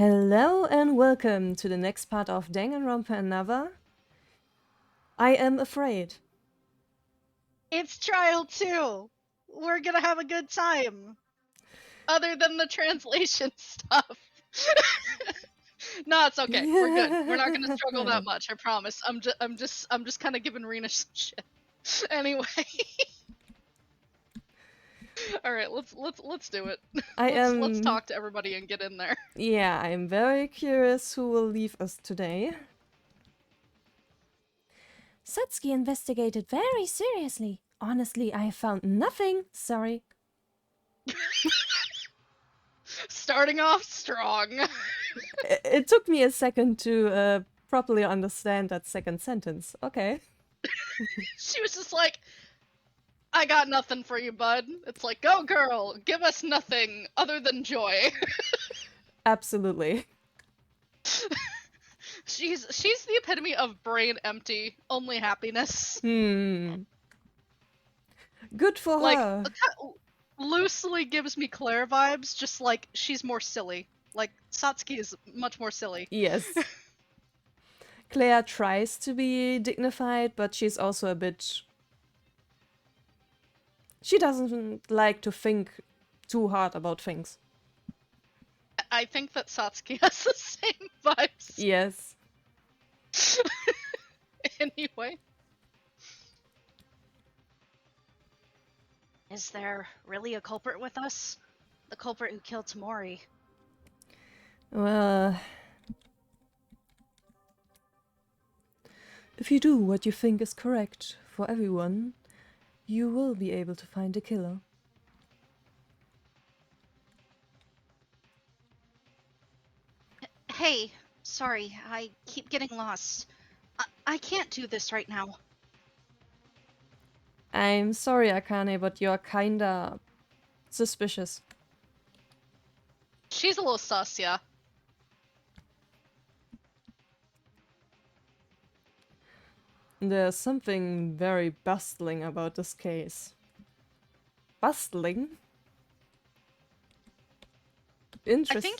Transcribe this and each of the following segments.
Hello and welcome to the next part of Danganronpa Another. I am afraid. It's trial 2! We're gonna have a good time! Other than the translation stuff. No, it's okay. We're good. We're not gonna struggle that much, I promise. I'm just kind of giving Rina some shit. Anyway. Alright, let's do it. Let's talk to everybody and get in there. Yeah, I'm very curious who will leave us today. Satsuki investigated very seriously. Honestly, I found nothing. Sorry. Starting off strong. It took me a second to properly understand that second sentence. Okay. She was just like, I got nothing for you, bud. It's like, go girl, give us nothing other than joy. Absolutely. She's the epitome of brain empty, only happiness. Good for Like, her. loosely gives me Claire vibes, just like she's more silly. Like, Satsuki is much more silly. Yes. Claire tries to be dignified, but she's also a bit... She doesn't like to think too hard about things. I think that Satsuki has the same vibes. Yes. Anyway. Is there really a culprit with us? The culprit who killed Tamori. Well... If you do what you think is correct for everyone, you will be able to find the killer. Hey, sorry, I keep getting lost. I can't do this right now. I'm sorry, Akane, but you're kinda suspicious. She's a little sus, yeah. There's something very bustling about this case. Bustling? Interesting.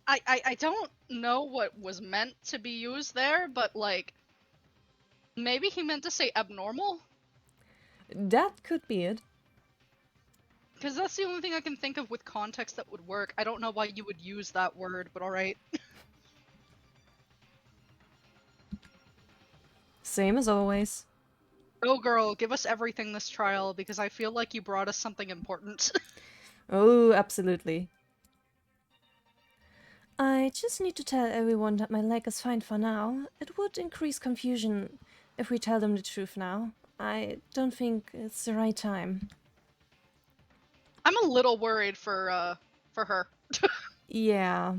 I think I don't know what was meant to be used there, but like maybe he meant to say abnormal? That could be it. Because that's the only thing I can think of with context that would work. I don't know why you would use that word, but alright. Same as always. Go girl, give us everything this trial, because I feel like you brought us something important. Oh, absolutely. I just need to tell everyone that my leg is fine for now. It would increase confusion if we tell them the truth now. I don't think it's the right time. I'm a little worried for her. Yeah.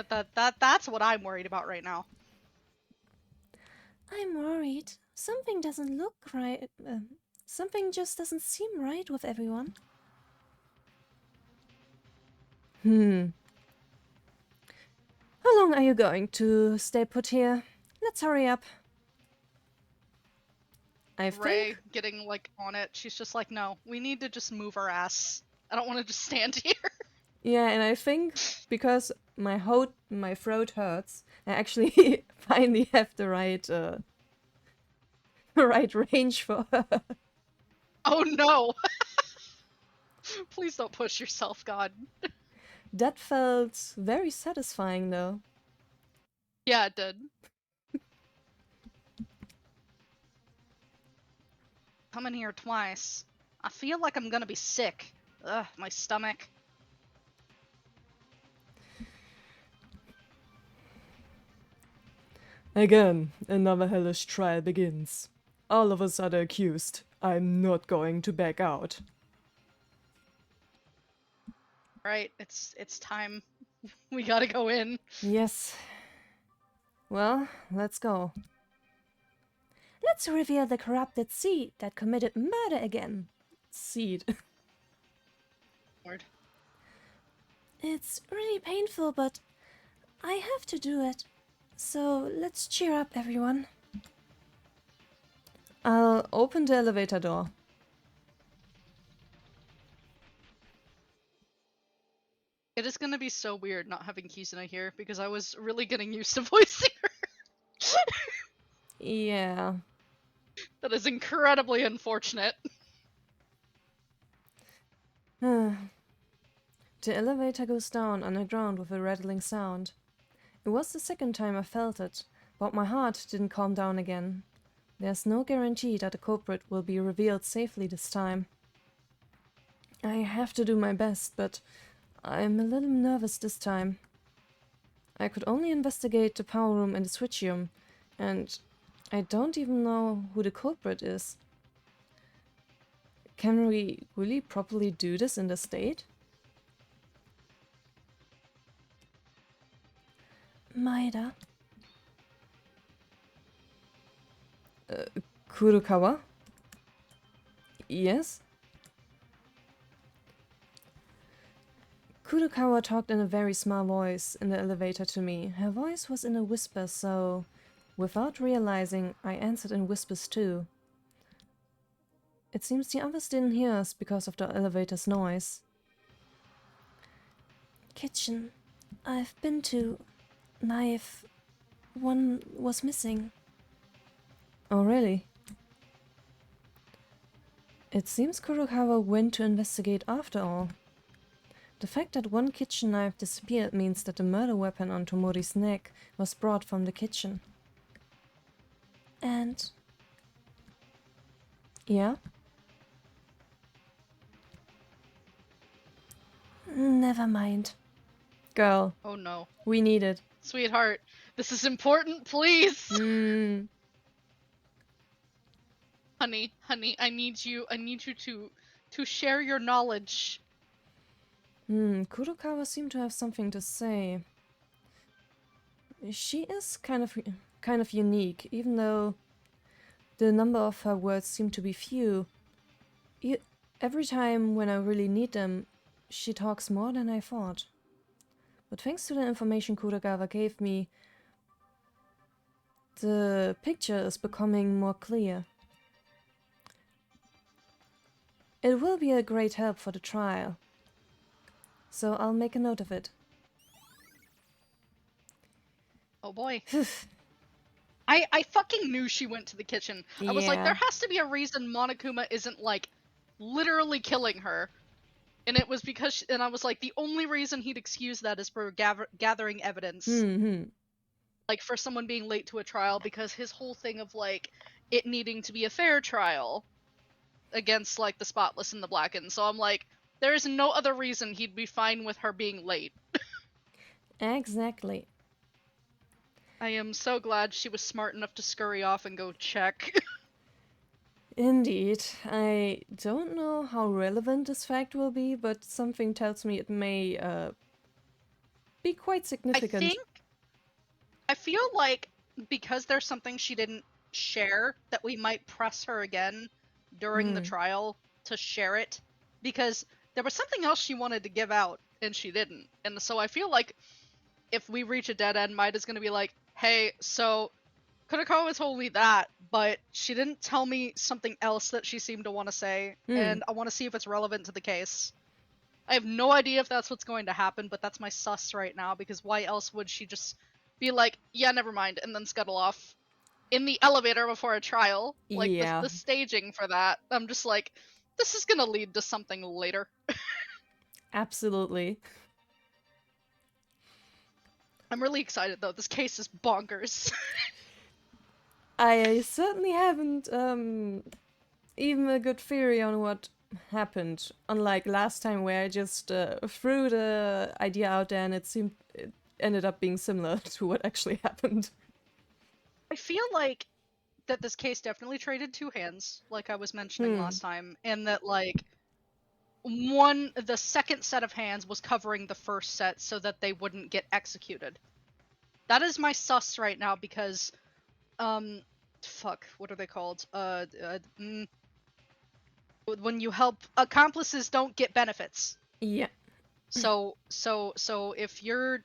That's what I'm worried about right now. I'm worried. Something doesn't look right. Something just doesn't seem right with everyone. How long are you going to stay put here? Let's hurry up. I Ray think... getting like on it, she's just like, no, we need to just move our ass. I don't want to just stand here. Yeah, and I think because my throat hurts, I actually finally have the right right range for her. Oh no! Please don't push yourself, God. That felt very satisfying though. Yeah, it did. Come in here twice. I feel like I'm gonna be sick. Ugh, my stomach. Again, another hellish trial begins. All of us are the accused. I'm not going to back out. Right, it's time. We gotta go in. Yes. Well, let's go. Let's reveal the corrupted seed that committed murder again. Seed. Lord. It's really painful, but I have to do it. So let's cheer up, everyone. I'll open the elevator door. It is gonna be so weird not having Kizuna here because I was really getting used to voicing her. Yeah. That is incredibly unfortunate. The elevator goes down underground with a rattling sound. It was the second time I felt it, but my heart didn't calm down again. There's no guarantee that the culprit will be revealed safely this time. I have to do my best, but I'm a little nervous this time. I could only investigate the power room and the switch room, and I don't even know who the culprit is. Can we really properly do this in the state? Maeda, Kurokawa? Yes? Kurokawa talked in a very small voice in the elevator to me. Her voice was in a whisper, so without realizing, I answered in whispers too. It seems the others didn't hear us because of the elevator's noise. kitchen. I've been to. Knife. One was missing. Oh, really? It seems Kurokawa went to investigate after all. The fact that one kitchen knife disappeared means that the murder weapon on Tomori's neck was brought from the kitchen. And Yeah? never mind. Girl, Oh no. we need it. Sweetheart, this is important, please! Honey, I need you to share your knowledge. Kurokawa seemed to have something to say. She is kind of unique, even though the number of her words seem to be few. Every time when I really need them, she talks more than I thought. But thanks to the information Kurokawa gave me, the picture is becoming more clear. It will be a great help for the trial, so I'll make a note of it. Oh boy. I fucking knew she went to the kitchen. I was like, there has to be a reason Monokuma isn't, like, literally killing her. And it was because, and I was like, the only reason he'd excuse that is for gathering evidence. Like, for someone being late to a trial, because his whole thing of, like, it needing to be a fair trial against, like, the spotless and the blackened. So I'm like, there is no other reason he'd be fine with her being late. Exactly. I am so glad she was smart enough to scurry off and go check. Indeed. I don't know how relevant this fact will be, but something tells me it may be quite significant. I feel like because there's something she didn't share that we might press her again during the trial to share it, because there was something else she wanted to give out and she didn't. And so I feel like if we reach a dead end, Maida's gonna be like, hey, so Kurakawa told me that, but she didn't tell me something else that she seemed to want to say, and I want to see if it's relevant to the case. I have no idea if that's what's going to happen, but that's my sus right now, because why else would she just be like, yeah, never mind, and then scuttle off in the elevator before a trial? Like, Yeah. the staging for that, I'm just like, this is gonna lead to something later. Absolutely. I'm really excited, though. This case is bonkers. I certainly haven't even a good theory on what happened. Unlike last time where I just threw the idea out there and it ended up being similar to what actually happened. I feel like that this case definitely traded two hands, like I was mentioning last time, and that, like, the second set of hands was covering the first set so that they wouldn't get executed. That is my sus right now, because, fuck, what are they called? When you help, accomplices don't get benefits. Yeah. So if you're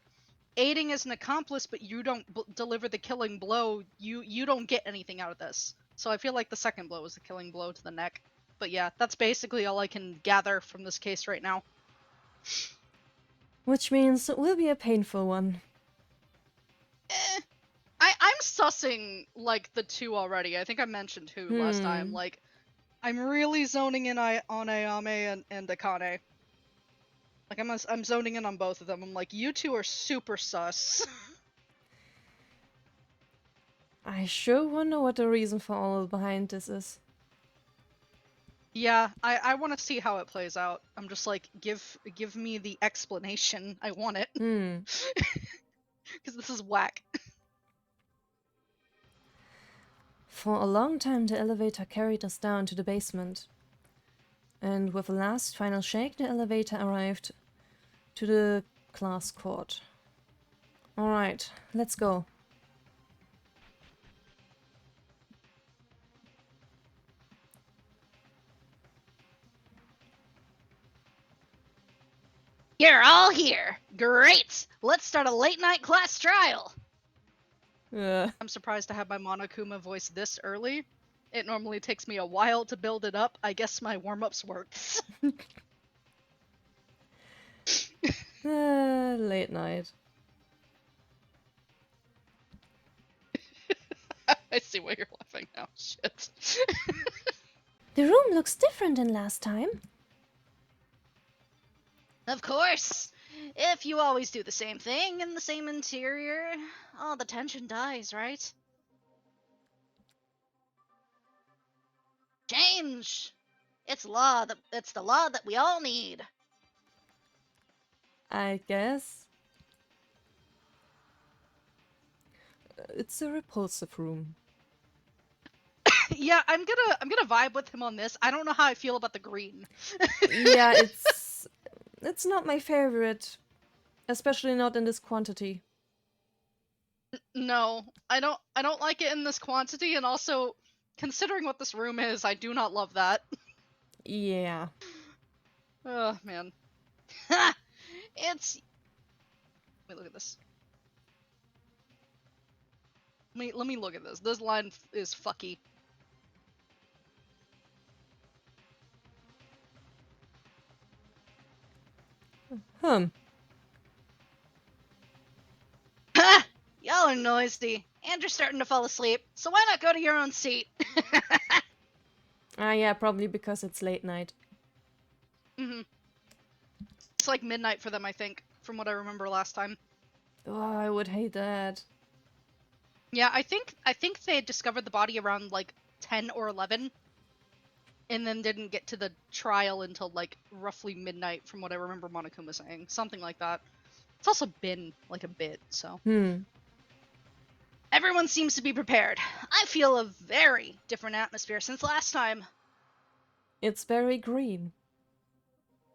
aiding as an accomplice but you don't deliver the killing blow, you don't get anything out of this. So I feel like the second blow was the killing blow to the neck. But yeah, that's basically all I can gather from this case right now. Which means it will be a painful one. I'm sussing, like, the two already. I think I mentioned who last time. Like, I'm really zoning in on Ayame and Akane. Like, I'm zoning in on both of them. I'm like, you two are super sus. I sure wonder what the reason for all behind this is. Yeah, I want to see how it plays out. I'm just like, give me the explanation. I want it. Because this is whack. For a long time, the elevator carried us down to the basement. And with a last final shake, the elevator arrived to the class court. Alright, let's go. You're all here. Great. Let's start a late night class trial. I'm surprised to have my Monokuma voice this early. It normally takes me a while to build it up. I guess my warm-ups worked. Late night. I see why you're laughing now. Shit. The room looks different than last time. Of course. If you always do the same thing in the same interior, all the tension dies, right? Change. It's the law that we all need. I guess. It's a repulsive room. Yeah, I'm gonna vibe with him on this. I don't know how I feel about the green. Yeah, it's not my favorite, especially not in this quantity. No, I don't like it in this quantity, and also considering what this room is, I do not love that. Yeah. Oh man. Ha! It's Wait, look at this. Let me look at this. This line is fucky. Hmm. ha! Y'all are noisy. And you're starting to fall asleep, so why not go to your own seat? Ah, yeah, probably because it's late night. It's like midnight for them, I think, from what I remember last time. Oh, I would hate that. Yeah, I think they discovered the body around like 10 or 11, and then didn't get to the trial until like roughly midnight, from what I remember Monokuma saying. Something like that. It's also been like a bit, so. Everyone seems to be prepared. I feel a very different atmosphere since last time. It's very green.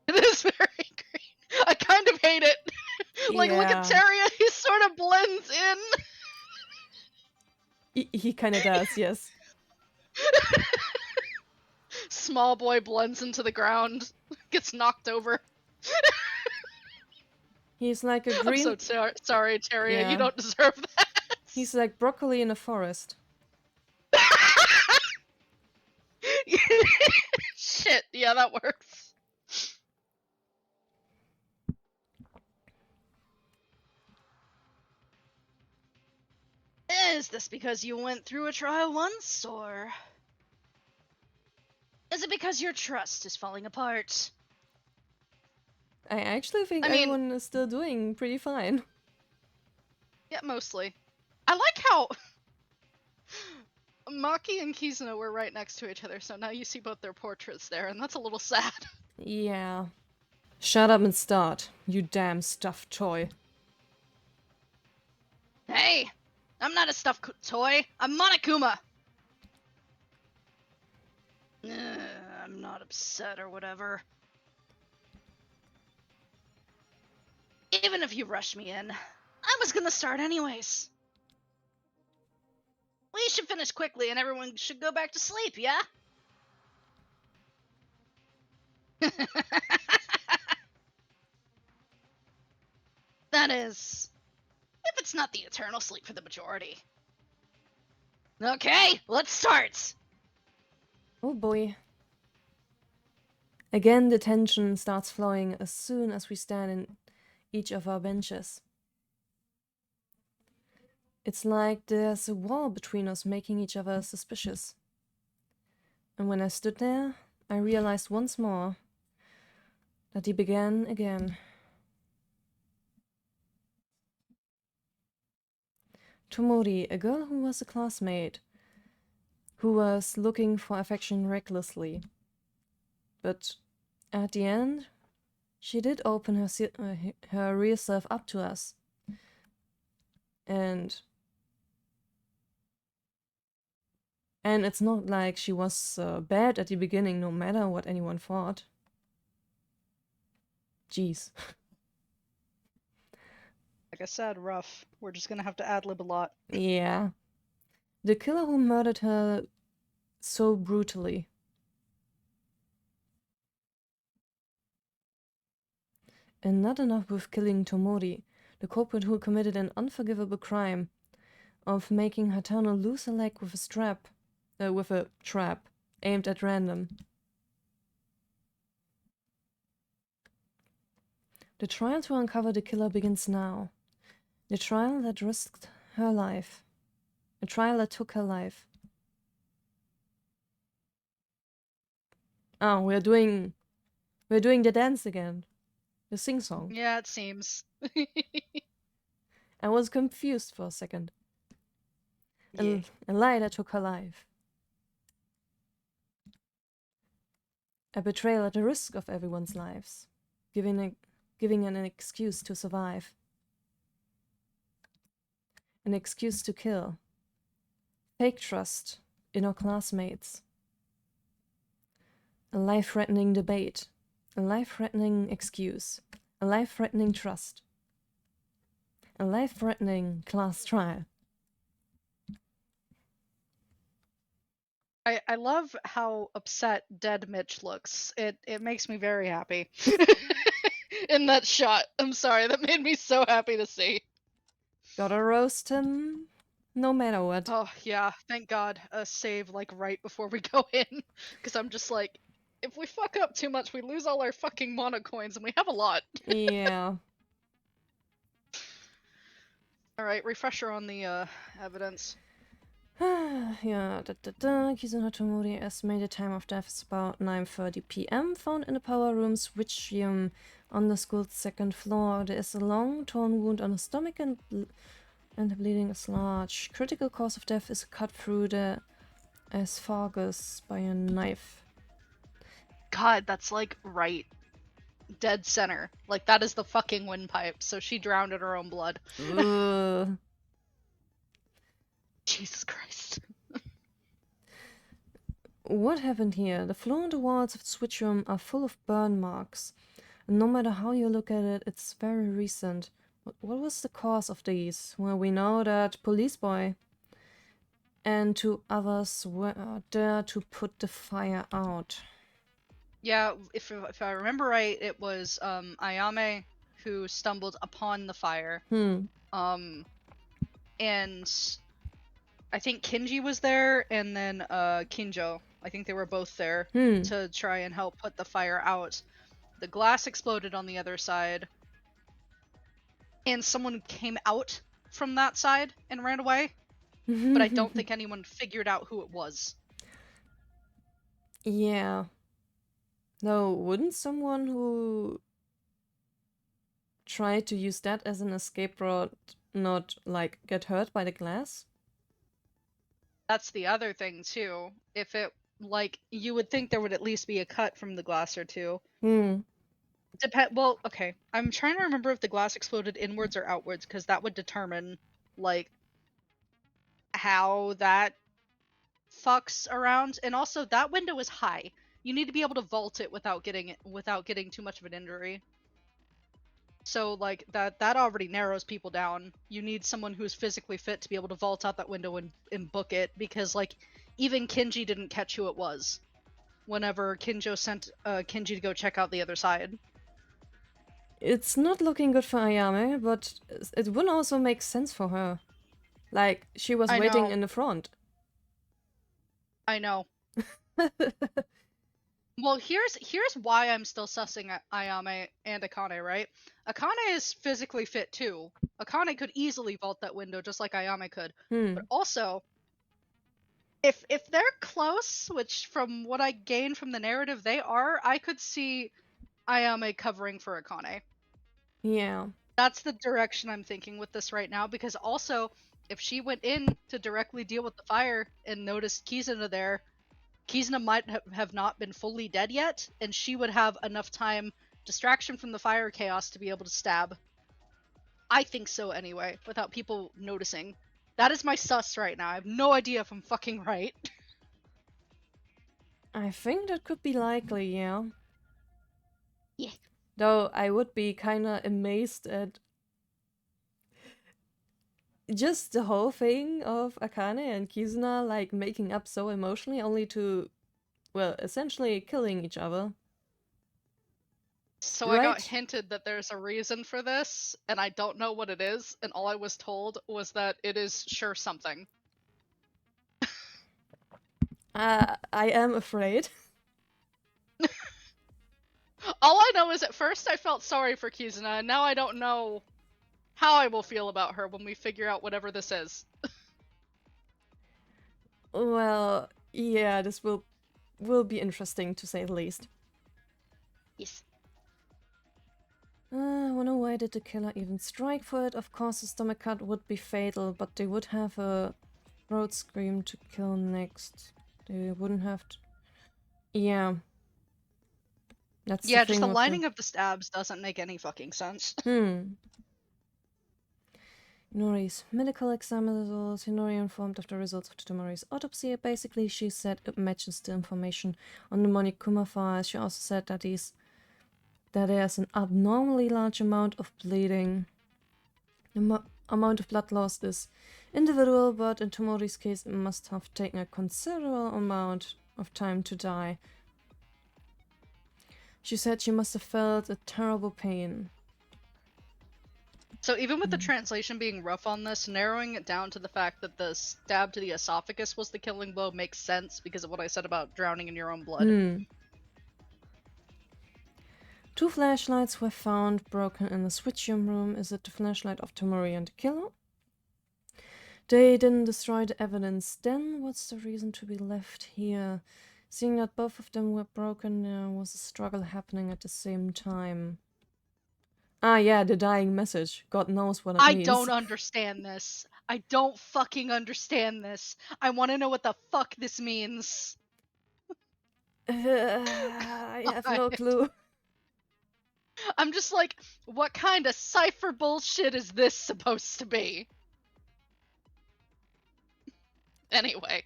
It is very green. I kind of hate it. Like, look at Yeah. Teria, he sort of blends in. He kind of does, yes. Small boy blends into the ground, gets knocked over. He's like a I'm green... so sorry, Teria, Yeah. you don't deserve that. He's like broccoli in a forest. Shit, yeah, that works. Is this because you went through a trial once, or is it because your trust is falling apart? I actually think I mean- everyone is still doing pretty fine. Yeah, mostly. I like how Maki and Kizuna were right next to each other, so now you see both their portraits there, and that's a little sad. Yeah. Shut up and start, you damn stuffed toy. Hey, I'm not a stuffed toy. I'm Monokuma. I'm not upset or whatever. Even if you rushed me in, I was gonna start anyways. We should finish quickly and everyone should go back to sleep, yeah? That is, if it's not the eternal sleep for the majority. Okay, let's start! Oh boy. Again, the tension starts flowing as soon as we stand each of our benches. It's like there's a wall between us making each other suspicious. And when I stood there, I realized once more that he began again. Tomori, a girl who was a classmate, who was looking for affection recklessly. But at the end, she did open her real self up to us. And it's not like she was bad at the beginning, no matter what anyone thought. Jeez. Like I said, rough. We're just gonna have to ad-lib a lot. Yeah. The killer who murdered her so brutally. And not enough with killing Tomori, the culprit who committed an unforgivable crime of making Hatano lose a leg with a trap aimed at random. The trial to uncover the killer begins now. The trial that risked her life. A trial that took her life. Oh, we're doing the dance again. The sing-song. Yeah, it seems. I was confused for a second. Yeah. A lie that took her life. A betrayal at the risk of everyone's lives. Giving an excuse to survive. An excuse to kill. Fake trust in our classmates. A life-threatening debate. A life-threatening excuse. A life-threatening trust. A life-threatening class trial. I love how upset dead Mitch looks. It makes me very happy. In that shot. I'm sorry, that made me so happy to see. Gotta roast him no matter what. Oh yeah, thank God. A save like right before we go in. Because I'm just like, if we fuck up too much, we lose all our fucking mono coins, and we have a lot. Yeah. Alright, refresher on the evidence. Yeah, Kizuna Tomori estimated time of death is about 9:30 p.m. Found in the power room switchium on the school's second floor. There is a long, torn wound on the stomach and the bleeding is large. Critical cause of death is a cut through the esophagus by a knife. God, that's like right. Dead center. Like that is the fucking windpipe, so she drowned in her own blood. Ugh. Jesus Christ. What happened here? The floor and the walls of the switch room are full of burn marks. And no matter how you look at it, it's very recent. What was the cause of these? Well, we know that Police Boy and two others were there to put the fire out. Yeah, if I remember right, it was Ayame who stumbled upon the fire. And I think Kinji was there, and then Kinjo. I think they were both there to try and help put the fire out. The glass exploded on the other side, and someone came out from that side and ran away. But I don't think anyone figured out who it was. Yeah. No, wouldn't someone who tried to use that as an escape route not, like, get hurt by the glass? That's the other thing, too. If it, like, you would think there would at least be a cut from the glass or two. Well, okay. I'm trying to remember if the glass exploded inwards or outwards, because that would determine, like, how that fucks around. And also, that window is high. You need to be able to vault it without getting too much of an injury. So, like, that already narrows people down. You need someone who's physically fit to be able to vault out that window and book it, because, like, even Kinji didn't catch who it was whenever Kinjo sent Kinji to go check out the other side. It's not looking good for Ayame, but it would also make sense for her. Like, she was waiting in the front. I know. Well, here's why I'm still sussing Ayame and Akane, right? Akane is physically fit too. Akane could easily vault that window just like Ayame could. But also, if they're close, which from what I gained from the narrative they are, I could see Ayame covering for Akane. Yeah. That's the direction I'm thinking with this right now, because also, if she went in to directly deal with the fire and noticed Kizuna there, Kizuna might have not been fully dead yet, and she would have enough time, distraction from the fire chaos, to be able to stab. I think so anyway, without people noticing. That is my sus right now. I have no idea if I'm fucking right. I think that could be likely, yeah. Yeah. Though I would be kinda amazed at just the whole thing of Akane and Kizuna, like, making up so emotionally only to, well, essentially killing each other. So I got Right? hinted that there's a reason for this, and I don't know what it is, and all I was told was that it is sure something. I am afraid. All I know is at first I felt sorry for Kizuna, and now I don't know how I will feel about her when we figure out whatever this is. Well, yeah, this will be interesting to say the least. Yes. I wonder why did the killer even strike for it? Of course, a stomach cut would be fatal, but they would have a throat scream to kill next. They wouldn't have to. Yeah. That's the Yeah, just thing the with the. lining of the stabs doesn't make any fucking sense. Nori's medical exam results. Hinori informed of the results of Tomori's autopsy. Basically, she said it matches the information on the Monikuma file. She also said that there's an abnormally large amount of bleeding. The amount of blood lost is individual, but in Tomori's case, it must have taken a considerable amount of time to die. She said she must have felt a terrible pain. So even with the translation being rough on this, narrowing it down to the fact that the stab to the esophagus was the killing blow makes sense because of what I said about drowning in your own blood. 2 flashlights were found broken in the switchroom room. Is it the flashlight of Tomori and the killer? They didn't destroy the evidence. Then what's the reason to be left here? Seeing that both of them were broken, there was a struggle happening at the same time. Ah, yeah, the dying message. God knows what it means. I don't understand this. I don't fucking understand this. I want to know what the fuck this means. I have no clue. I'm just like, what kind of cipher bullshit is this supposed to be? Anyway,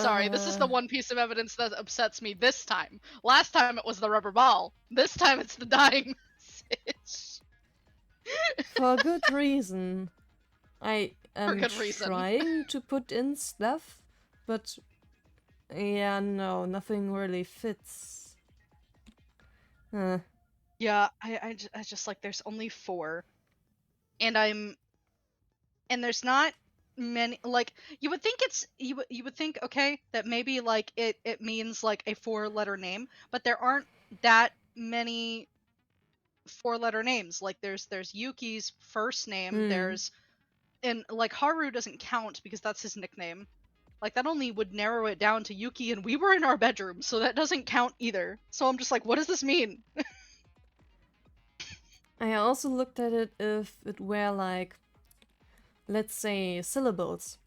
sorry, this is the one piece of evidence that upsets me this time. Last time it was the rubber ball. This time it's the dying message. For good reason. I am good reason. trying to put in stuff, but yeah, no, nothing really fits. Yeah, I just like, there's only 4. And there's not many, like, you would think it's, you would think, okay, that maybe, like, it means, like, a 4-letter name, but there aren't that many 4-letter names. Like, there's Yuki's first name, there's, and, like, Haru doesn't count because that's his nickname. Like, that only would narrow it down to Yuki, and we were in our bedroom, so that doesn't count either. So I'm just like, what does this mean? I also looked at it if it were like, let's say, syllables.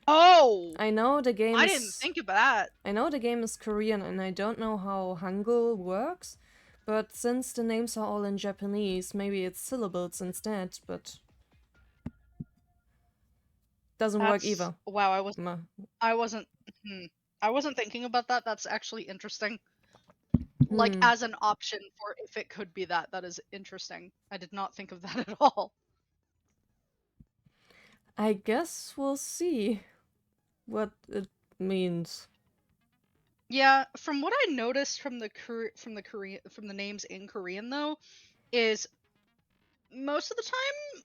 Oh! I know the game I is... didn't think of that. I know the game is Korean and I don't know how Hangul works, but since the names are all in Japanese, maybe it's syllables instead, but... Doesn't work either. Wow, I wasn't thinking about that. That's actually interesting. Like, as an option for if it could be that. That is interesting. I did not think of that at all. I guess we'll see what it means. Yeah, from what I noticed from the names in Korean though, is most of the time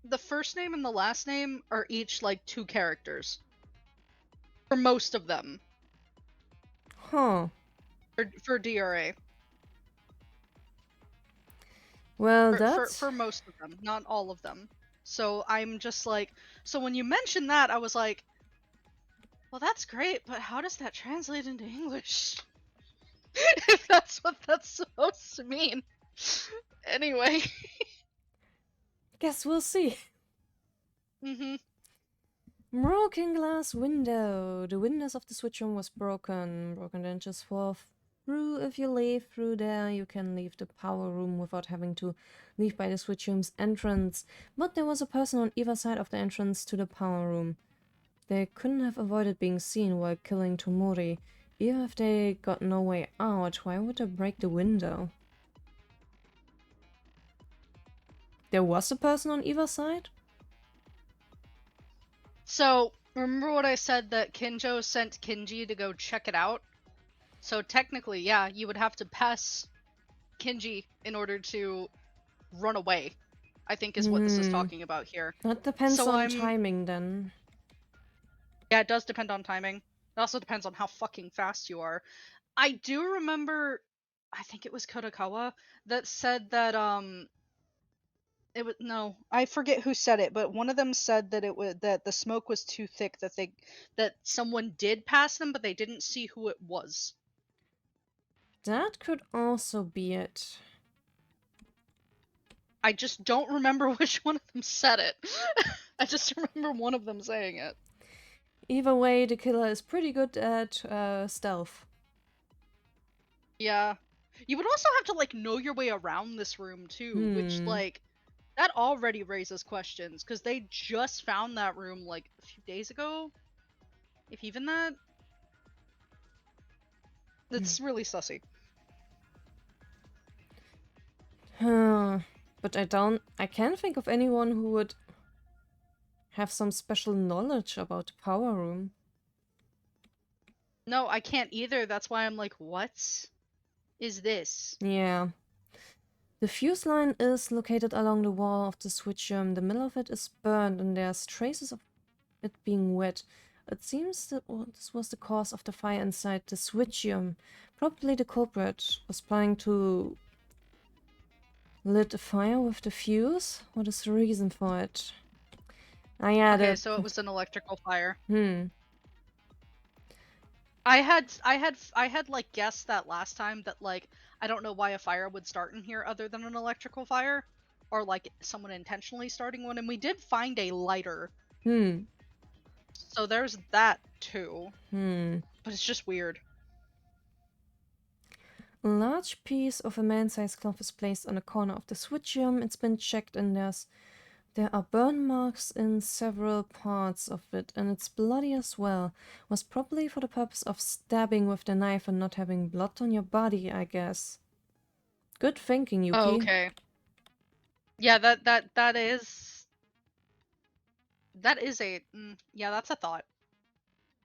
the first name and the last name are each like 2 characters. For most of them. Huh. for DRA. Well, For most of them, not all of them. So I'm just like, so when you mentioned that, I was like, well, that's great, but how does that translate into English? If that's what that's supposed to mean. Anyway. guess we'll see. Mm-hmm. Broken glass window. The windows of the switch room was broken. Broken inches fall through. If you leave through there, you can leave the power room without having to leave by the switch room's entrance. But there was a person on either side of the entrance to the power room. They couldn't have avoided being seen while killing Tomori. Even if they got no way out, why would they break the window? There was a person on either side? So, remember what I said that Kinjo sent Kinji to go check it out? So technically, yeah, you would have to pass Kinji in order to run away, I think is what this is talking about here. That depends So on timing then. Yeah, it does depend on timing. It also depends on how fucking fast you are. I do remember, I think it was Kodakawa that said that it was, no, I forget who said it, but one of them said that it was that the smoke was too thick that someone did pass them, but they didn't see who it was. That could also be it. I just don't remember which one of them said it. I just remember one of them saying it. Either way, the killer is pretty good at stealth. Yeah. You would also have to like know your way around this room too, which like that already raises questions because they just found that room like a few days ago, if even that. It's really sussy. But I can't think of anyone who would have some special knowledge about the power room. No, I can't either. That's why I'm like, what is this? Yeah. The fuse line is located along the wall of the switch room. The middle of it is burned and there's traces of it being wet. It seems that this was the cause of the fire inside the switch room. Probably the culprit was planning to lit a fire with the fuse. What is the reason for it? Yeah, Okay, so it was an electrical fire. Hmm. I had like guessed that last time that like I don't know why a fire would start in here other than an electrical fire or like someone intentionally starting one, and we did find a lighter. So there's that too. But it's just weird. A large piece of a man-sized cloth is placed on a corner of the switch room. It's been checked and there are burn marks in several parts of it, and it's bloody as well. Was probably for the purpose of stabbing with the knife and not having blood on your body, I guess. Good thinking, Yuki. Oh, okay. Yeah, that is a yeah, that's a thought.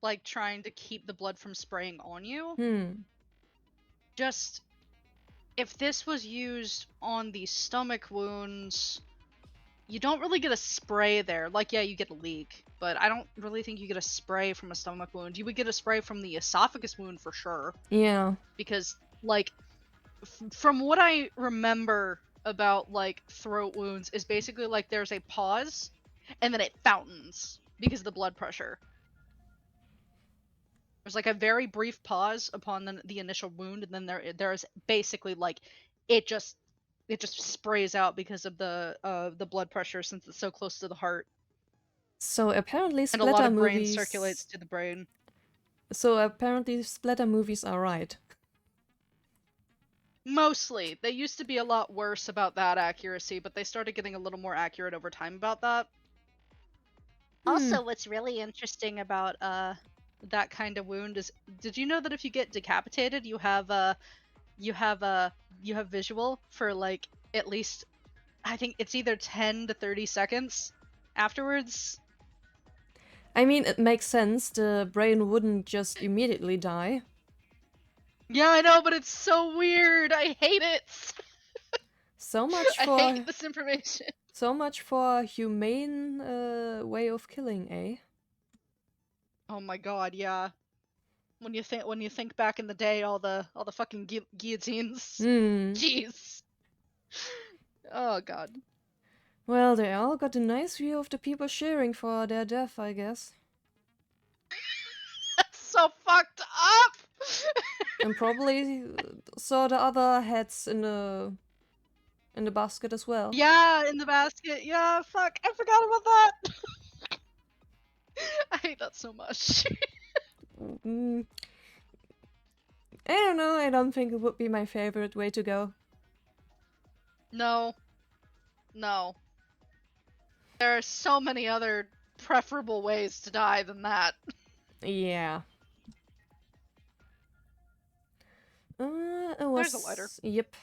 Like trying to keep the blood from spraying on you. Just if this was used on the stomach wounds, you don't really get a spray there. Like, yeah, you get a leak, but I don't really think you get a spray from a stomach wound. You would get a spray from the esophagus wound for sure. Yeah. Because, like, from what I remember about, like, throat wounds is basically, like, there's a pause, and then it fountains because of the blood pressure. There's, like, a very brief pause upon the initial wound, and then there's basically, like, it just sprays out because of the blood pressure since it's so close to the heart. So apparently and a lot of brain circulates to the brain. So apparently splatter movies are right. Mostly. They used to be a lot worse about that accuracy, but they started getting a little more accurate over time about that. Also, what's really interesting about that kind of wound is, did you know that if you get decapitated, you have visual for like at least, I think it's either 10 to 30 seconds afterwards. I mean, it makes sense. The brain wouldn't just immediately die. Yeah, I know, but it's so weird. I hate it. So much for I hate this information. So much for humane way of killing, eh? Oh my god, yeah. When you think back in the day, all the fucking guillotines. Hmm. Jeez. Oh god. Well, they all got a nice view of the people cheering for their death, I guess. That's so fucked up. And probably saw the other heads in the basket as well. Yeah, in the basket. Yeah, fuck. I forgot about that. I hate that so much. Mm, I don't know, I don't think it would be my favorite way to go. No. No. There are so many other preferable ways to die than that. Yeah. It was... There's a lighter. Yep.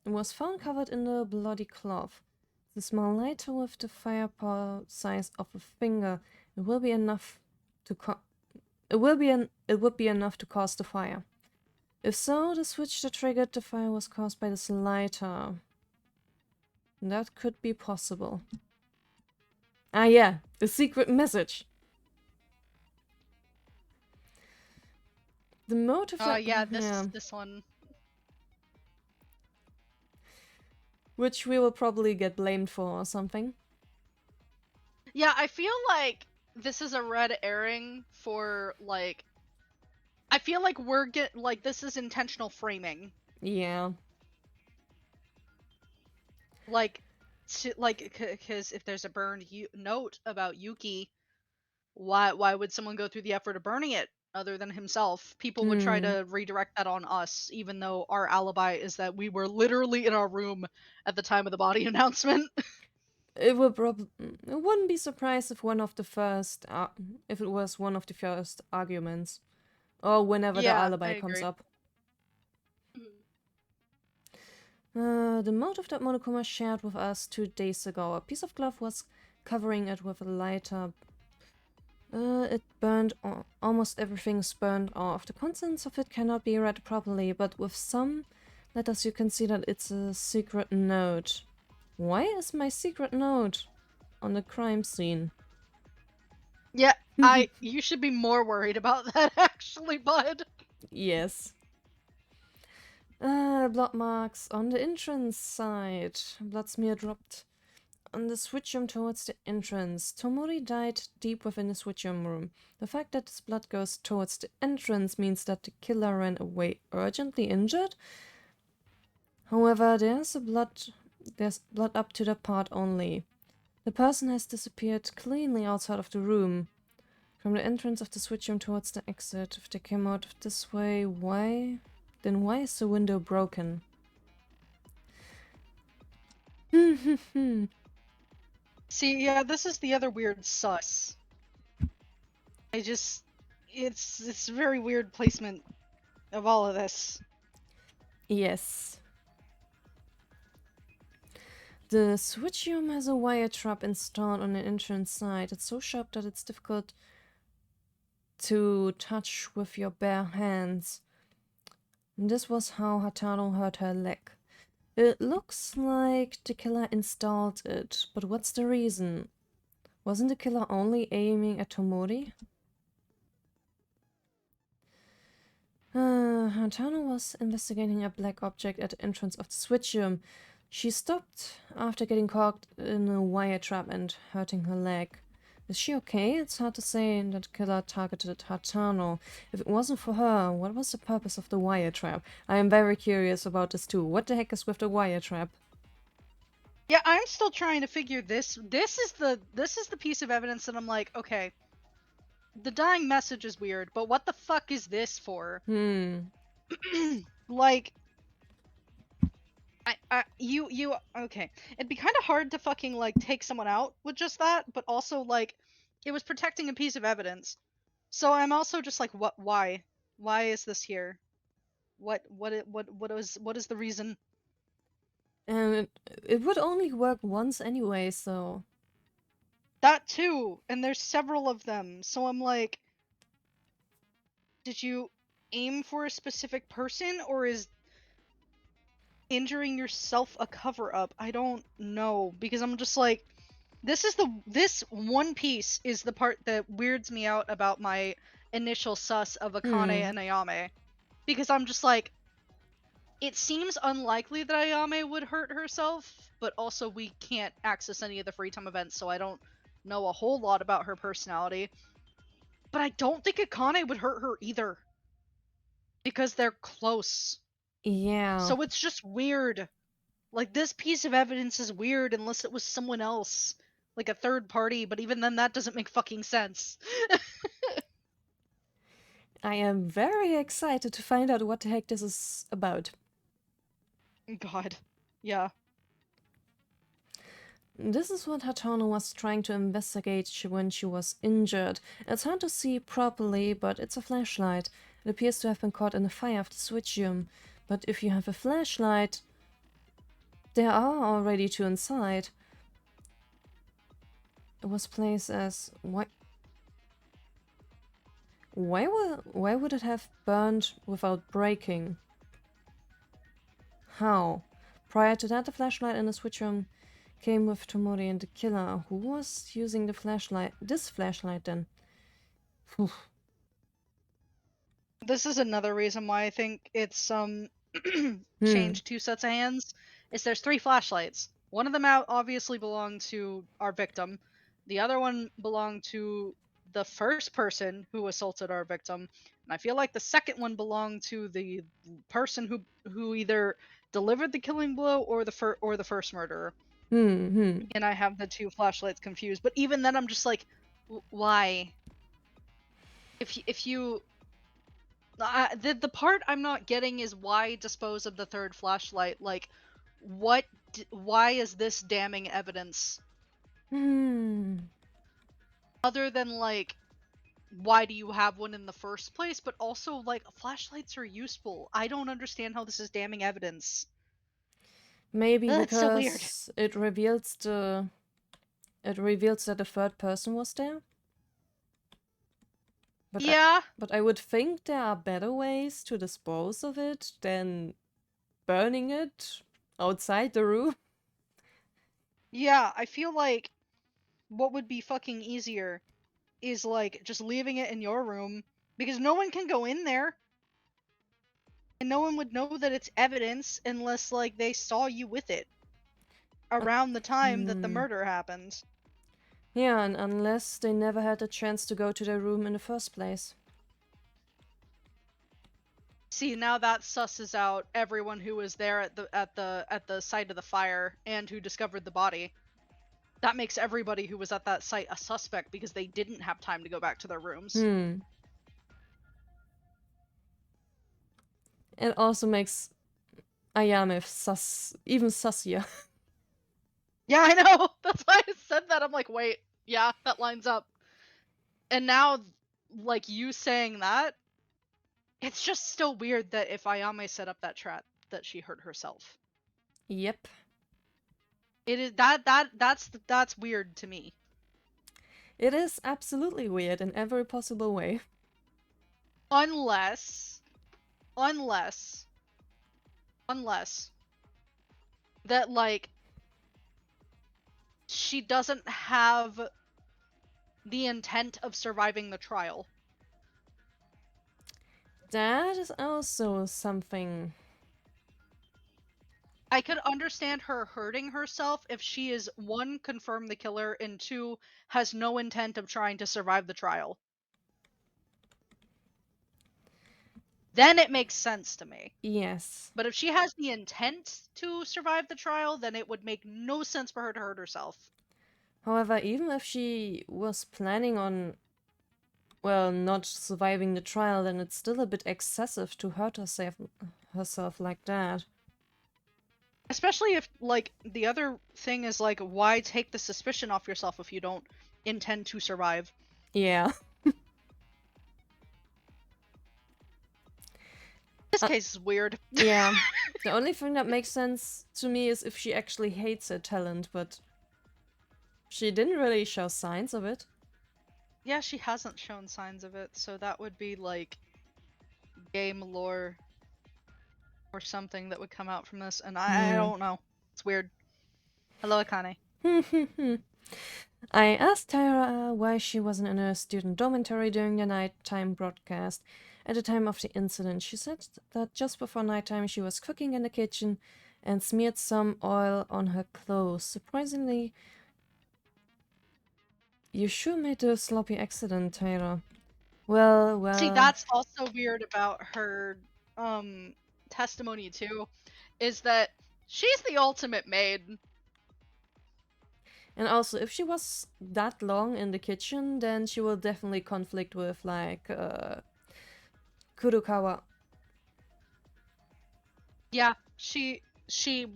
It was found covered in a bloody cloth. The small lighter with the firepower size of a finger. It will be enough to it would be enough to cause the fire. If so, the switch that triggered the fire was caused by this lighter. That could be possible. Ah yeah, the secret message. The motive Oh yeah, this one. Which we will probably get blamed for or something. Yeah, I feel like this is a red herring for like I feel like this is intentional framing. Yeah. Because if there's a burned note about Yuki, why would someone go through the effort of burning it other than himself? People would try to redirect that on us, even though our alibi is that we were literally in our room at the time of the body announcement. It wouldn't be surprised if if it was one of the first arguments, or whenever the alibi comes up. The motive that Monokuma shared with us 2 days ago. A piece of cloth was covering it with a lighter. It burned. Almost everything's burned off. The contents of it cannot be read properly, but with some letters you can see that it's a secret note. Why is my secret note on the crime scene? Yeah, you should be more worried about that actually, bud. Yes. Blood marks on the entrance side. Blood smear dropped on the switch room towards the entrance. Tomori died deep within the switch room. The fact that this blood goes towards the entrance means that the killer ran away urgently injured. However, there's blood up to that part only. The person has disappeared cleanly outside of the room. From the entrance of the switch room towards the exit. If they came out this way, why? Then why is the window broken? See, yeah, this is the other weird sus. It's very weird placement of all of this. Yes. The switch room has a wire trap installed on the entrance side. It's so sharp that it's difficult to touch with your bare hands. And this was how Hatano hurt her leg. It looks like the killer installed it, but what's the reason? Wasn't the killer only aiming at Tomori? Hatano was investigating a black object at the entrance of the switch room. She stopped after getting caught in a wire trap and hurting her leg. Is she okay? It's hard to say that the killer targeted Hatano. If it wasn't for her, what was the purpose of the wire trap? I am very curious about this too. What the heck is with the wire trap? Yeah, I'm still trying to figure this. This is the piece of evidence that I'm like, okay, the dying message is weird, but what the fuck is this for? Like, okay. It'd be kind of hard to fucking like take someone out with just that, but also like, it was protecting a piece of evidence. So I'm also just like, what? Why? Why is this here? What is the reason? And it would only work once anyway, so... That too, and there's several of them, so I'm like, did you aim for a specific person, or is injuring yourself a cover-up? I don't know, because I'm just like, this one piece is the part that weirds me out about my initial sus of Akane and Ayame. Because I'm just like, it seems unlikely that Ayame would hurt herself, but also we can't access any of the free time events, so I don't know a whole lot about her personality. But I don't think Akane would hurt her either. Because they're close. Yeah. So it's just weird. Like, this piece of evidence is weird unless it was someone else. Like a third party, but even then that doesn't make fucking sense. I am very excited to find out what the heck this is about. God. Yeah. This is what Hatano was trying to investigate when she was injured. It's hard to see properly, but it's a flashlight. It appears to have been caught in the fire of the switch room. But if you have a flashlight, there are already two inside. It was placed as... Why would it have burned without breaking? How? Prior to that, the flashlight in the switch room came with Tomori and the killer. Who was using the flashlight? This flashlight then? Phew. This is another reason why I think it's changed 2 sets of hands. Is there's 3 flashlights. One of them obviously belonged to our victim. The other one belonged to the first person who assaulted our victim, and I feel like the second one belonged to the person who either delivered the killing blow or the first murderer. And I have the 2 flashlights confused. But even then, I'm just like, why? If you the part I'm not getting is why dispose of the third flashlight? Like, why is this damning evidence? Other than, like, why do you have one in the first place? But also, like, flashlights are useful. I don't understand how this is damning evidence. Maybe Ugh, because so weird. it reveals that the third person was there. But Yeah. But I would think there are better ways to dispose of it than burning it outside the room. Yeah, I feel like what would be fucking easier is, like, just leaving it in your room, because no one can go in there. And no one would know that it's evidence unless, like, they saw you with it around the time that the murder happened. Yeah, and unless they never had a chance to go to their room in the first place. See, now that susses out everyone who was there at the site of the fire and who discovered the body. That makes everybody who was at that site a suspect because they didn't have time to go back to their rooms. It also makes Ayame even sussier. Yeah, I know. That's why I said that. I'm like, wait, yeah, that lines up. And now, like, you saying that, it's just still weird that if Ayame set up that trap, that she hurt herself. Yep. It is that's weird to me. It is absolutely weird in every possible way. Unless that, like, she doesn't have the intent of surviving the trial. That is also something. I could understand her hurting herself if she is, 1, confirmed the killer, and 2, has no intent of trying to survive the trial. Then it makes sense to me. Yes. But if she has the intent to survive the trial, then it would make no sense for her to hurt herself. However, even if she was planning on, well, not surviving the trial, then it's still a bit excessive to hurt herself like that. Especially if, like, the other thing is, like, why take the suspicion off yourself if you don't intend to survive? Yeah. This case is weird. Yeah. The only thing that makes sense to me is if she actually hates her talent, but she didn't really show signs of it. Yeah, she hasn't shown signs of it, so that would be, like, game lore or something that would come out from this, and I don't know. It's weird. Hello, Akane. I asked Tyra why she wasn't in a student dormitory during the nighttime broadcast. At the time of the incident, she said that just before nighttime she was cooking in the kitchen and smeared some oil on her clothes. Surprisingly, you sure made a sloppy accident, Tyra. Well, See, that's also weird about her testimony too, is that she's the ultimate maid. and also if she was that long in the kitchen, then she will definitely conflict with, like, Kurokawa. Yeah, she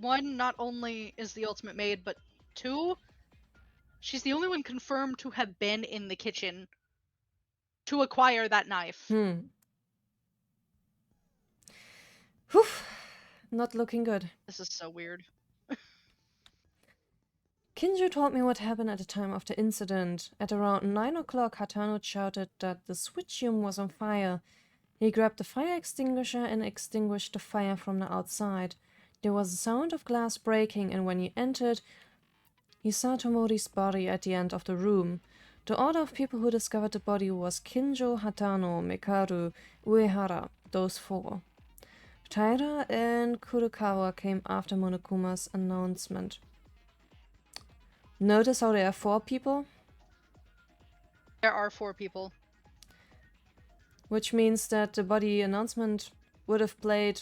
one, not only is the ultimate maid, but two, she's the only one confirmed to have been in the kitchen to acquire that knife. Whew. Not looking good. This is so weird. Kinju told me what happened at the time of the incident. At around 9 o'clock, Hatano shouted that the switch room was on fire. He grabbed the fire extinguisher and extinguished the fire from the outside. There was a sound of glass breaking, and when he entered, he saw Tomori's body at the end of the room. The order of people who discovered the body was Kinjo, Hatano, Mekaru, Uehara, those four. Taira and Kurokawa came after Monokuma's announcement. Notice how there are 4 people? There are 4 people. Which means that the body announcement would have played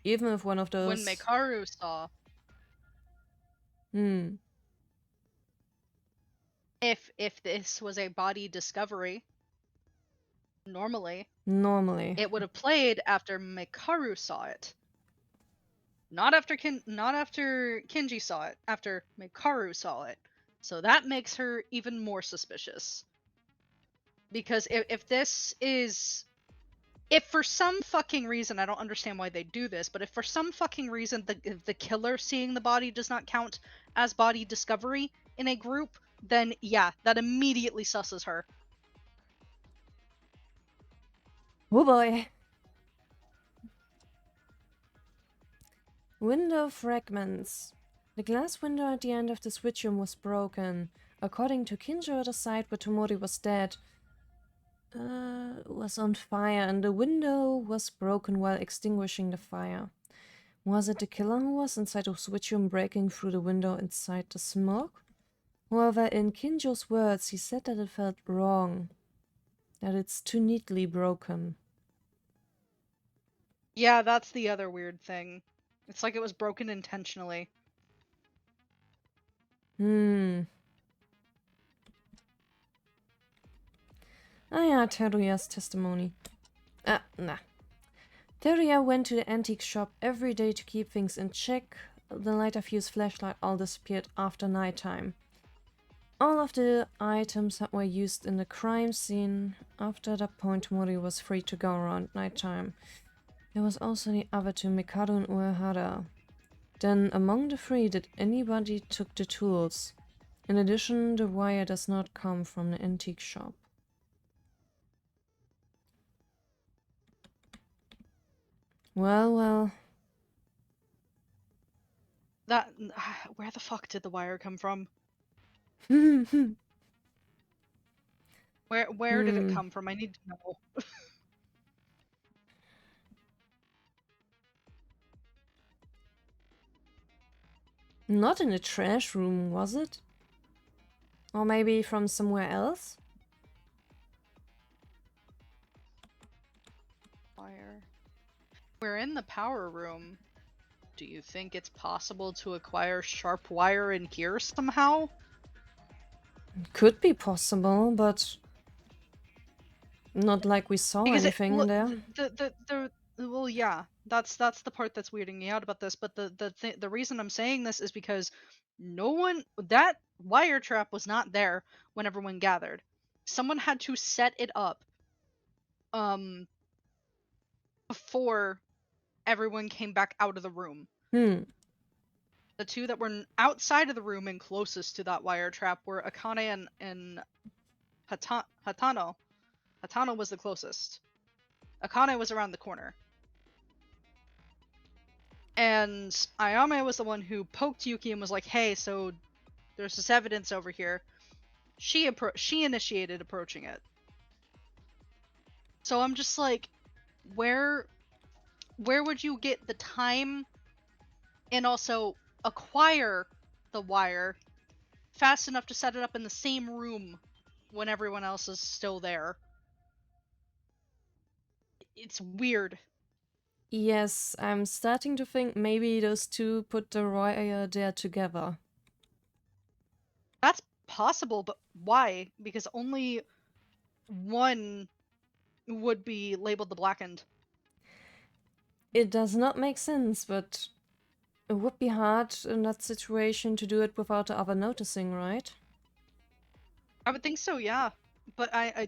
even if one of those... When Mekaru saw. If this was a body discovery, normally it would have played after Mekaru saw it. Not after Kinji saw it, after Mekaru saw it. So that makes her even more suspicious. Because if for some fucking reason, I don't understand why they do this, but if for some fucking reason the killer seeing the body does not count as body discovery in a group, then yeah, that immediately susses her. Oh boy. Window fragments. The glass window at the end of the switch room was broken. According to Kinjo, the side where Tomori was dead was on fire, and the window was broken while extinguishing the fire. Was it the killer who was inside the switch room breaking through the window inside the smoke? However, in Kinjo's words, he said that it felt wrong, that it's too neatly broken. Yeah, that's the other weird thing. It's like it was broken intentionally. Ah yeah, Teruya's testimony. Nah. Teruya went to the antique shop every day to keep things in check. The light of his flashlight all disappeared after nighttime. All of the items that were used in the crime scene. After that point, Mori was free to go around nighttime. There was also the other two, Mikado and Uehara. Then, among the 3, did anybody took the tools? In addition, the wire does not come from the antique shop. Well. That where the fuck did the wire come from? Where did it come from? I need to know. Not in the trash room, was it? Or maybe from somewhere else? Wire. We're in the power room. Do you think it's possible to acquire sharp wire in here somehow? Could be possible, but not like we saw anything in there. Well, yeah, that's the part that's weirding me out about this. But the reason I'm saying this is because that wire trap was not there when everyone gathered. Someone had to set it up before everyone came back out of the room. The 2 that were outside of the room and closest to that wire trap were Akane and Hatano. Hatano was the closest. Akane was around the corner. And Ayame was the one who poked Yuki and was like, hey, so there's this evidence over here. she initiated approaching it. So I'm just like, where would you get the time and also acquire the wire fast enough to set it up in the same room when everyone else is still there? It's weird. Yes, I'm starting to think maybe those two put the wire there together. That's possible, but why? Because only one would be labeled the blackened. It does not make sense, but it would be hard in that situation to do it without the other noticing, right? I would think so, yeah. But I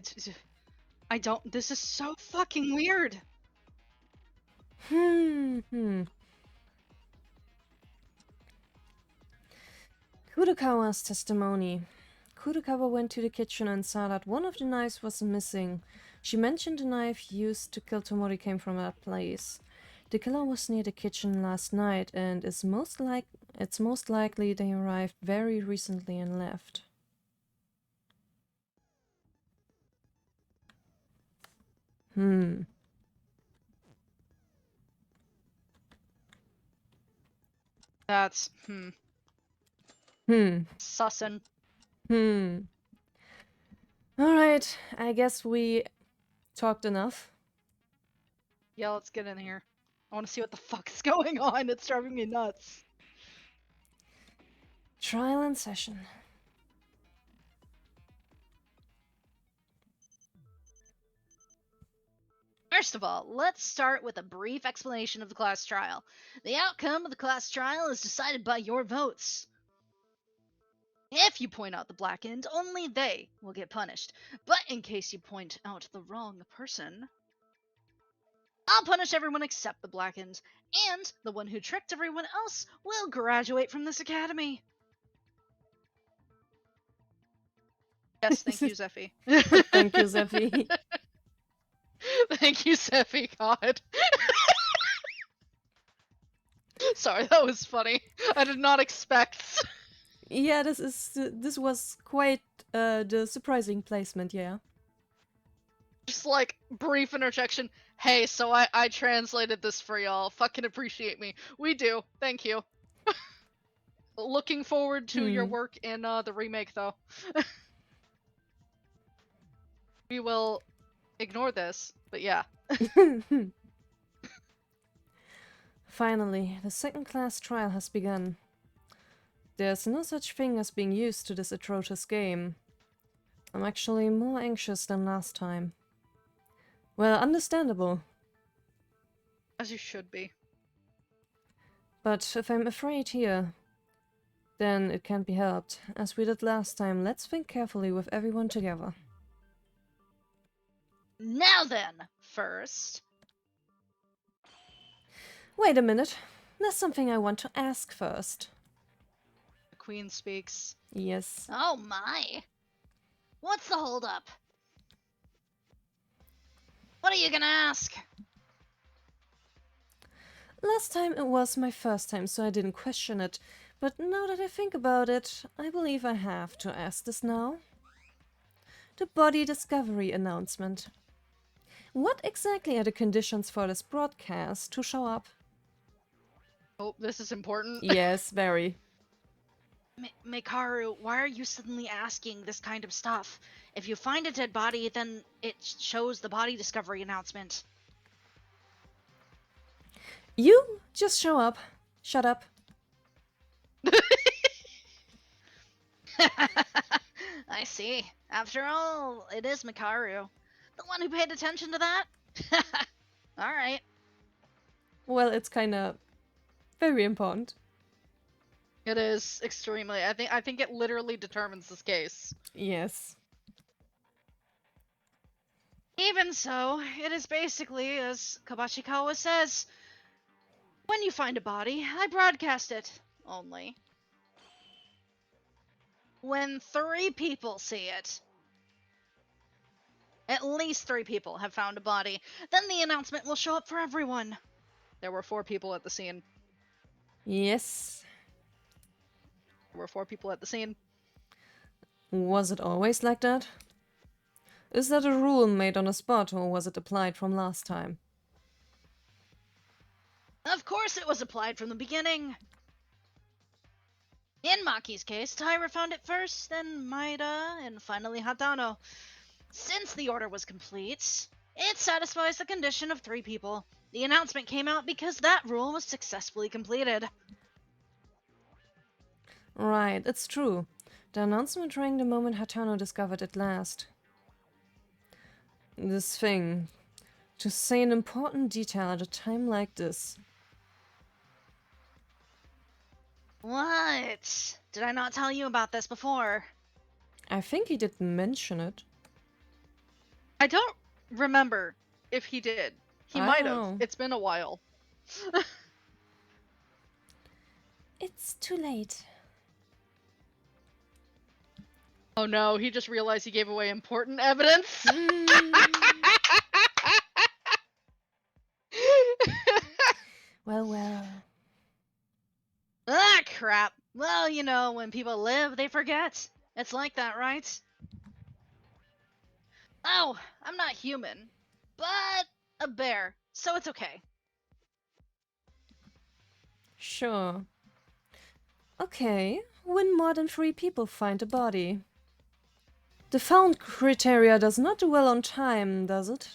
don't. This is so fucking weird. Kudokawa's testimony. Kudokawa went to the kitchen and saw that one of the knives was missing. She mentioned the knife used to kill Tomori came from that place. The killer was near the kitchen last night, and it's most likely they arrived very recently and left. That's Hmm. sussin'. Alright, I guess we talked enough. Yeah, let's get in here. I want to see what the fuck is going on. It's driving me nuts. Trial and session. First of all, let's start with a brief explanation of the class trial. The outcome of the class trial is decided by your votes. If you point out the blackened, only they will get punished. But in case you point out the wrong person, I'll punish everyone except the blackened, and the one who tricked everyone else will graduate from this academy. Yes, thank you, Zeffy. Thank you, Zeffy. Thank you, Zeffy. God. Sorry, that was funny. I did not expect. Yeah, this was quite the surprising placement, yeah. Just like brief interjection. Hey, so I translated this for y'all. Fucking appreciate me. We do. Thank you. Looking forward to your work in the remake, though. We will ignore this, but yeah. Finally, the second class trial has begun. There's no such thing as being used to this atrocious game. I'm actually more anxious than last time. Well, understandable. As you should be. But if I'm afraid here, then it can't be helped. As we did last time, let's think carefully with everyone together. Now then, first... Wait a minute. There's something I want to ask first. The queen speaks. Yes. Oh my! What's the holdup? What are you gonna ask? Last time it was my first time, so I didn't question it. But now that I think about it, I believe I have to ask this now. The body discovery announcement. What exactly are the conditions for this broadcast to show up? Oh, this is important. Yes, very. Mikaru, why are you suddenly asking this kind of stuff? If you find a dead body, then it shows the body discovery announcement. You just show up. Shut up. I see. After all, it is Mikaru. The one who paid attention to that? Alright. Well, it's kinda very important. It is extremely. I think it literally determines this case. Yes. Even so, it is basically as Kabashikawa says. When you find a body, I broadcast it. Only. When 3 people see it, at least 3 people have found a body, then the announcement will show up for everyone. There were 4 people at the scene. Yes. There were 4 people at the scene. Was it always like that? Is that a rule made on the spot, or was it applied from last time? Of course it was applied from the beginning. In Maki's case, Taira found it first, then Maida, and finally Hatano. Since the order was complete, it satisfies the condition of 3 people. The announcement came out because that rule was successfully completed. Right, it's true. The announcement rang the moment Hatano discovered it last. This thing. To say an important detail at a time like this. What? Did I not tell you about this before? I think he didn't mention it. I don't remember if he did. He I might don't have. know. It's been a while. It's too late. Oh no, he just realized he gave away important evidence. Well, well. Ah, crap. Well, you know, when people live, they forget. It's like that, right? Oh, I'm not human, but a bear, so it's okay. Sure. Okay, when more than 3 people find a body. The found criteria does not dwell on time, does it?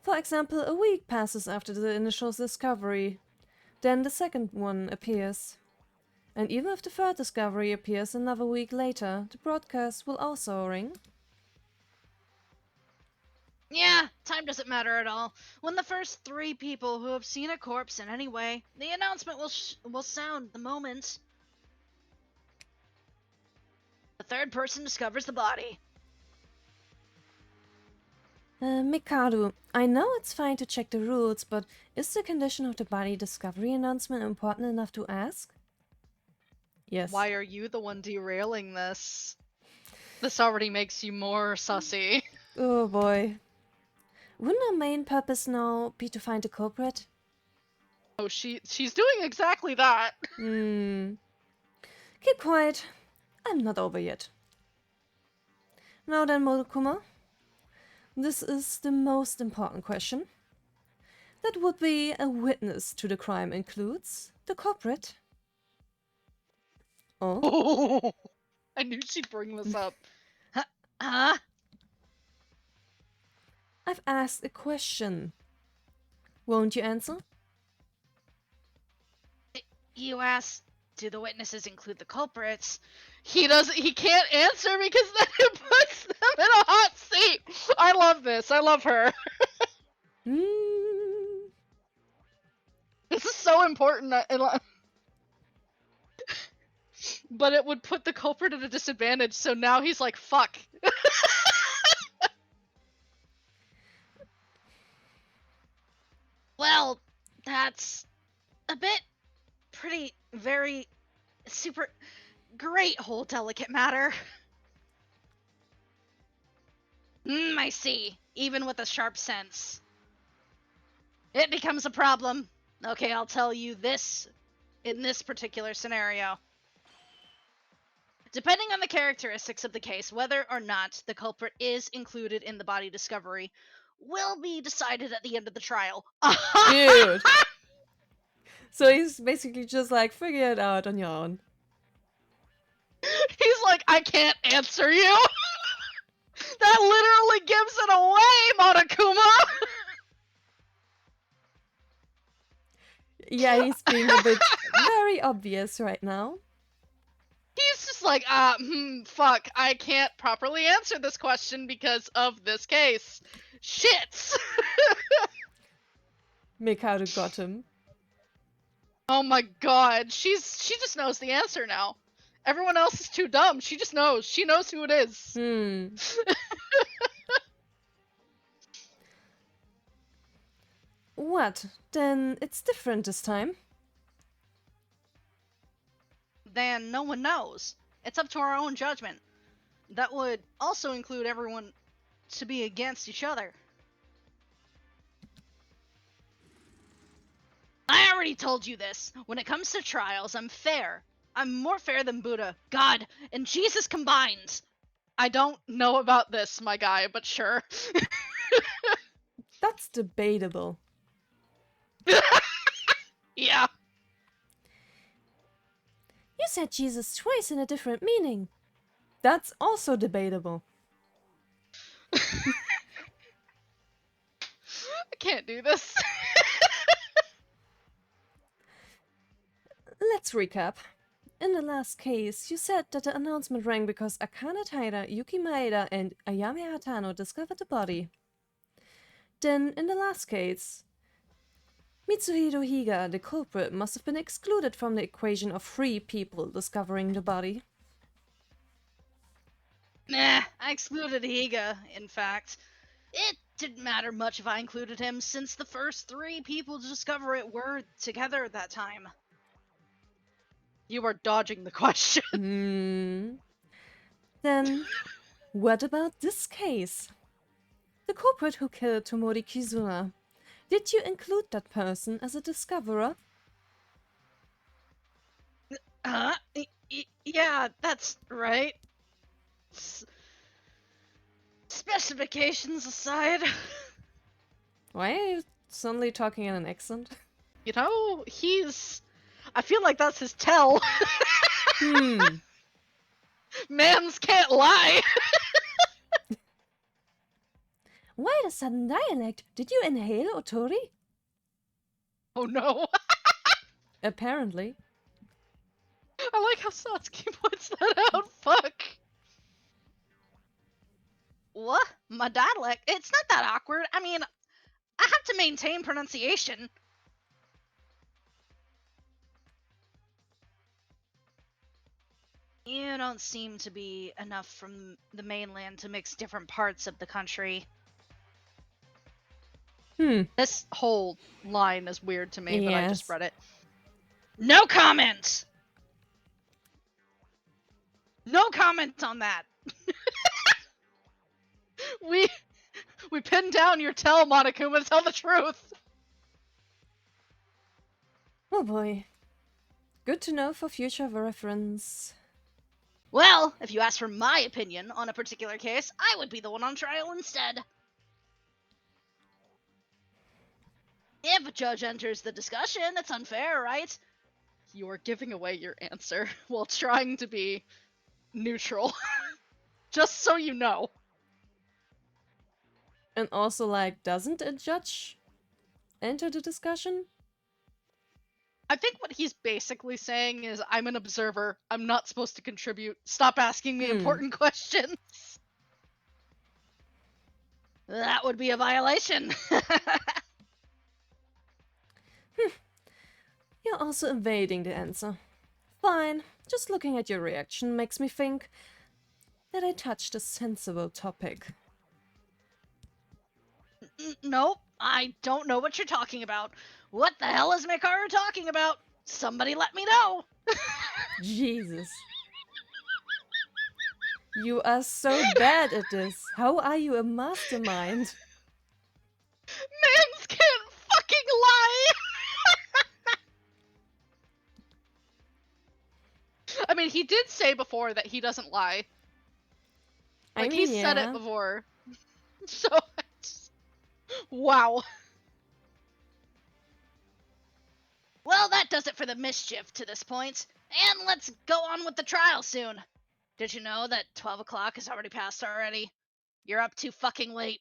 For example, a week passes after the initial discovery, then the second one appears. And even if the third discovery appears another week later, the broadcast will also ring. Yeah, time doesn't matter at all. When the first 3 people who have seen a corpse in any way, the announcement will sound the moment the third person discovers the body. Mikado, I know it's fine to check the rules, but is the condition of the body discovery announcement important enough to ask? Yes. Why are you the one derailing this? This already makes you more sussy. Oh boy. Wouldn't our main purpose now be to find the culprit? Oh, she's doing exactly that. Keep quiet. I'm not over yet. Now then, Monokuma. This is the most important question. That would be a witness to the crime includes the culprit. Oh? Oh, I knew she'd bring this up. Huh? I've asked a question. Won't you answer? You asked, do the witnesses include the culprits? He can't answer because then it puts them in a hot seat. I love this. I love her. Hmm. This is so important. But it would put the culprit at a disadvantage, so now he's like, fuck. Well, that's a bit pretty, very, super, great whole delicate matter. I see. Even with a sharp sense. It becomes a problem. Okay, I'll tell you this in this particular scenario. Depending on the characteristics of the case, whether or not the culprit is included in the body discovery will be decided at the end of the trial. Dude. So he's basically just like, figure it out on your own. He's like, I can't answer you. That literally gives it away, Monokuma. Yeah, he's being a bit very obvious right now. He's just like, fuck, I can't properly answer this question because of this case. Shits. Mikado got him. Oh my god, she just knows the answer now. Everyone else is too dumb. She just knows. She knows who it is. What? Then it's different this time. Then no one knows. It's up to our own judgment. That would also include everyone to be against each other. I already told you this. When it comes to trials, I'm fair. I'm more fair than Buddha, God, and Jesus combined. I don't know about this, my guy, but sure. That's debatable. Yeah. You said Jesus twice in a different meaning. That's also debatable. I can't do this. Let's recap. In the last case, you said that the announcement rang because Akane Taira, Yuki Maeda, and Ayame Hatano discovered the body. Then, in the last case, Mitsuhiro Higa, the culprit, must have been excluded from the equation of 3 people discovering the body. Nah, I excluded Higa, in fact. It didn't matter much if I included him, since the first 3 people to discover it were together at that time. You are dodging the question. Then, what about this case? The culprit who killed Tomori Kizuna. Did you include that person as a discoverer? Yeah, that's right. Specifications aside. Why are you suddenly talking in an accent? You know, I feel like that's his tell. Mans can't lie. Why the sudden dialect? Did you inhale, Otori? Oh no. Apparently. I like how Satsuki points that out. Fuck. What? My dialect? It's not that awkward. I mean, I have to maintain pronunciation. You don't seem to be enough from the mainland to mix different parts of the country. This whole line is weird to me, but I just Yes. read it. No comment! No comment on that! We pinned down your tell, Monokuma, tell the truth. Oh boy. Good to know for future reference. Well, if you ask for my opinion on a particular case, I would be the one on trial instead. If a judge enters the discussion, it's unfair, right? You are giving away your answer while trying to be neutral. Just so you know. And also, like, doesn't a judge enter the discussion? I think what he's basically saying is, I'm an observer. I'm not supposed to contribute. Stop asking me important questions. That would be a violation. You're also evading the answer. Fine, just looking at your reaction makes me think that I touched a sensible topic. Nope, I don't know what you're talking about. What the hell is Mikaru talking about? Somebody let me know. Jesus. You are so bad at this. How are you a mastermind? Mans can't fucking lie! I mean, he did say before that he doesn't lie. Like, he said it before. So, wow. Well, that does it for the mischief to this point. And let's go on with the trial soon. Did you know that 12 o'clock is already passed already? You're up too fucking late.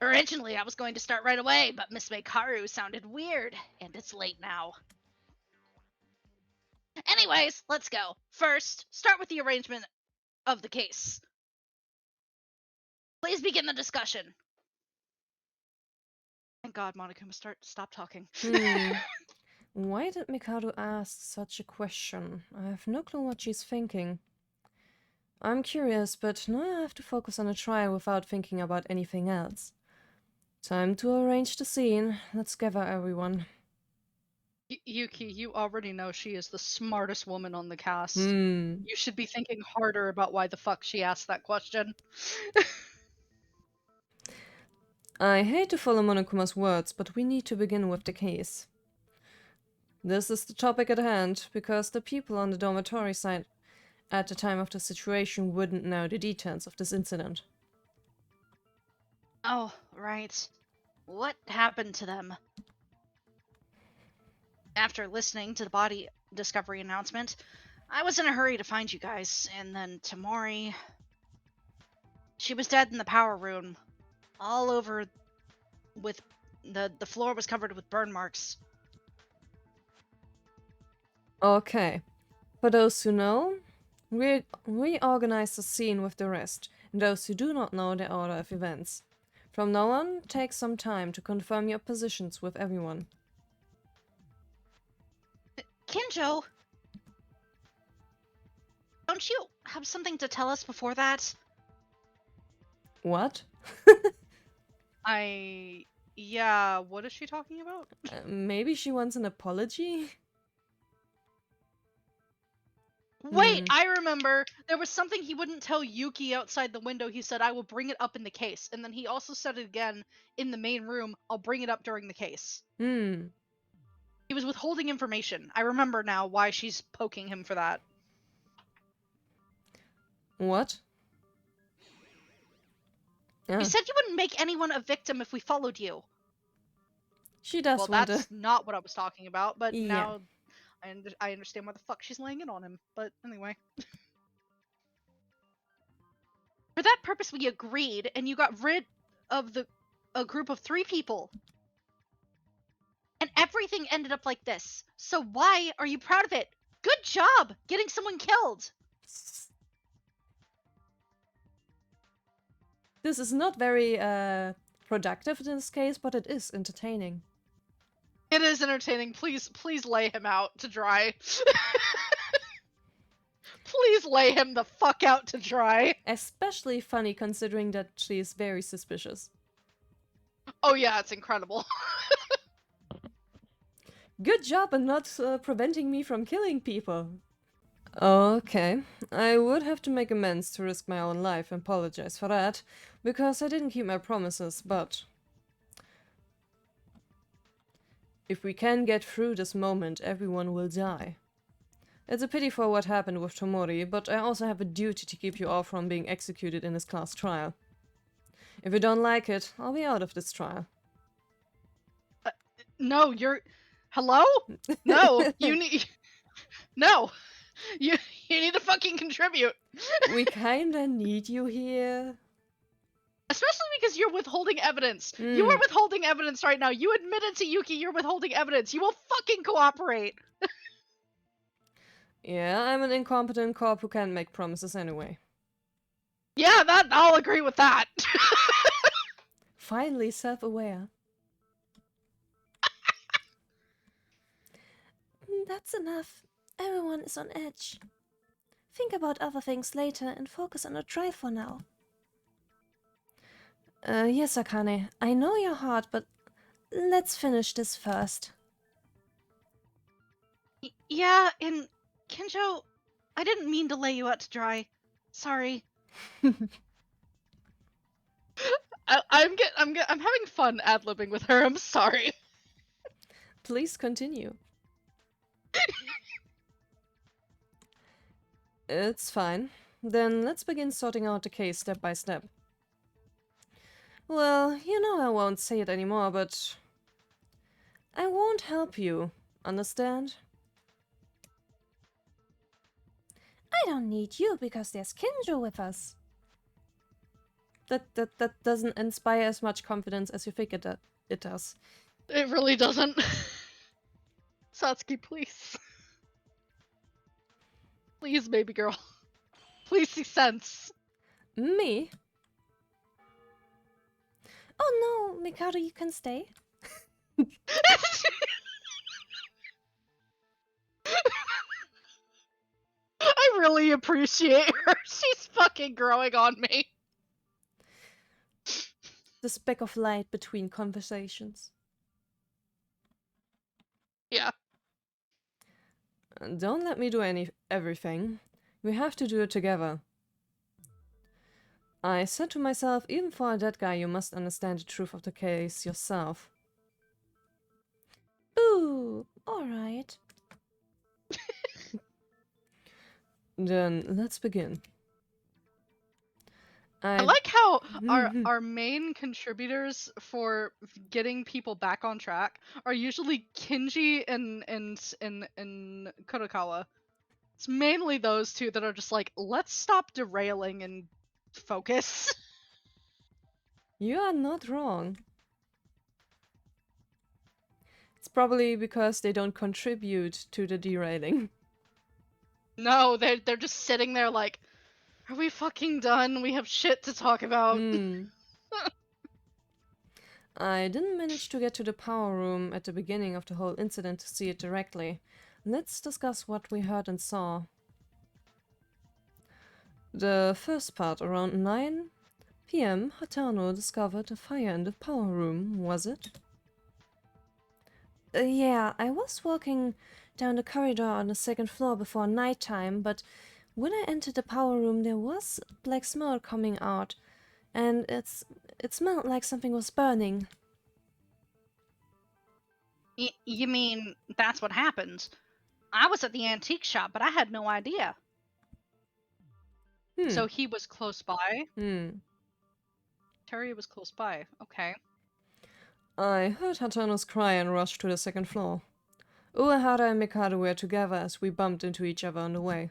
Originally, I was going to start right away, but Miss Mikaru sounded weird, and it's late now. Anyways, let's go. First, start with the arrangement of the case. Please begin the discussion. Thank God, Monokuma, stop talking. Why did Mikado ask such a question? I have no clue what she's thinking. I'm curious, but now I have to focus on the trial without thinking about anything else. Time to arrange the scene. Let's gather everyone. Yuki, you already know she is the smartest woman on the cast. You should be thinking harder about why the fuck she asked that question. I hate to follow Monokuma's words, but we need to begin with the case. This is the topic at hand, because the people on the dormitory side at the time of the situation wouldn't know the details of this incident. Oh, right. What happened to them? After listening to the body discovery announcement, I was in a hurry to find you guys, and then Tamori... She was dead in the power room. All over with... The floor was covered with burn marks. Okay. For those who know, we organized the scene with the rest, and those who do not know the order of events. From now on, take some time to confirm your positions with everyone. Kinjo! Don't you have something to tell us before that? What? Yeah, what is she talking about? Maybe she wants an apology? Wait, I remember. There was something he wouldn't tell Yuki outside the window. He said, I will bring it up in the case. And then he also said it again in the main room, I'll bring it up during the case. He was withholding information. I remember now why she's poking him for that. What? You said you wouldn't make anyone a victim if we followed you. She does Well, want that's not what I was talking about, but Yeah. now I understand why the fuck she's laying it on him. But anyway. For that purpose, we agreed, and you got rid of a group of 3 people. And everything ended up like this. So why are you proud of it? Good job getting someone killed. This is not very productive in this case, but it is entertaining. It is entertaining. Please lay him out to dry. Please lay him the fuck out to dry. Especially funny considering that she is very suspicious. Oh yeah, it's incredible. Good job on not preventing me from killing people. Okay, I would have to make amends to risk my own life and apologize for that, because I didn't keep my promises, but... if we can get through this moment, everyone will die. It's a pity for what happened with Tomori, but I also have a duty to keep you all from being executed in this class trial. If you don't like it, I'll be out of this trial. No, you're... Hello? No, you need... No! You need to fucking contribute! We kinda need you here. Especially because you're withholding evidence. You are withholding evidence right now. You admitted to Yuki you're withholding evidence. You will fucking cooperate! Yeah, I'm an incompetent cop who can't make promises anyway. Yeah, I'll agree with that. Finally self-aware. That's enough. Everyone is on edge. Think about other things later and focus on the trial for now. Yes, Akane. I know your heart, but let's finish this first. Yeah, and Kinjo, I didn't mean to lay you out to dry. Sorry. I'm having fun ad-libbing with her. I'm sorry. Please continue. It's fine. Then let's begin sorting out the case step by step. Well, you know I won't say it anymore, but... I won't help you. Understand? I don't need you because there's Kinjo with us. That doesn't inspire as much confidence as you think it does. It really doesn't. Satsuki, please. Please, baby girl. Please see sense. Me? Oh no, Mikado, you can stay. I really appreciate her. She's fucking growing on me. The speck of light between conversations. Yeah. Don't let me do everything. We have to do it together. I said to myself, even for a dead guy, you must understand the truth of the case yourself. Ooh, Alright. Then let's begin. I like how our main contributors for getting people back on track are usually Kinji and Kurokawa. It's mainly those two that are just like, let's stop derailing and focus. You are not wrong. It's probably because they don't contribute to the derailing. No, they're just sitting there like, are we fucking done? We have shit to talk about. I didn't manage to get to the power room at the beginning of the whole incident to see it directly. Let's discuss what we heard and saw. The first part, around 9 p.m., Hatano discovered a fire in the power room, was it? Yeah, I was walking down the corridor on the second floor before nighttime, but when I entered the power room there was black smoke coming out, and it smelled like something was burning. You mean that's what happened? I was at the antique shop, but I had no idea. So he was close by? Terry was close by. Okay. I heard Hatano's cry and rushed to the second floor. Uehara and Mikado were together as we bumped into each other on the way.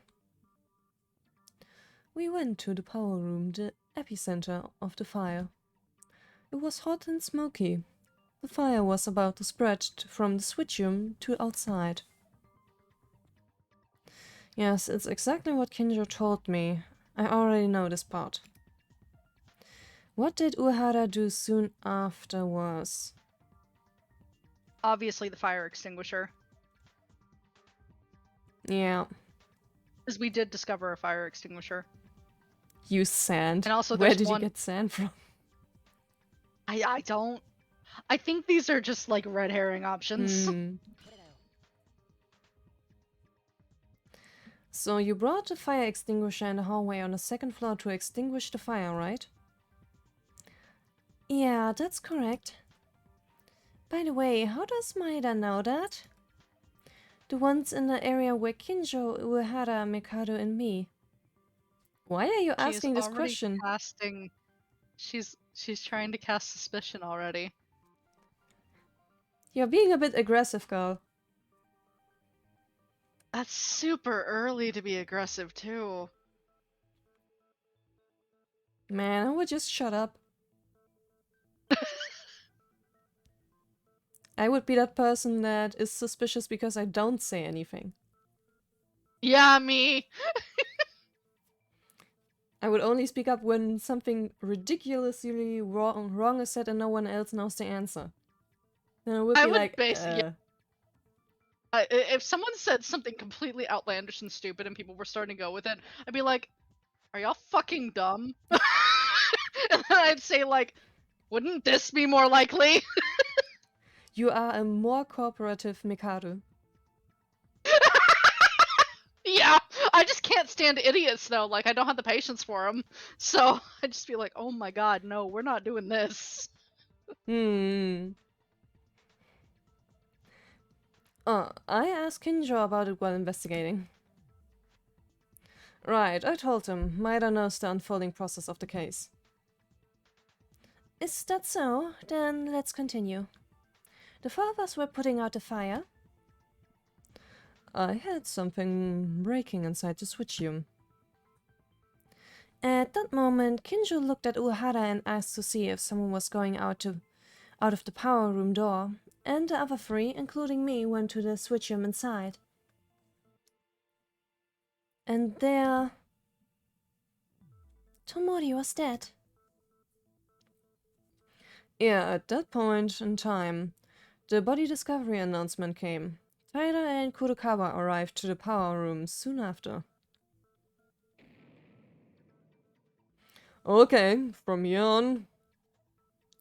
We went to the power room, the epicenter of the fire. It was hot and smoky. The fire was about to spread from the switch room to outside. Yes, it's exactly what Kinjo told me. I already know this part. What did Uehara do soon afterwards? Obviously the fire extinguisher. Yeah. Because we did discover a fire extinguisher. Use sand. And also Where there's did one... you get sand from? I don't... I think these are just like red herring options. So you brought the fire extinguisher in the hallway on the second floor to extinguish the fire, right? Yeah, that's correct. By the way, how does Maeda know that? The ones in the area where Kinjo, Uehara, Mikado, and me. Why are you asking this question? She's trying to cast suspicion already. You're being a bit aggressive, girl. That's super early to be aggressive, too. Man, I would just shut up. I would be that person that is suspicious because I don't say anything. Yeah, me! I would only speak up when something ridiculously wrong is said and no one else knows the answer. Then I would be like, if someone said something completely outlandish and stupid and people were starting to go with it, I'd be like, are y'all fucking dumb? And then I'd say like, wouldn't this be more likely? You are a more cooperative Mikado. Yeah, I just can't stand idiots though. Like, I don't have the patience for them. So I'd just be like, oh my god, no, we're not doing this. I asked Kinjo about it while investigating. Right, I told him. Maeda knows the unfolding process of the case. Is that so? Then let's continue. The four of us were putting out the fire. I had something breaking inside the switch room. At that moment, Kinjo looked at Uehara and asked to see if someone was going out of the power room door, and the other three, including me, went to the switch room inside. And there... Tomori was dead. Yeah, at that point in time, the body discovery announcement came. Taira and Kurokawa arrived to the power room soon after. Okay, from here on,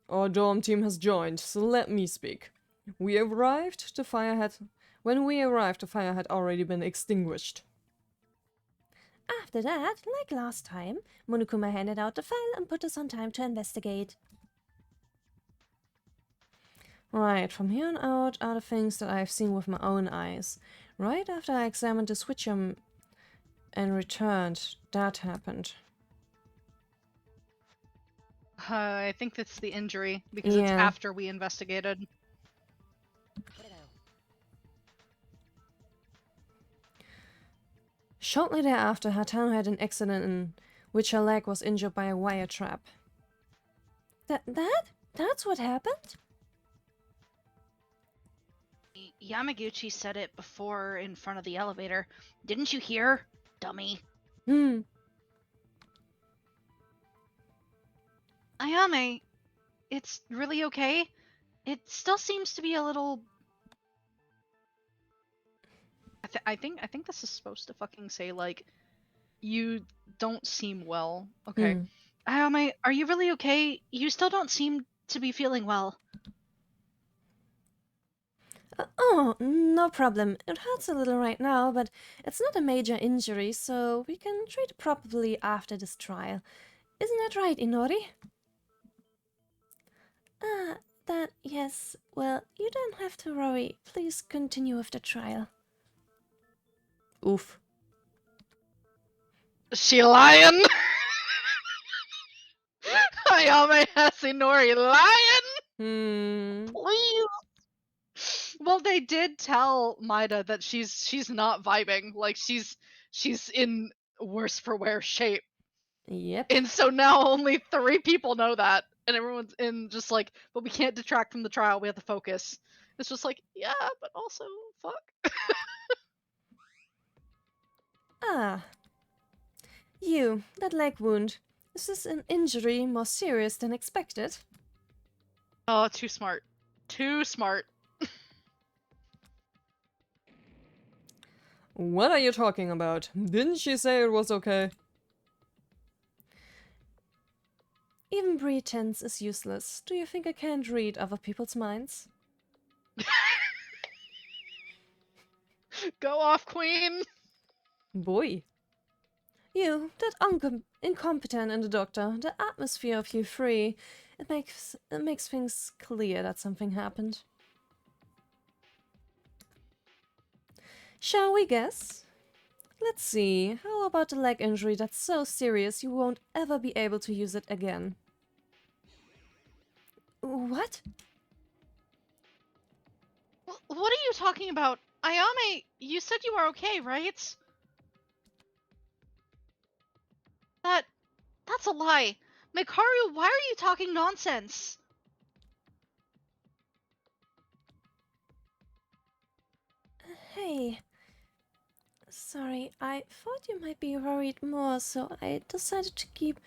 our dorm team has joined, so let me speak. When we arrived, the fire had already been extinguished. After that, like last time, Monokuma handed out the file and put us on time to investigate. Right, from here on out are the things that I've seen with my own eyes. Right after I examined the switch and returned, that happened. I think that's the injury, because it's Yeah. after we investigated. Shortly thereafter, Hatano had an accident in which her leg was injured by a wire trap. That's what happened? Yamaguchi said it before in front of the elevator. Didn't you hear? Dummy. Ayame, it's really okay. It still seems to be a little. I think this is supposed to fucking say, like, you don't seem well. Okay. Ayame, are you really okay? You still don't seem to be feeling well. Oh, no problem. It hurts a little right now, but it's not a major injury, so we can treat it properly after this trial. Isn't that right, Inori? Ah, yes. Well, you don't have to worry. Please continue with the trial. Oof. Is she lying? Ayame has Inori lying? Please. Well, they did tell Maida that she's not vibing. Like, she's in worse for wear shape. Yep. And so now only 3 people know that, and everyone's in just like, but we can't detract from the trial. We have to focus. It's just like, yeah, but also fuck. Ah. You, that leg wound. Is this an injury more serious than expected? Oh, too smart. Too smart. What are you talking about? Didn't she say it was okay? Even pretense is useless. Do you think I can't read other people's minds? Go off, queen. Boy. You, that incompetent in the doctor, the atmosphere of you three, it makes things clear that something happened. Shall we guess? Let's see, how about the leg injury that's so serious you won't ever be able to use it again? What? What are you talking about? Ayame, you said you were okay, right? That's a lie. Mikaru, why are you talking nonsense? Hey. Sorry, I thought you might be worried more, so I decided to keep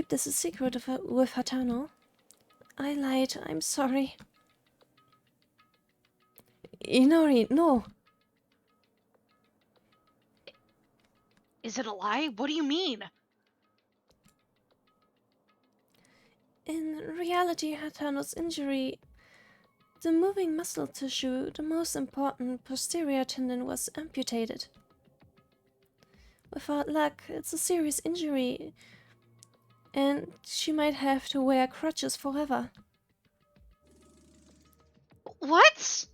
this a secret with Hatano. I lied, I'm sorry. Inori, no! Is it a lie? What do you mean? In reality, Hatano's injury, the moving muscle tissue, the most important posterior tendon, was amputated. Without luck, it's a serious injury, and she might have to wear crutches forever. What?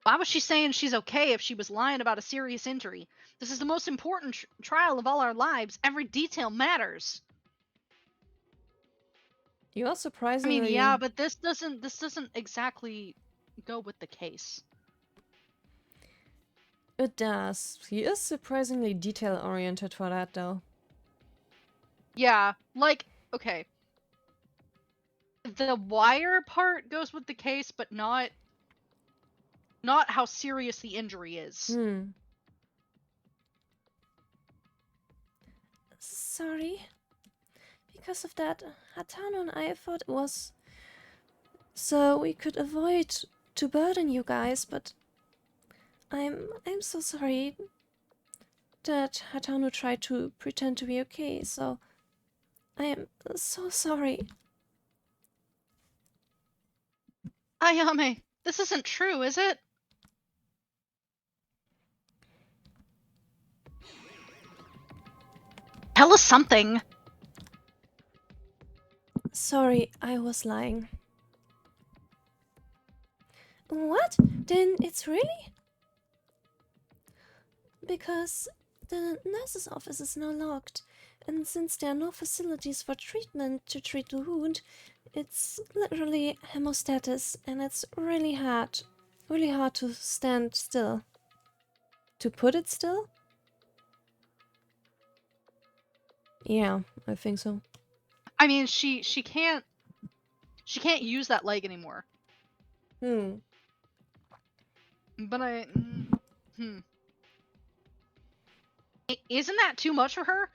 Why was she saying she's okay if she was lying about a serious injury? This is the most important trial of all our lives. Every detail matters. You're I surprisingly... mean, yeah, but this doesn't exactly go with the case. It does. He is surprisingly detail-oriented for that, though. Yeah, like, okay. The wire part goes with the case, but not how serious the injury is. Sorry. Because of that, Hatano and I thought it was so we could avoid to burden you guys, but I'm so sorry that Hatano tried to pretend to be okay, so I am so sorry. Ayame, this isn't true, is it? Tell us something. Sorry, I was lying. What? Then it's really? Because the nurse's office is now locked, and since there are no facilities for treatment to treat the wound, it's literally hemostasis, and it's really hard to stand still. To put it still? Yeah, I think so. I mean, she can't use that leg anymore. But isn't that too much for her?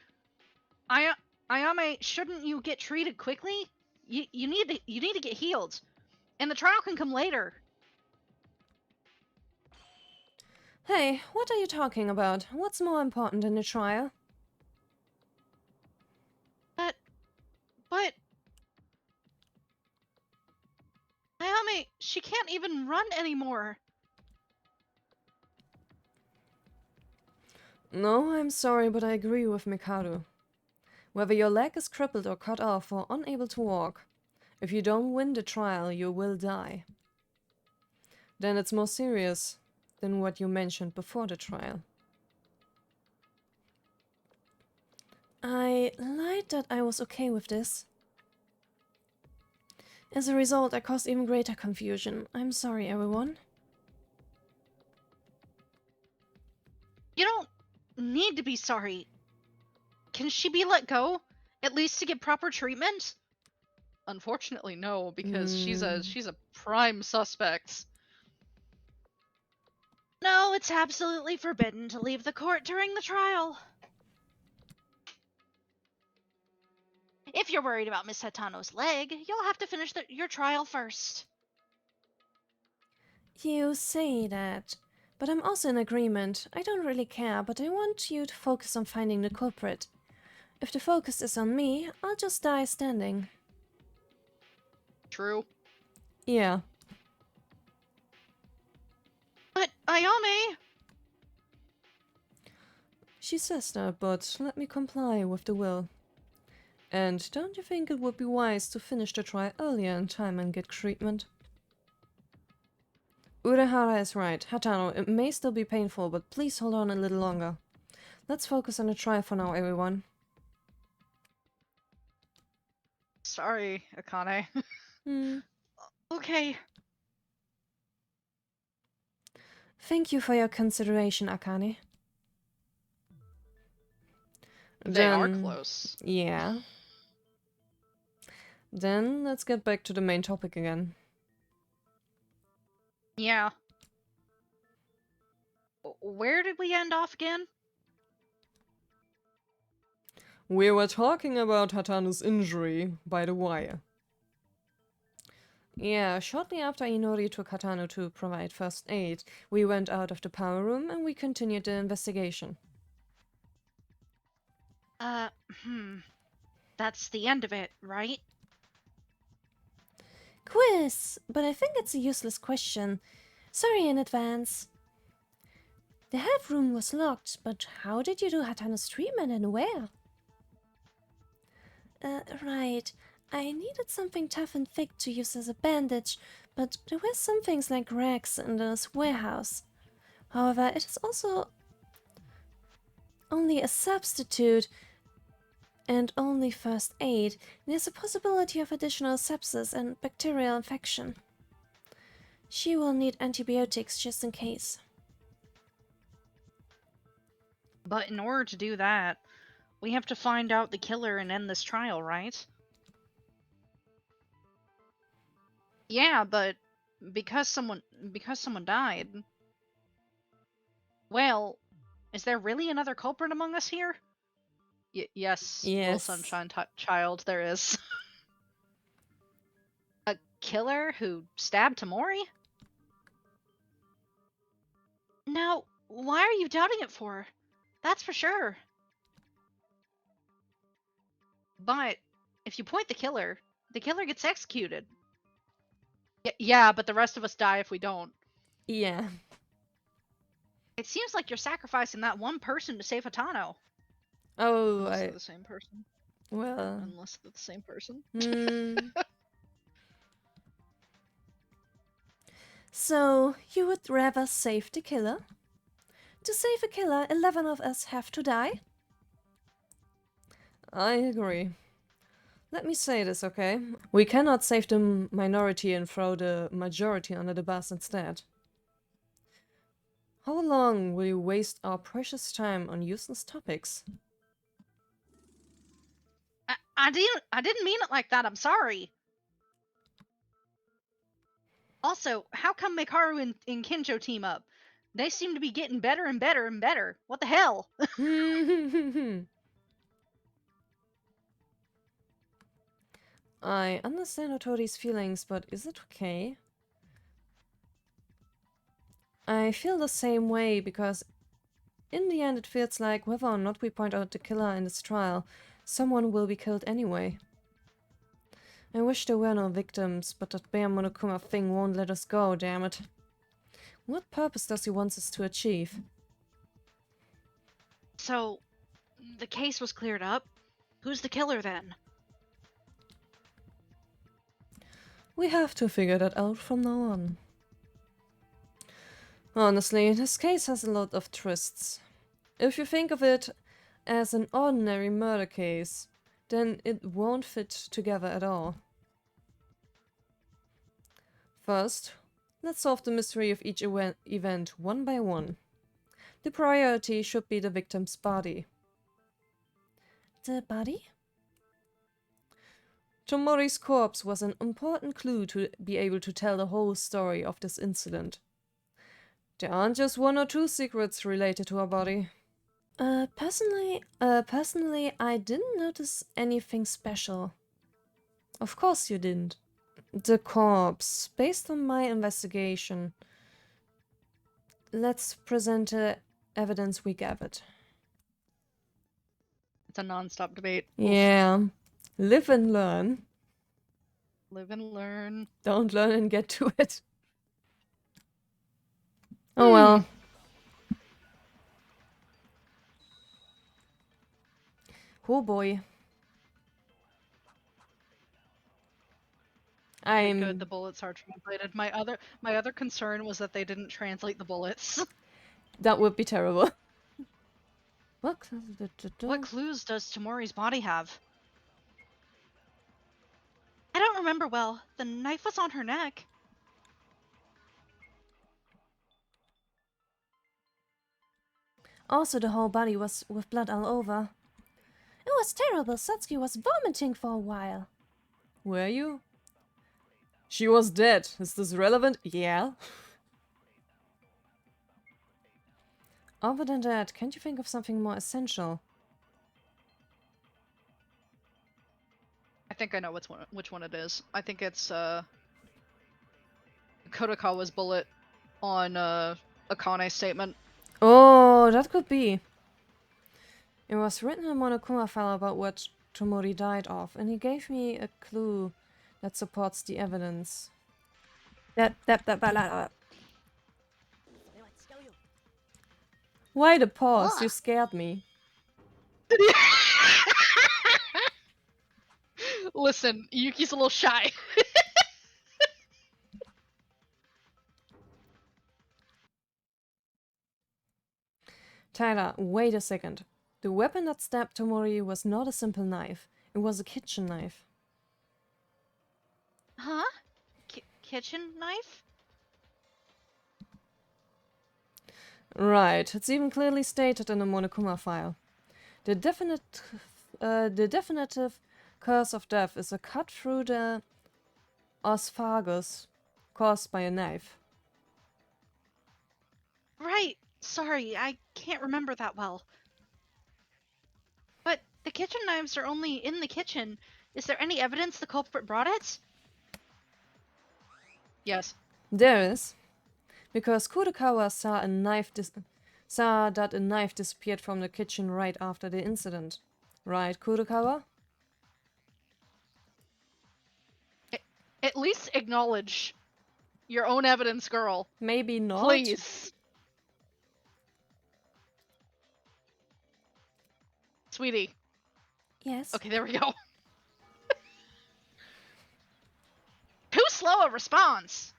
Ayame, shouldn't you get treated quickly? You need to get healed, and the trial can come later. Hey, what are you talking about? What's more important than the trial? But Ayame, she can't even run anymore. No, I'm sorry, but I agree with Mikharu. Whether your leg is crippled or cut off or unable to walk, if you don't win the trial, you will die. Then it's more serious than what you mentioned before the trial. I lied that I was okay with this. As a result, I caused even greater confusion. I'm sorry, everyone. You don't need to be sorry. Can she be let go? At least to get proper treatment? Unfortunately, no, because she's a prime suspect. No, it's absolutely forbidden to leave the court during the trial. If you're worried about Miss Hatano's leg, you'll have to finish your trial first. You say that, but I'm also in agreement. I don't really care, but I want you to focus on finding the culprit. If the focus is on me, I'll just die standing. True. Yeah. But Ayame! She says that, but let me comply with the will. And don't you think it would be wise to finish the trial earlier in time and get treatment? Urahara is right. Hatano, it may still be painful, but please hold on a little longer. Let's focus on the trial for now, everyone. Sorry, Akane. Okay. Thank you for your consideration, Akane. They are close. Yeah. Then let's get back to the main topic again. Yeah. Where did we end off again? We were talking about Hatano's injury by the wire. Yeah, shortly after Inori took Hatano to provide first aid, we went out of the power room and we continued the investigation. That's the end of it, right? Quiz! But I think it's a useless question. Sorry in advance. The health room was locked, but how did you do Hatano's treatment and where? Right. I needed something tough and thick to use as a bandage, but there were some things like rags in this warehouse. However, it is also only a substitute and only first aid. There's a possibility of additional sepsis and bacterial infection. She will need antibiotics just in case. But in order to do that, we have to find out the killer and end this trial, right? Yeah, but because someone died. Well, is there really another culprit among us here? Yes, Little Sunshine Child, there is. A killer who stabbed Tamori? Now, why are you doubting it for? That's for sure. But if you point the killer gets executed. Yeah, but the rest of us die if we don't. Yeah. It seems like you're sacrificing that one person to save Hatano. Oh, Mostly the same person. Well, Unless they're the same person. So, you would rather save the killer? To save a killer, 11 of us have to die? I agree. Let me say this, okay? We cannot save the minority and throw the majority under the bus instead. How long will you waste our precious time on useless topics? I didn't mean it like that. I'm sorry. Also, how come Mikaru and Kinjo team up? They seem to be getting better and better and better. What the hell? I understand Otori's feelings, but is it okay? I feel the same way because in the end it feels like whether or not we point out the killer in this trial, someone will be killed anyway. I wish there were no victims, but that bare Monokuma thing won't let us go, damn it. What purpose does he want us to achieve? So, the case was cleared up? Who's the killer then? We have to figure that out from now on. Honestly, this case has a lot of twists. If you think of it as an ordinary murder case, then it won't fit together at all. First, let's solve the mystery of each event one by one. The priority should be the victim's body. The body? Tomori's corpse was an important clue to be able to tell the whole story of this incident. There aren't just one or two secrets related to her body. Personally, I didn't notice anything special. Of course you didn't. The corpse, based on my investigation. Let's present the evidence we gathered. It's a non-stop debate. Yeah. Live and learn. Live and learn. Don't learn and get to it. Oh well. Oh boy. Good, the bullets are translated. My other concern was that they didn't translate the bullets. That would be terrible. What clues does Tomori's body have? I don't remember well. The knife was on her neck. Also, the whole body was with blood all over. It was terrible. Satsuki was vomiting for a while. Were you? She was dead. Is this relevant? Yeah. Other than that, can't you think of something more essential? I think I know which one it is. I think it's Kodakawa's bullet on Akane's statement. Oh, that could be. It was written in a Monokuma file about what Tomori died of, and he gave me a clue that supports the evidence. Why the pause? You scared me. Listen, Yuki's a little shy. Tyler, wait a second. The weapon that stabbed Tomori was not a simple knife. It was a kitchen knife. Huh? Kitchen knife? Right, it's even clearly stated in the Monokuma file. The definitive cause of death is a cut through the esophagus caused by a knife. Right. Sorry, I can't remember that well. But the kitchen knives are only in the kitchen. Is there any evidence the culprit brought it? Yes. There is, because Kurokawa saw that a knife disappeared from the kitchen right after the incident. Right, Kurokawa? At least acknowledge your own evidence, girl. Maybe not. Please. Sweetie. Yes? Okay, there we go. Too slow a response!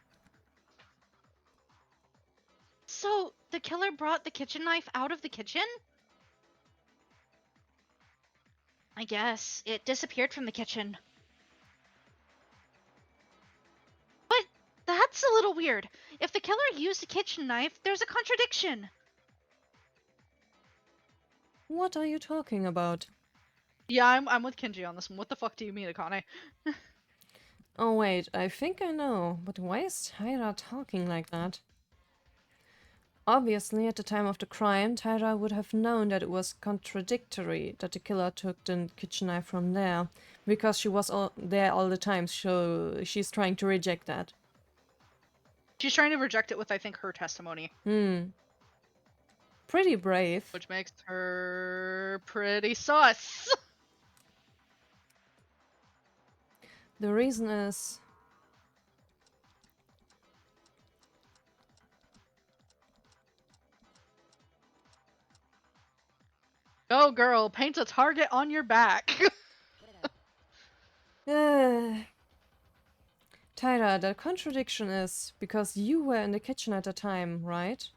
So, the killer brought the kitchen knife out of the kitchen? I guess. It disappeared from the kitchen. But that's a little weird. If the killer used a kitchen knife, there's a contradiction. What are you talking about? Yeah, I'm with Kenji on this one. What the fuck do you mean, Akane? Oh wait, I think I know, but why is Tyra talking like that? Obviously, at the time of the crime, Tyra would have known that it was contradictory that the killer took the kitchen knife from there, because she was there all the time, so she's trying to reject that. She's trying to reject it with, I think, her testimony. Pretty brave. Which makes her pretty sus. The reason is... Go girl, paint a target on your back. Tyra, the contradiction is because you were in the kitchen at the time, right?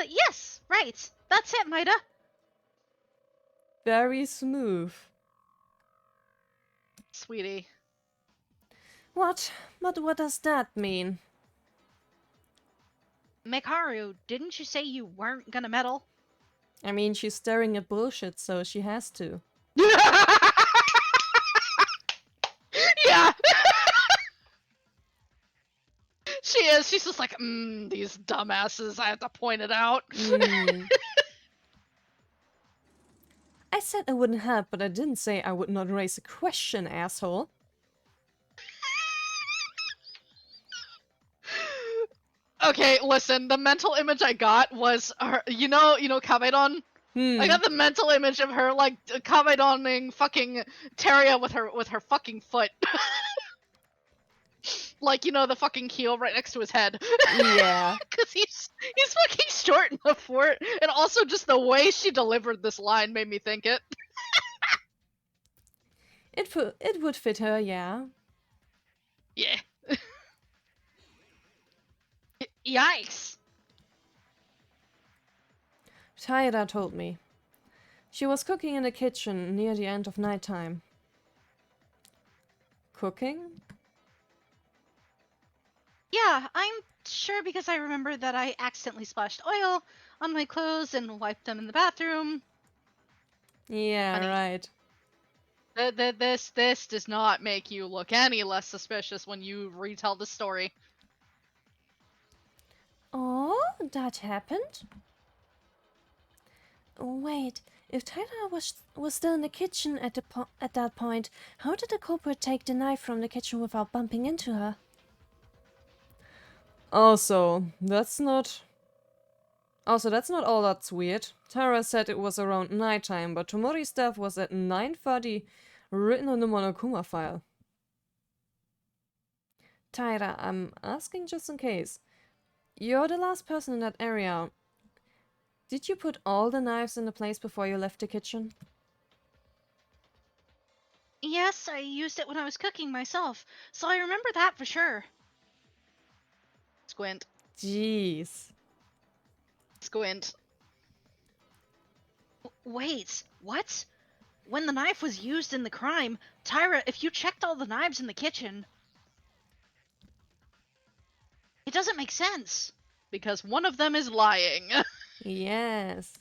Yes, right. That's it, Maida. Very smooth. Sweetie. What? But what does that mean? Mikaru, didn't you say you weren't gonna meddle? I mean, she's staring at bullshit, so she has to. Yeah! She is. She's just like, these dumbasses, I have to point it out. I said I wouldn't help, but I didn't say I would not raise a question, asshole. Okay, listen, the mental image I got was her, you know, Kabedon? I got the mental image of her, like, Kabedoning fucking Teria with her fucking foot. Like, you know, the fucking heel right next to his head. Yeah. Because he's fucking short enough for it. And also just the way she delivered this line made me think it. It would fit her, yeah. Yeah. Yikes. Taira told me. She was cooking in the kitchen near the end of nighttime. Cooking? Yeah, I'm sure because I remember that I accidentally splashed oil on my clothes and wiped them in the bathroom. Yeah, Honey. right. This does not make you look any less suspicious when you retell the story. Oh, that happened? Wait, if Tyler was still in the kitchen at that point, how did the culprit take the knife from the kitchen without bumping into her? Also, that's not all that's weird. Tara said it was around nighttime, but Tomori's death was at 9:30, written on the Monokuma file. Tyra, I'm asking just in case. You're the last person in that area. Did you put all the knives in the place before you left the kitchen? Yes, I used it when I was cooking myself, so I remember that for sure. Squint. Jeez. Squint. Wait, what? When the knife was used in the crime, Tyra, if you checked all the knives in the kitchen... It doesn't make sense. Because one of them is lying. Yes.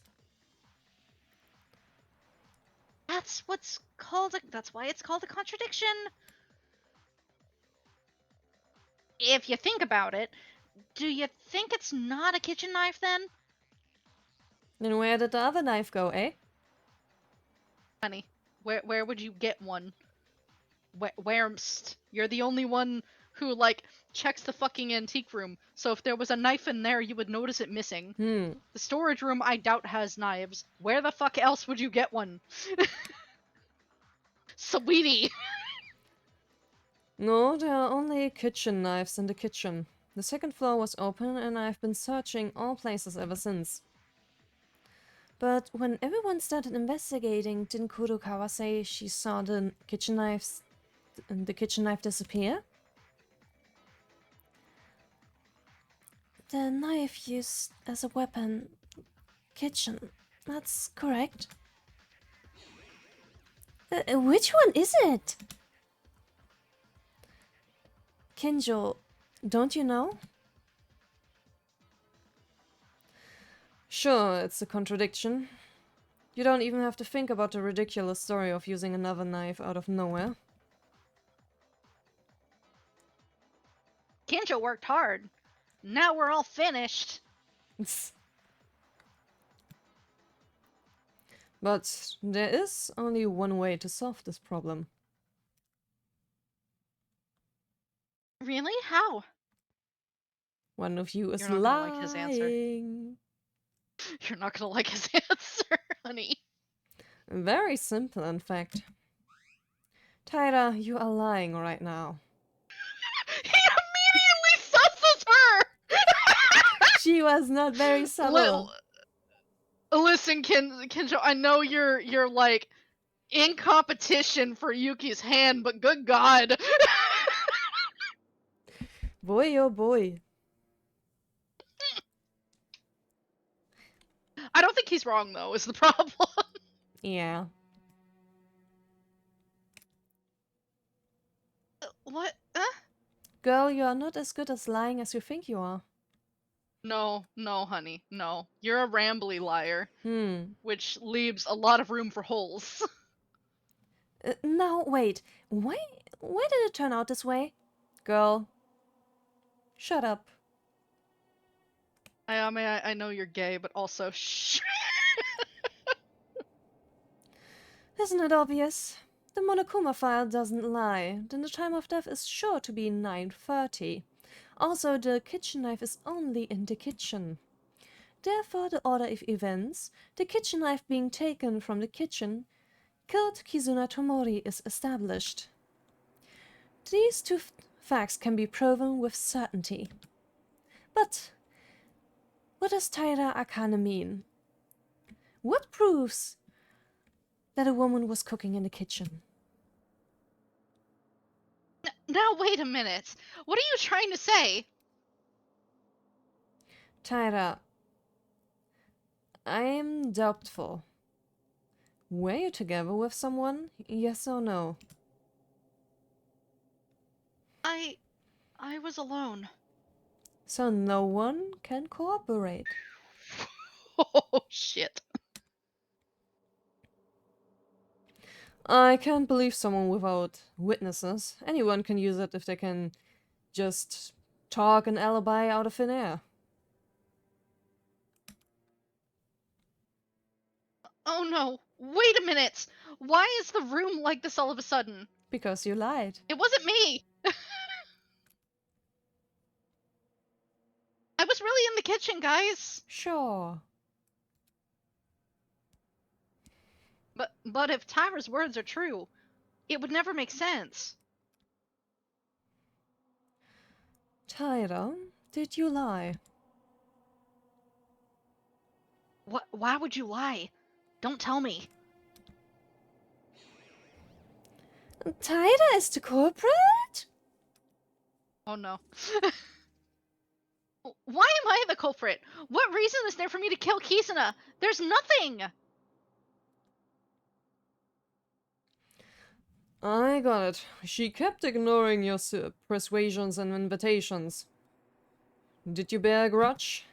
That's why it's called a contradiction. If you think about it, do you think it's not a kitchen knife then? Then where did the other knife go, eh? Honey, where would you get one? Where'st? You're the only one who, like, checks the fucking antique room. So if there was a knife in there, you would notice it missing. The storage room, I doubt, has knives. Where the fuck else would you get one? Sweetie! No, there are only kitchen knives in the kitchen. The second floor was open and I've been searching all places ever since. But when everyone started investigating, didn't Kurokawa say she saw the kitchen knife disappear? The knife used as a weapon. Kitchen. That's correct. Which one is it? Kinjo, don't you know? Sure, it's a contradiction. You don't even have to think about the ridiculous story of using another knife out of nowhere. Kinjo worked hard. Now we're all finished. But there is only one way to solve this problem. Really? How? One of you is You're not gonna like his answer. lying. You're not gonna like his answer, honey. Very simple, in fact. Tyra, you are lying right now. He immediately susses her! She was not very subtle. Listen, Kinjo, I know you're like in competition for Yuki's hand, but good God. Boy, oh boy. I don't think he's wrong though, is the problem. Yeah. What? Girl, you are not as good as lying as you think you are. No, honey, no. You're a rambly liar, Hmm. which leaves a lot of room for holes. Now, wait. Why did it turn out this way? Girl. Shut up. I know you're gay, but also shh. Isn't it obvious? The Monokuma file doesn't lie. Then the time of death is sure to be 9:30. Also, the kitchen knife is only in the kitchen. Therefore, the order of events, the kitchen knife being taken from the kitchen, killed Kizuna Tomori is established. These two facts can be proven with certainty. But what does Taira Akane mean? What proves that a woman was cooking in the kitchen? Now wait a minute. What are you trying to say? Tyra. I'm doubtful. Were you together with someone? Yes or no? I was alone. So no one can cooperate. Oh shit. I can't believe someone without witnesses. Anyone can use it if they can just talk an alibi out of thin air. Oh no. Wait a minute. Why is the room like this all of a sudden? Because you lied. It wasn't me. I was really in the kitchen, guys. Sure. But if Tyra's words are true, it would never make sense. Tyra, did you lie? Why would you lie? Don't tell me. Taira is the culprit? Oh no. Why am I the culprit? What reason is there for me to kill Kisuna? There's nothing! I got it. She kept ignoring your persuasions and invitations. Did you bear a grudge?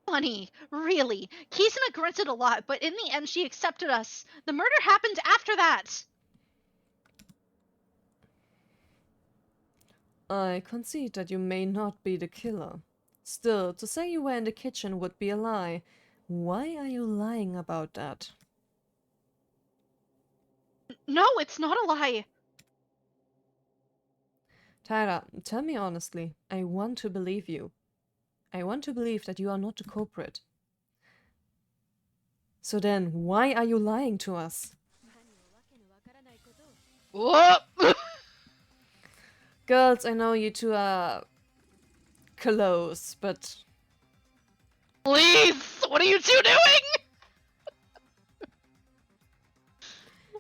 Funny, really. Kisuna grunted a lot, but in the end she accepted us. The murder happened after that! I concede that you may not be the killer. Still, to say you were in the kitchen would be a lie. Why are you lying about that? No, it's not a lie! Tyra, tell me honestly. I want to believe you. I want to believe that you are not the culprit. So then, why are you lying to us? Whoop! Girls, I know you two are close, but... Please! What are you two doing?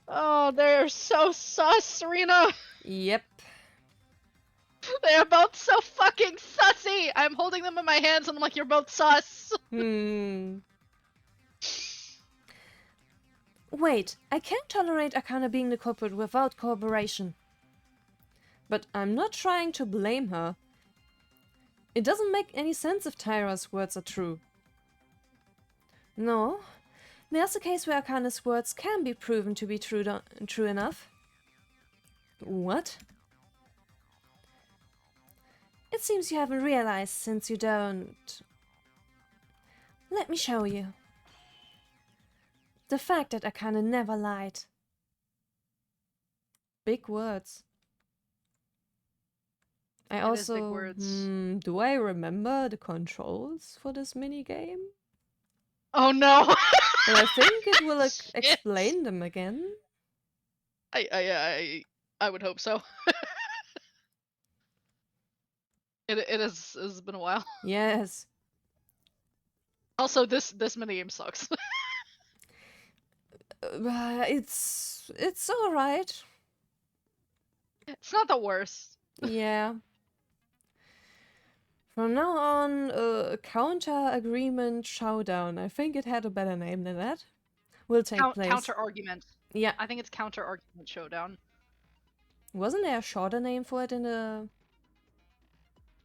Oh, they're so sus, Rina. Yep. They are both so fucking sussy. I'm holding them in my hands and I'm like, you're both sus. Wait, I can't tolerate Akane being the culprit without corroboration. But I'm not trying to blame her. It doesn't make any sense if Tyra's words are true. No, there's a case where Akane's words can be proven to be true enough. What? It seems you haven't realized since you don't... Let me show you. The fact that Akane never lied. Big words. I It is also... big words. do I remember the controls for this minigame? Oh no. But I think it will Shit. explain them again. I would hope so. It has been a while. Yes. Also, this minigame sucks. It's alright. It's not the worst. Yeah. From now on, Counter Agreement Showdown. I think it had a better name than that. Will take place. Counter argument. Yeah. I think it's counter argument showdown. Wasn't there a shorter name for it in the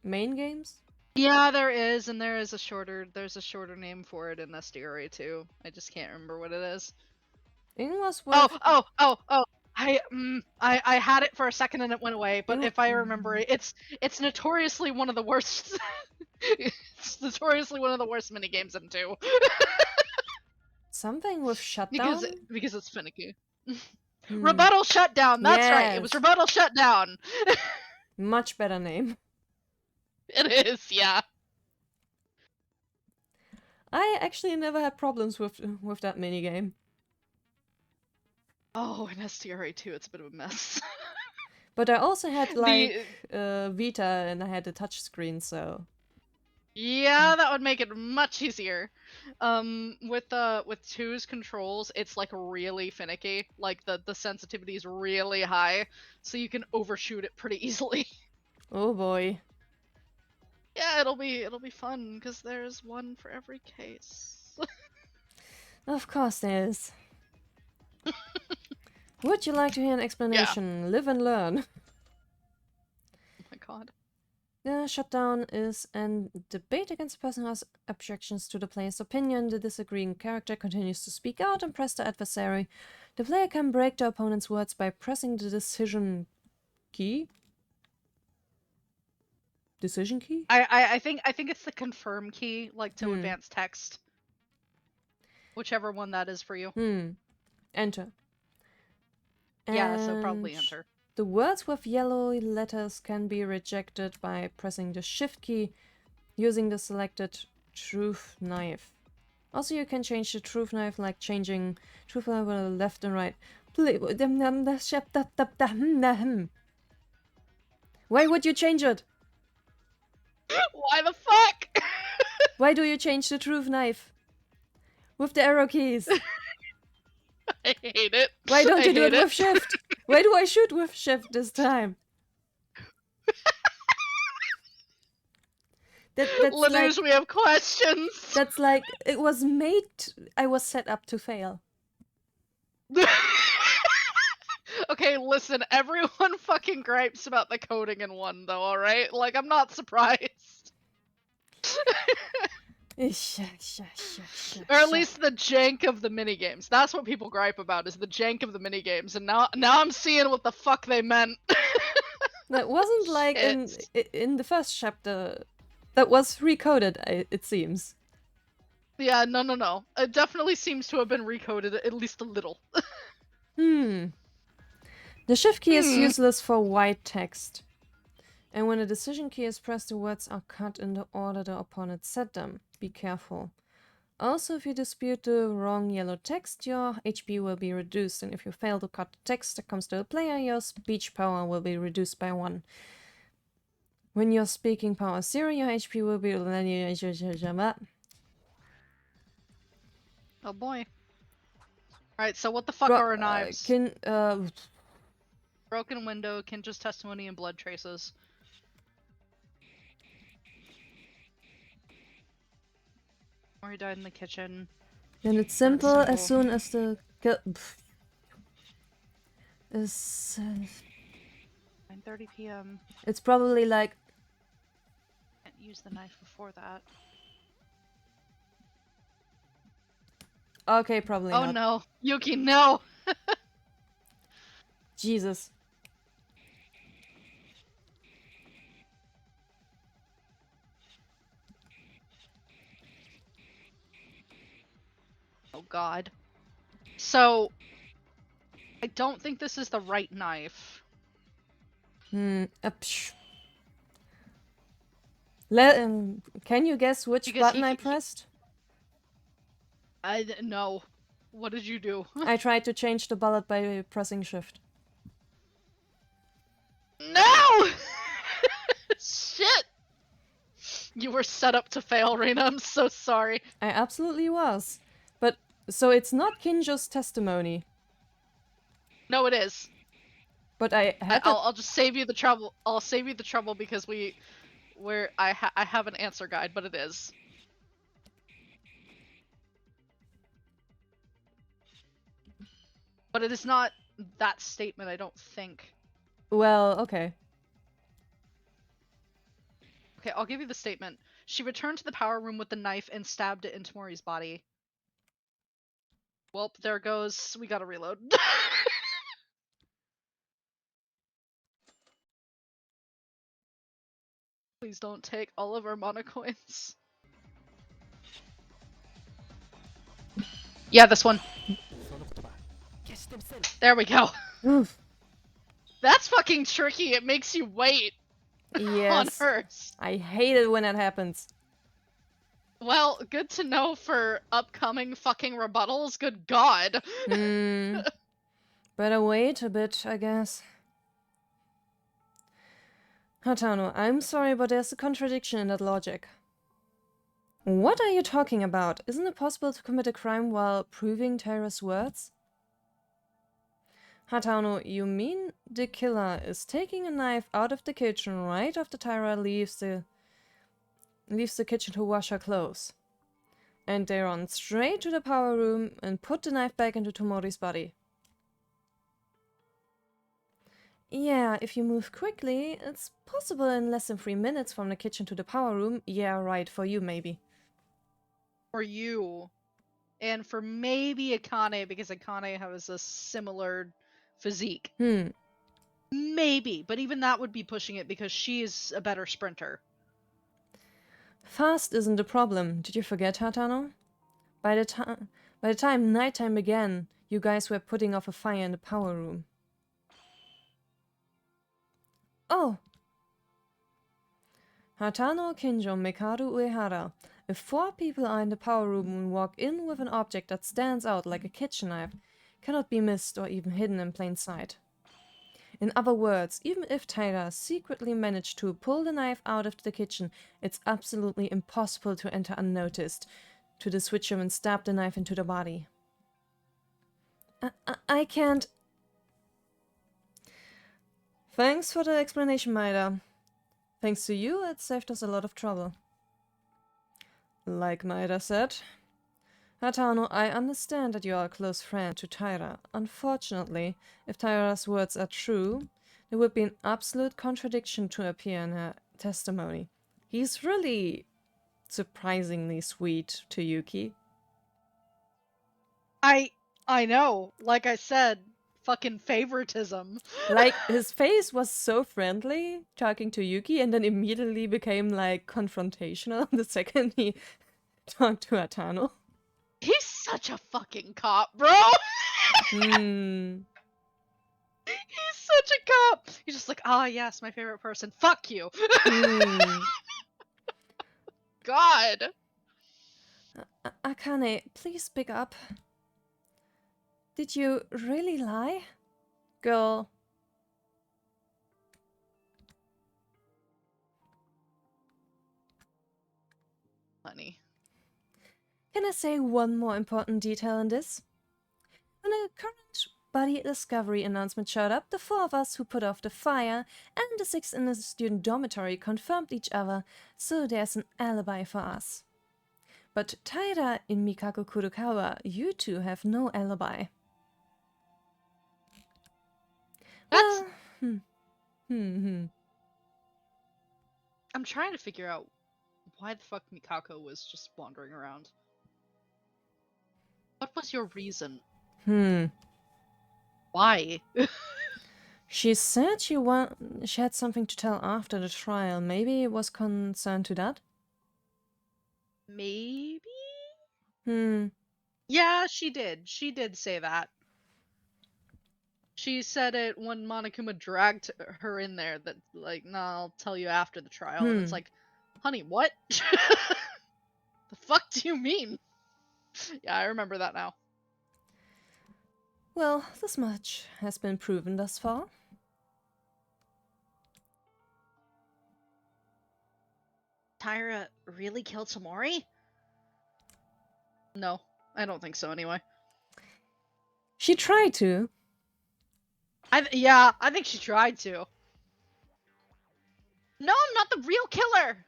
main games? Yeah, there is, and there's a shorter name for it in SDRA too. I just can't remember what it is. It was with... Oh. I had it for a second and it went away, but if I remember it, it's notoriously one of the worst. It's notoriously one of the worst minigames in 2. Something with shutdown? Because it's finicky. Rebuttal shutdown. That's right. It was rebuttal shutdown. Much better name. It is, yeah. I actually never had problems with that minigame. Oh, in STRA 2, it's a bit of a mess. But I also had like Vita and I had a touch screen, so yeah, that would make it much easier. With 2's controls, it's like really finicky. Like the sensitivity is really high, so you can overshoot it pretty easily. oh boy. Yeah, it'll be fun because there's one for every case. Of course there is. Would you like to hear an explanation? Yeah. Live and learn. Oh my god. The shutdown is a debate against a person who has objections to the player's opinion. The disagreeing character continues to speak out and press the adversary. The player can break the opponent's words by pressing the decision key. Decision key? I think it's the confirm key, like to advance text. Whichever one that is for you. Enter. Yeah, so probably enter. The words with yellow letters can be rejected by pressing the shift key using the selected truth knife. Also, you can change the truth knife, like changing truth knife left and right. Why would you change it? Why the fuck? Why do you change the truth knife? With the arrow keys. I hate it. Why don't you do it with shift? Why do I shoot with shift this time? That's Listeners, we have questions. That's like, it was made... I was set up to fail. Okay, listen, everyone fucking gripes about the coding in 1, though, alright? Like, I'm not surprised. Or at least the jank of the minigames. That's what people gripe about, is the jank of the minigames. And now I'm seeing what the fuck they meant. That wasn't like in the first chapter. That was recoded, it seems. Yeah, no. It definitely seems to have been recoded at least a little. The shift key is useless for white text. And when a decision key is pressed, the words are cut in the order the opponent set them. Be careful. Also, if you dispute the wrong yellow text, your HP will be reduced, and if you fail to cut the text that comes to the player, your speech power will be reduced by 1. When your speaking power is 0, your HP will be... Oh boy. Alright, so what the fuck are our knives? Broken window, Kinja's testimony, and blood traces. Or he died in the kitchen. And it's simple as soon as the is 9:30 p.m. it's probably like Can't use the knife before that. okay, probably Oh not. no, Yuki, no! Jesus. Oh god. So, I don't think this is the right knife. Can you guess which Because button I pressed? no. What did you do? I tried to change the bullet by pressing shift. No! Shit! You were set up to fail, Rina. I'm so sorry. I absolutely was. But, so it's not Kinjo's testimony. No, it is. But I had I'll just save you the trouble. I'll save you the trouble because I have an answer guide, but it is. But it is not that statement, I don't think. Well, okay. Okay, I'll give you the statement. She returned to the power room with the knife and stabbed it into Mori's body. Well, there goes. We gotta reload. Please don't take all of our mana coins. Yeah, this one. There we go. Oof. That's fucking tricky. It makes you wait Yes. on hers. I hate it when that happens. Well, good to know for upcoming fucking rebuttals. Good god. Better wait a bit, I guess. Hatano, I'm sorry, but there's a contradiction in that logic. What are you talking about? Isn't it possible to commit a crime while proving Tyra's words? Hatano, you mean the killer is taking a knife out of the kitchen right after Tyra leaves the kitchen to wash her clothes. And they run straight to the power room and put the knife back into Tomori's body. Yeah, if you move quickly, it's possible in less than 3 minutes from the kitchen to the power room. Yeah, right, for you maybe. For you. And for maybe Akane, because Akane has a similar physique. Maybe, but even that would be pushing it because she's a better sprinter. Fast isn't the problem. Did you forget, Hatano? By the time nighttime began, you guys were putting off a fire in the power room. Oh! Hatano, Kinjo, Mekaru, Uehara. If 4 people are in the power room and walk in with an object that stands out like a kitchen knife, cannot be missed or even hidden in plain sight. In other words, even if Tyra secretly managed to pull the knife out of the kitchen, it's absolutely impossible to enter unnoticed to the switch room and stab the knife into the body. I can't... Thanks for the explanation, Maida. Thanks to you, it saved us a lot of trouble. Like Maida said, Hatano, I understand that you are a close friend to Tyra. Unfortunately, if Tyra's words are true, there would be an absolute contradiction to appear in her testimony. He's really surprisingly sweet to Yuki. I know. Like I said, fucking favoritism. Like, his face was so friendly talking to Yuki and then immediately became, like, confrontational the second he talked to Hatano. He's such a fucking cop, bro! He's such a cop! He's just like, ah, yes, my favorite person. Fuck you! God! Akane, please speak up. Did you really lie? Girl. Honey. Can I say one more important detail in this? When the current body discovery announcement showed up, the 4 of us who put off the fire and the 6 in the student dormitory confirmed each other, so there's an alibi for us. But Taira and Mikako Kurokawa, you two have no alibi. That's. Well, I'm trying to figure out why the fuck Mikako was just wandering around. What was your reason? Why? She said she had something to tell after the trial. Maybe it was concerned to that? Maybe? Hmm. Yeah, she did. She did say that. She said it when Monokuma dragged her in there that, like, nah, I'll tell you after the trial. And it's like, honey, what? The fuck do you mean? Yeah, I remember that now. Well, this much has been proven thus far. Taira really killed Tamori? No, I don't think so anyway. She tried to. Yeah, I think she tried to. No, I'm not the real killer.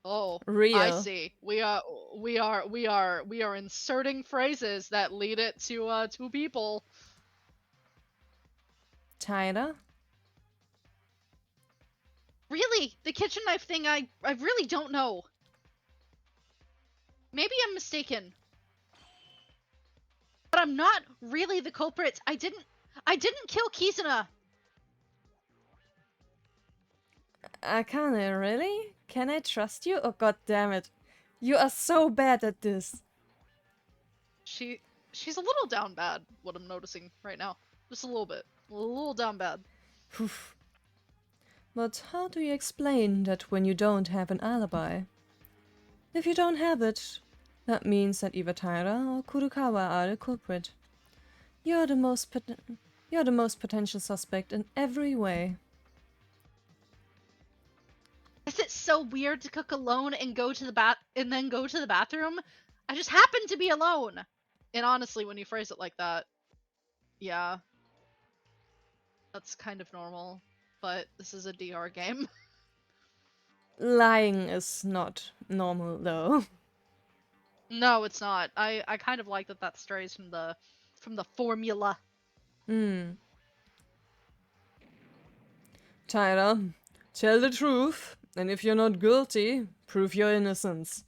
Oh, Real. I see. We are inserting phrases that lead it to two people. Taira? Really, the kitchen knife thing, I really don't know. Maybe I'm mistaken. But I'm not really the culprit. I didn't kill Kizuna. Akane, really? Can I trust you? Oh, god damn it. You are so bad at this. She's a little down bad, what I'm noticing right now. Just a little bit. A little down bad. But how do you explain that when you don't have an alibi? If you don't have it, that means that either Taira or Kurokawa are the culprit. You're the most potential suspect in every way. Is it so weird to cook alone and go to the bathroom? I just happen to be alone. And honestly, when you phrase it like that, yeah. That's kind of normal. But this is a DR game. Lying is not normal, though. No, it's not. I kind of like that strays from the formula. Taira, tell the truth, and if you're not guilty, prove your innocence.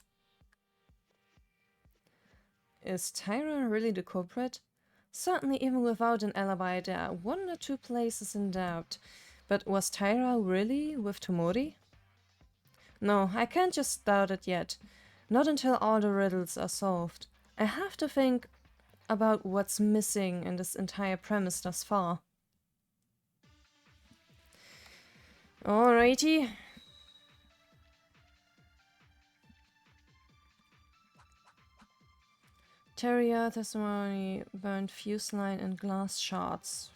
Is Taira really the culprit? Certainly, even without an alibi, there are 1 or 2 places in doubt. But was Taira really with Tomori? No, I can't just doubt it yet. Not until all the riddles are solved. I have to think about what's missing in this entire premise thus far. Alrighty. Terrier testimony burned fuse line and glass shards.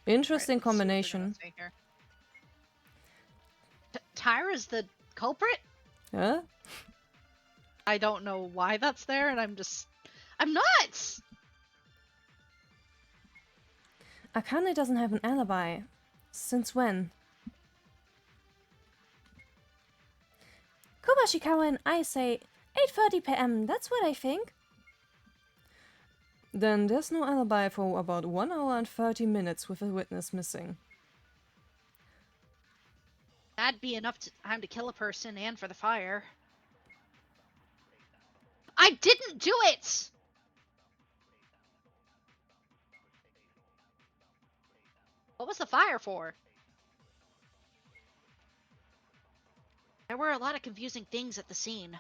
Interesting combination. Taira's the culprit? Huh? I don't know why that's there, and I'm not! Akane doesn't have an alibi. Since when? Kubashikawa and I say 8:30 p.m. That's what I think. Then there's no alibi for about 1 hour and 30 minutes with a witness missing. That'd be enough time to kill a person and for the fire. I didn't do it! What was the fire for? There were a lot of confusing things at the scene.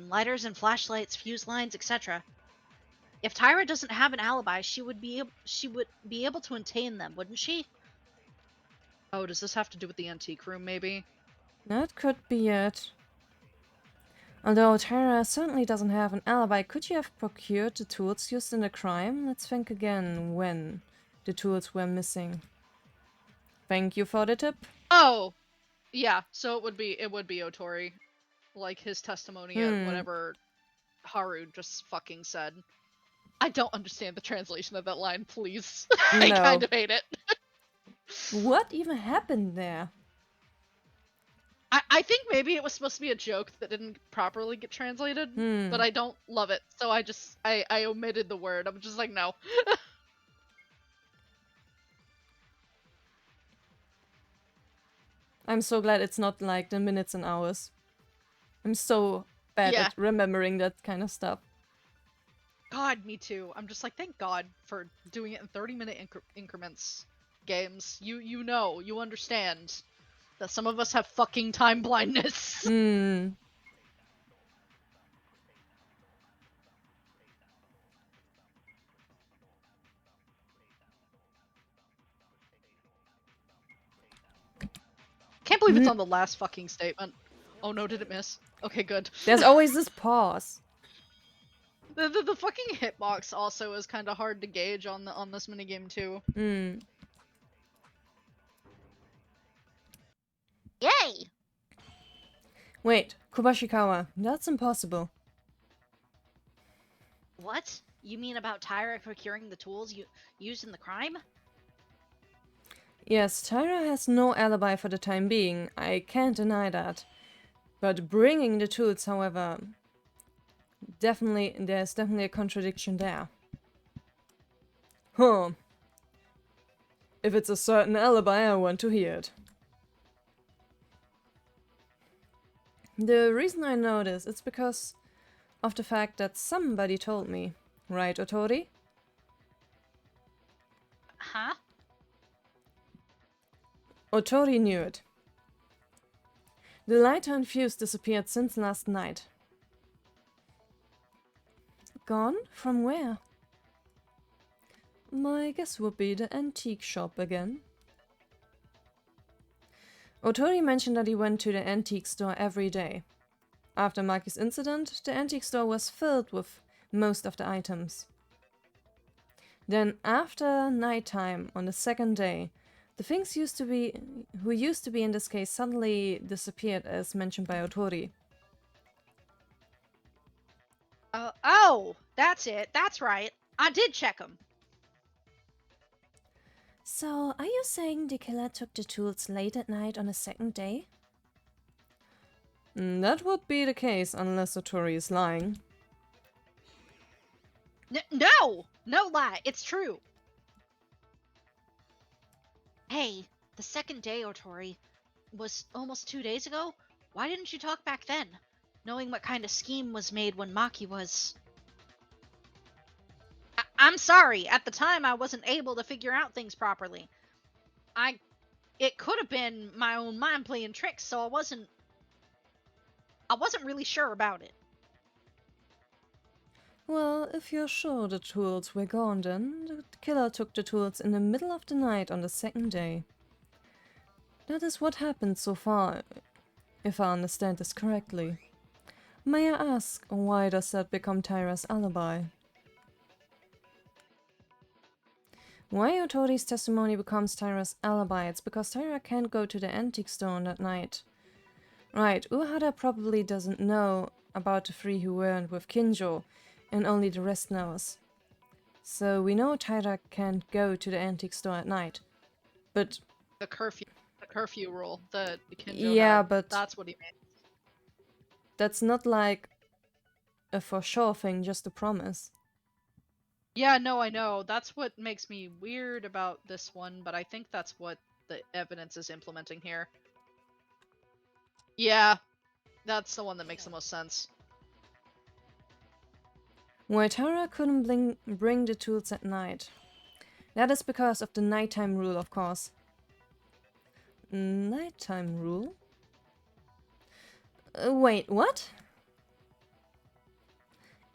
Lighters and flashlights, fuse lines, etc. If Taira doesn't have an alibi, she would be able to obtain them, wouldn't she? Oh, does this have to do with the antique room, maybe? That could be it. Although Taira certainly doesn't have an alibi, could you have procured the tools used in the crime? Let's think again when the tools were missing. Thank you for the tip. Oh! Yeah, so it would be Otori. Like his testimony at whatever Haru just fucking said. I don't understand the translation of that line, please. I No. kind of hate it. What even happened there? I think maybe it was supposed to be a joke that didn't properly get translated, but I don't love it, so I omitted the word. I'm just like, no. I'm so glad it's not like the minutes and hours. I'm so bad Yeah. at remembering that kind of stuff. God, me too. I'm just like, thank God for doing it in 30-minute increments. Games, you know, you understand that some of us have fucking time blindness. Can't believe it's on the last fucking statement. Oh no, did it miss? Okay, good. There's always this pause. The fucking hitbox also is kind of hard to gauge on this minigame too. Yay! Wait, Kubashikawa, that's impossible. What? You mean about Tyra procuring the tools used in the crime? Yes, Tyra has no alibi for the time being, I can't deny that. But bringing the tools, however, there's definitely a contradiction there. Huh. If it's a certain alibi, I want to hear it. The reason I know this is because of the fact that somebody told me. Right, Otori? Huh? Otori knew it. The lighter and fuse disappeared since last night. Gone? From where? My guess would be the antique shop again. Otori mentioned that he went to the antique store every day. After Maki's incident, the antique store was filled with most of the items. Then, after nighttime on the second day, the things who used to be in this case suddenly disappeared, as mentioned by Otori. Oh, that's it. That's right. I did check them. So, are you saying the killer took the tools late at night on the second day? That would be the case unless Otori is lying. No! No lie. It's true. Hey, the second day, Otori, was almost 2 days ago? Why didn't you talk back then? Knowing what kind of scheme was made when Maki was... I'm sorry. At the time, I wasn't able to figure out things properly. It could have been my own mind playing tricks, so I wasn't really sure about it. Well, if you're sure the tools were gone, then the killer took the tools in the middle of the night on the second day. That is what happened so far, if I understand this correctly. May I ask, why does that become Tyra's alibi? Why Otori's testimony becomes Tyra's alibi? It's because Tyra can't go to the antique store on that night. Right, Uehara probably doesn't know about the three who weren't with Kinjo, and only the rest knows. So we know Tyra can't go to the antique store at night. But The curfew rule that Kinjo yeah, had, but that's what he meant. that's not like a for sure thing, just a promise. Yeah, no, I know. That's what makes me weird about this one, but I think that's what the evidence is implementing here. Yeah, that's the one that makes the most sense. Why Tyra couldn't bring the tools at night? That is because of the nighttime rule, of course. Nighttime rule? Wait, what?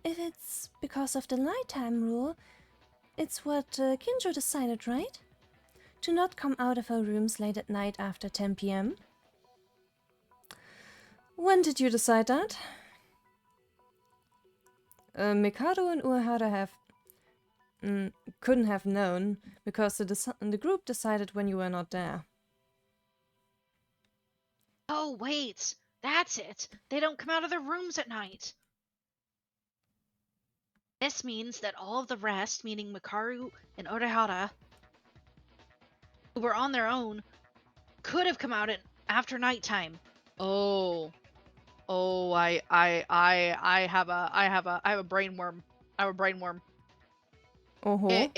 If it's because of the nighttime rule, it's what Kinjo decided, right? To not come out of her rooms late at night after 10 p.m. When did you decide that? Mikado and Uehara couldn't have known, because the group decided when you were not there. Oh, wait. That's it. They don't come out of their rooms at night. This means that all of the rest, meaning Makaru and Orihara, who were on their own, could have come out after nighttime. Oh, I have a brain worm. I have a brain worm. Oh.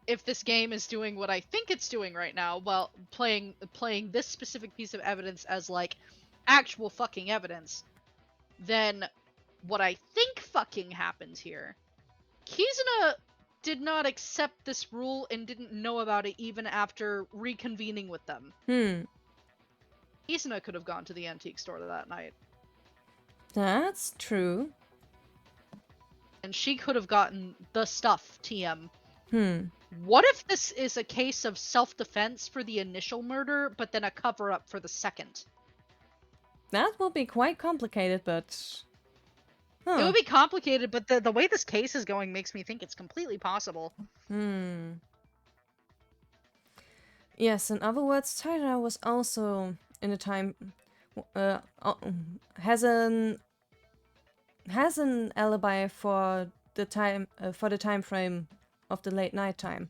If this game is doing what I think it's doing right now, while playing this specific piece of evidence as like actual fucking evidence, then what I think fucking happened here, Kizuna did not accept this rule and didn't know about it even after reconvening with them. Kizuna could have gone to the antique store that night. That's true. And she could have gotten the stuff, TM. What if this is a case of self-defense for the initial murder, but then a cover-up for the second? That will be quite complicated, but... Huh. It would be complicated, but the way this case is going makes me think it's completely possible. Yes, in other words, Tyra was also in a time... has an alibi for the time frame of the late night time.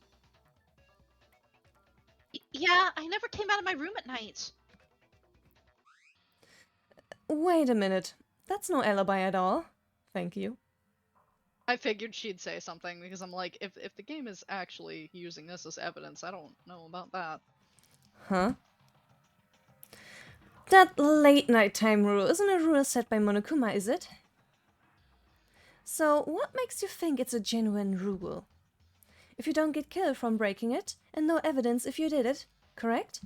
Yeah, I never came out of my room at night. Wait a minute. That's no alibi at all. Thank you. I figured she'd say something, because I'm like, if the game is actually using this as evidence, I don't know about that. Huh? That late night time rule isn't a rule set by Monokuma, is it? So, what makes you think it's a genuine rule? If you don't get killed from breaking it, and no evidence if you did it, correct?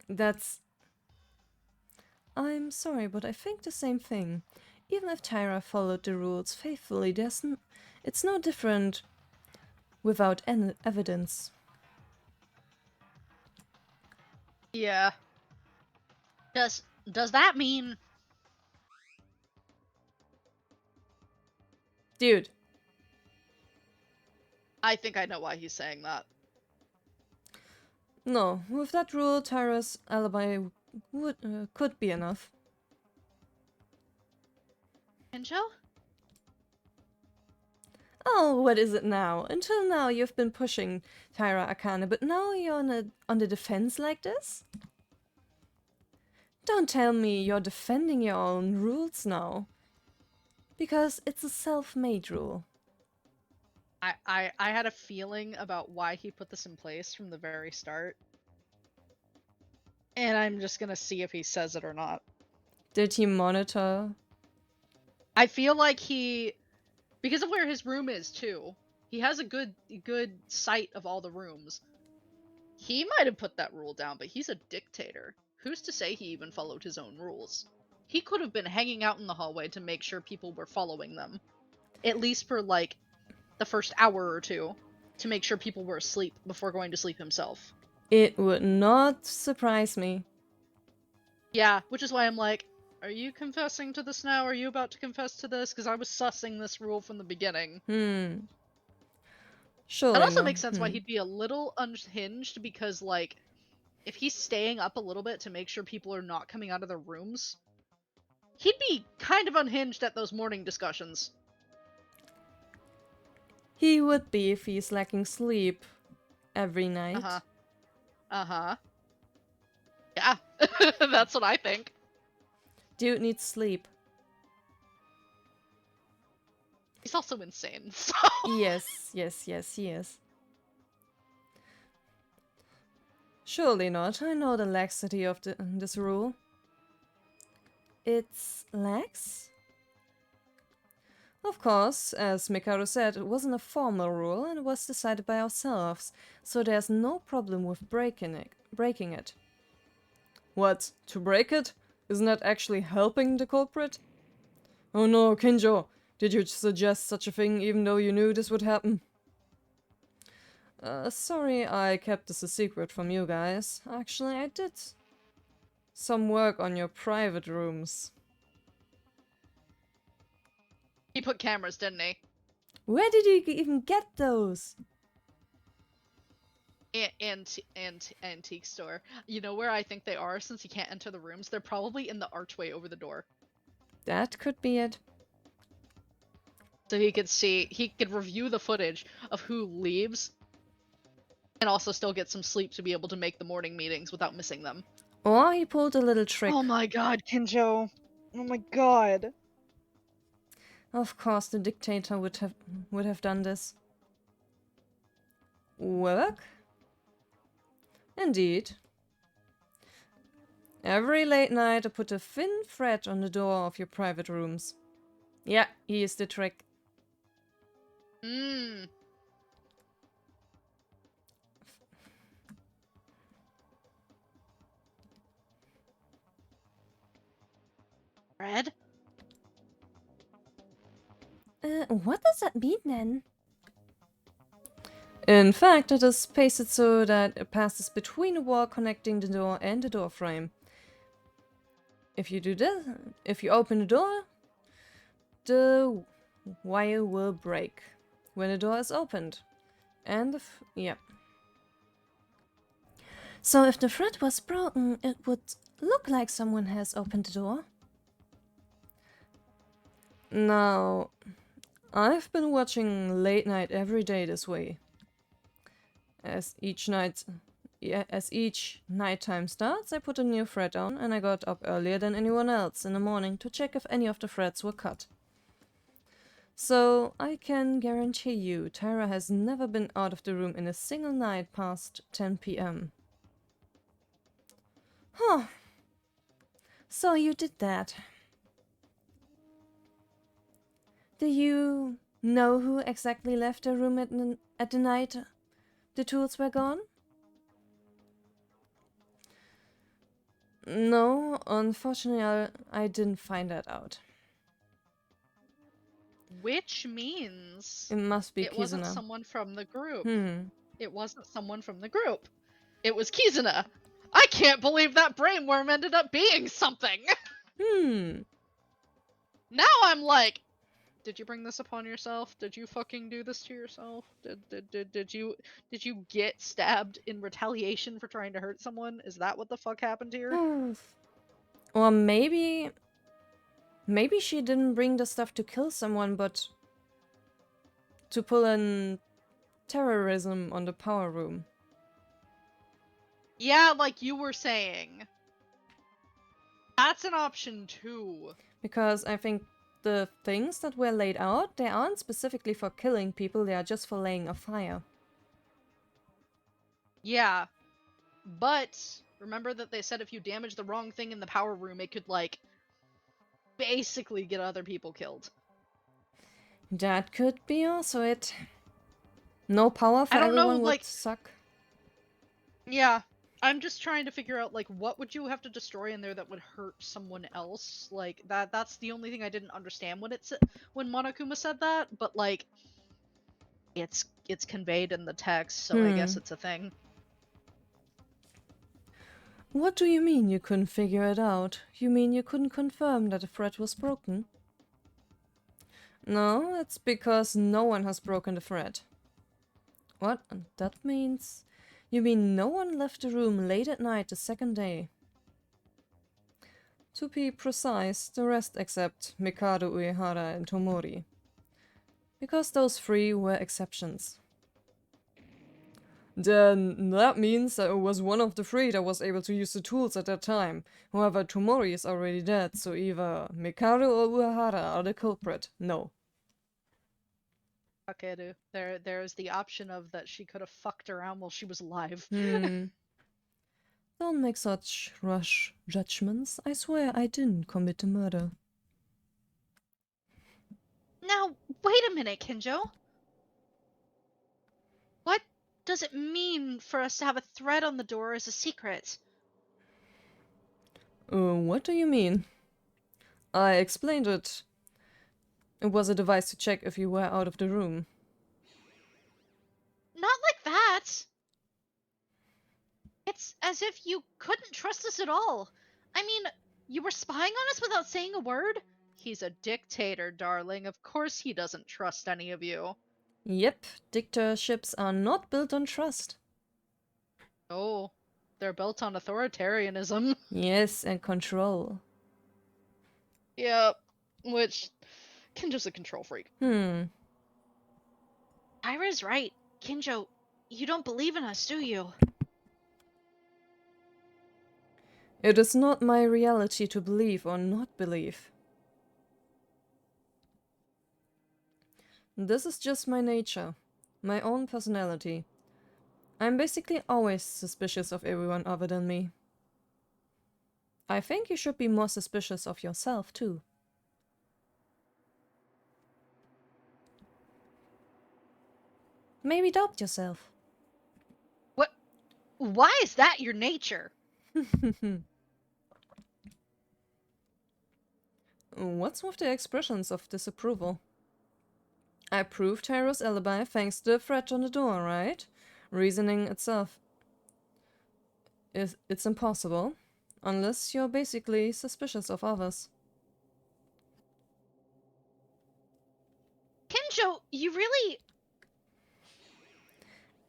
That's... I'm sorry, but I think the same thing. Even if Tyra followed the rules faithfully, it's no different without any evidence. Yeah. Does that mean... Dude. I think I know why he's saying that. No, with that rule, Tyra's alibi could be enough. Kenjo? Oh, what is it now? Until now you've been pushing Tyra Akane, but now you're on the defense like this? Don't tell me you're defending your own rules now. Because it's a self-made rule. I had a feeling about why he put this in place from the very start. And I'm just gonna see if he says it or not. Did he monitor? I feel like because of where his room is too, he has a good sight of all the rooms. He might have put that rule down, but he's a dictator. Who's to say he even followed his own rules? He could have been hanging out in the hallway to make sure people were following them. At least for, like, the first hour or two. To make sure people were asleep before going to sleep himself. It would not surprise me. Yeah, which is why I'm like, are you confessing to this now? Are you about to confess to this? Because I was sussing this rule from the beginning. Sure. That also makes sense why he'd be a little unhinged, because, like, if he's staying up a little bit to make sure people are not coming out of their rooms, he'd be kind of unhinged at those morning discussions. He would be if he's lacking sleep every night. Yeah, that's what I think. Dude needs sleep. He's also insane, so... Yes, he is. Surely not. I know the laxity of this rule. It's lax? Of course, as Mikaru said, it wasn't a formal rule and it was decided by ourselves, so there's no problem with breaking it. What? To break it? Isn't that actually helping the culprit? Oh no, Kinjo! Did you suggest such a thing even though you knew this would happen? Sorry I kept this a secret from you guys. Actually, I did some work on your private rooms. He put cameras, didn't he? Where did you even get those? antique store. You know where I think they are, since you can't enter the rooms? They're probably in the archway over the door. That could be it. So he could review the footage of who leaves and also still get some sleep to be able to make the morning meetings without missing them. Or he pulled a little trick. Oh my god, Kinjo. Oh my god. Of course, the dictator would have done this. Work? Indeed. Every late night I put a thin thread on the door of your private rooms. Yeah, here's the trick. Mmm. Red? What does that mean then? In fact, it is pasted so that it passes between the wall connecting the door and the door frame. If you do this, if you open the door, the wire will break when the door is opened. And yeah. So if the thread was broken, it would look like someone has opened the door. Now, I've been watching late night every day this way. As each nighttime starts, I put a new thread on, and I got up earlier than anyone else in the morning to check if any of the threads were cut. So I can guarantee you, Tyra has never been out of the room in a single night past 10 p.m. Huh. So you did that. Do you know who exactly left the room at the night the tools were gone? No, unfortunately, I didn't find that out. Which means It must be it wasn't Kizuna. someone from the group. It wasn't someone from the group. It was Kizuna. I can't believe that brainworm ended up being something. Now I'm like, did you bring this upon yourself? Did you fucking do this to yourself? Did you get stabbed in retaliation for trying to hurt someone? Is that what the fuck happened here? Or maybe she didn't bring the stuff to kill someone, but to pull in terrorism on the power room. Yeah, like you were saying. That's an option too. Because I think the things that were laid out, they aren't specifically for killing people, they are just for laying a fire. Yeah. But remember that they said if you damage the wrong thing in the power room, it could, like, basically get other people killed. That could be also it. No power for I don't know, everyone would like- suck. Yeah. I'm just trying to figure out, like, what would you have to destroy in there that would hurt someone else? Like, that's the only thing I didn't understand when Monokuma said that, but, like, it's conveyed in the text, so I guess it's a thing. What do you mean you couldn't figure it out? You mean you couldn't confirm that the thread was broken? No, it's because no one has broken the thread. What? That means... You mean no one left the room late at night the second day? To be precise, the rest except Mikado, Uehara and Tomori. Because those three were exceptions. Then that means that it was one of the three that was able to use the tools at that time. However, Tomori is already dead, so either Mikado or Uehara are the culprit. No. Takeru. There's the option of that she could have fucked around while she was alive. Don't make such rush judgments. I swear I didn't commit the murder. Now, wait a minute, Kinjo. What does it mean for us to have a thread on the door as a secret? What do you mean? I explained it. It was a device to check if you were out of the room. Not like that! It's as if you couldn't trust us at all. I mean, you were spying on us without saying a word? He's a dictator, darling. Of course he doesn't trust any of you. Yep, dictatorships are not built on trust. Oh, they're built on authoritarianism. Yes, and control. Yep. Which, Kinjo's a control freak. Tyra's right. Kinjo, you don't believe in us, do you? It is not my reality to believe or not believe. This is just my nature, my own personality. I'm basically always suspicious of everyone other than me. I think you should be more suspicious of yourself, too. Maybe doubt yourself. What? Why is that your nature? What's with the expressions of disapproval? I proved Tyro's alibi thanks to the threat on the door, right? Reasoning itself it's impossible, unless you're basically suspicious of others. Kinjo, you really.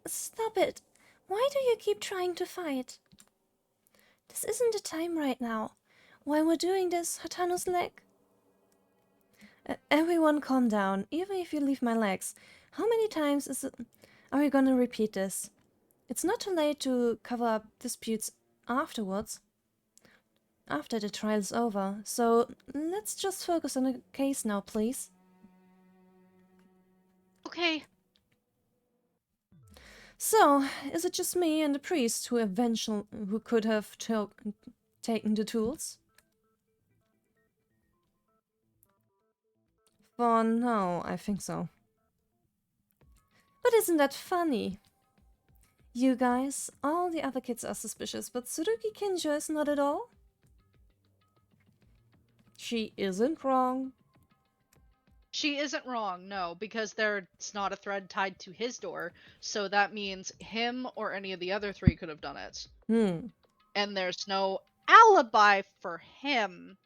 Stop it. Why do you keep trying to fight? This isn't the time right now. While we're doing this, Hatano's leg. Everyone calm down, even if you leave my legs. How many times are we gonna repeat this? It's not too late to cover up disputes afterwards. After the trial's over, so let's just focus on the case now, please. Okay. So, is it just me and the priest who could have taken the tools? For now, I think so. But isn't that funny? You guys, all the other kids are suspicious, but Tsurugi Kinjo is not at all? She isn't wrong. She isn't wrong, no, because there's not a thread tied to his door, so that means him or any of the other three could have done it. And there's no alibi for him,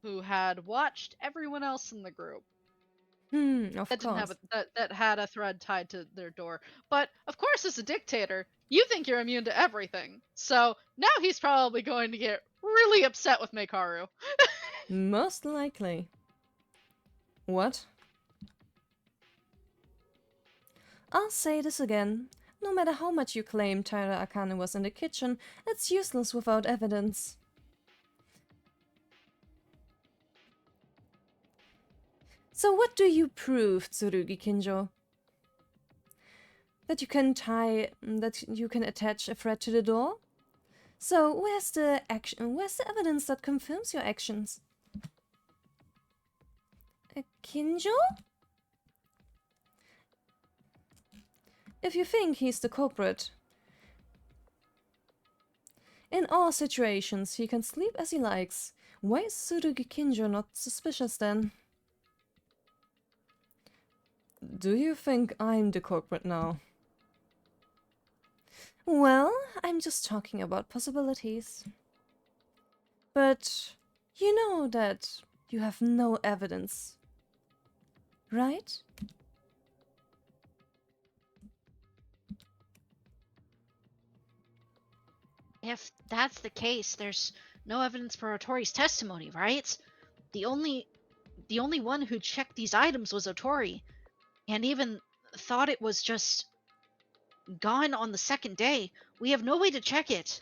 who had watched everyone else in the group. Of That didn't course. have that had a thread tied to their door. But of course, as a dictator, you think you're immune to everything. So now he's probably going to get really upset with Meikaru. Most likely. What? I'll say this again. No matter how much you claim Taira Akane was in the kitchen, it's useless without evidence. So what do you prove, Tsurugi Kinjo? That you can attach a thread to the door? So where's the evidence that confirms your actions? Kinjo? If you think he's the culprit, in all situations he can sleep as he likes. Why is Tsurugi Kinjo not suspicious then? Do you think I'm the culprit now? Well, I'm just talking about possibilities. But you know that you have no evidence, right? If that's the case, there's no evidence for Otori's testimony, right? The only one who checked these items was Otori, and even thought it was just gone on the second day. We have no way to check it.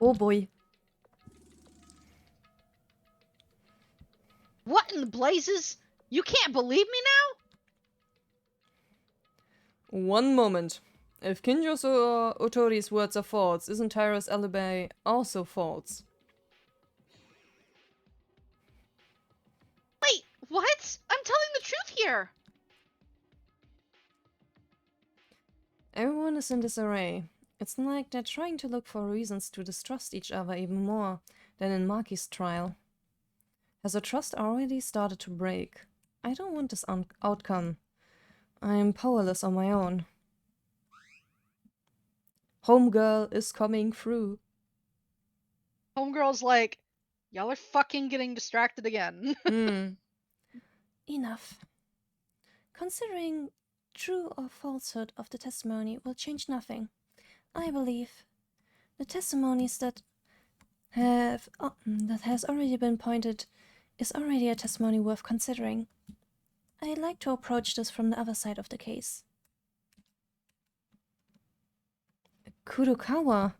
Oh boy. What in the blazes? You can't believe me now? One moment. If Kinjo's or Otori's words are false, isn't Tyra's alibi also false? Wait, what? I'm telling the truth here. Everyone is in disarray. It's like they're trying to look for reasons to distrust each other even more than in Maki's trial. Has the trust already started to break? I don't want this outcome. I am powerless on my own. Homegirl is coming through. Homegirl's like, y'all are fucking getting distracted again. Enough. Considering true or falsehood of the testimony will change nothing. I believe the testimonies that has already been pointed is already a testimony worth considering. I'd like to approach this from the other side of the case. Kurokawa.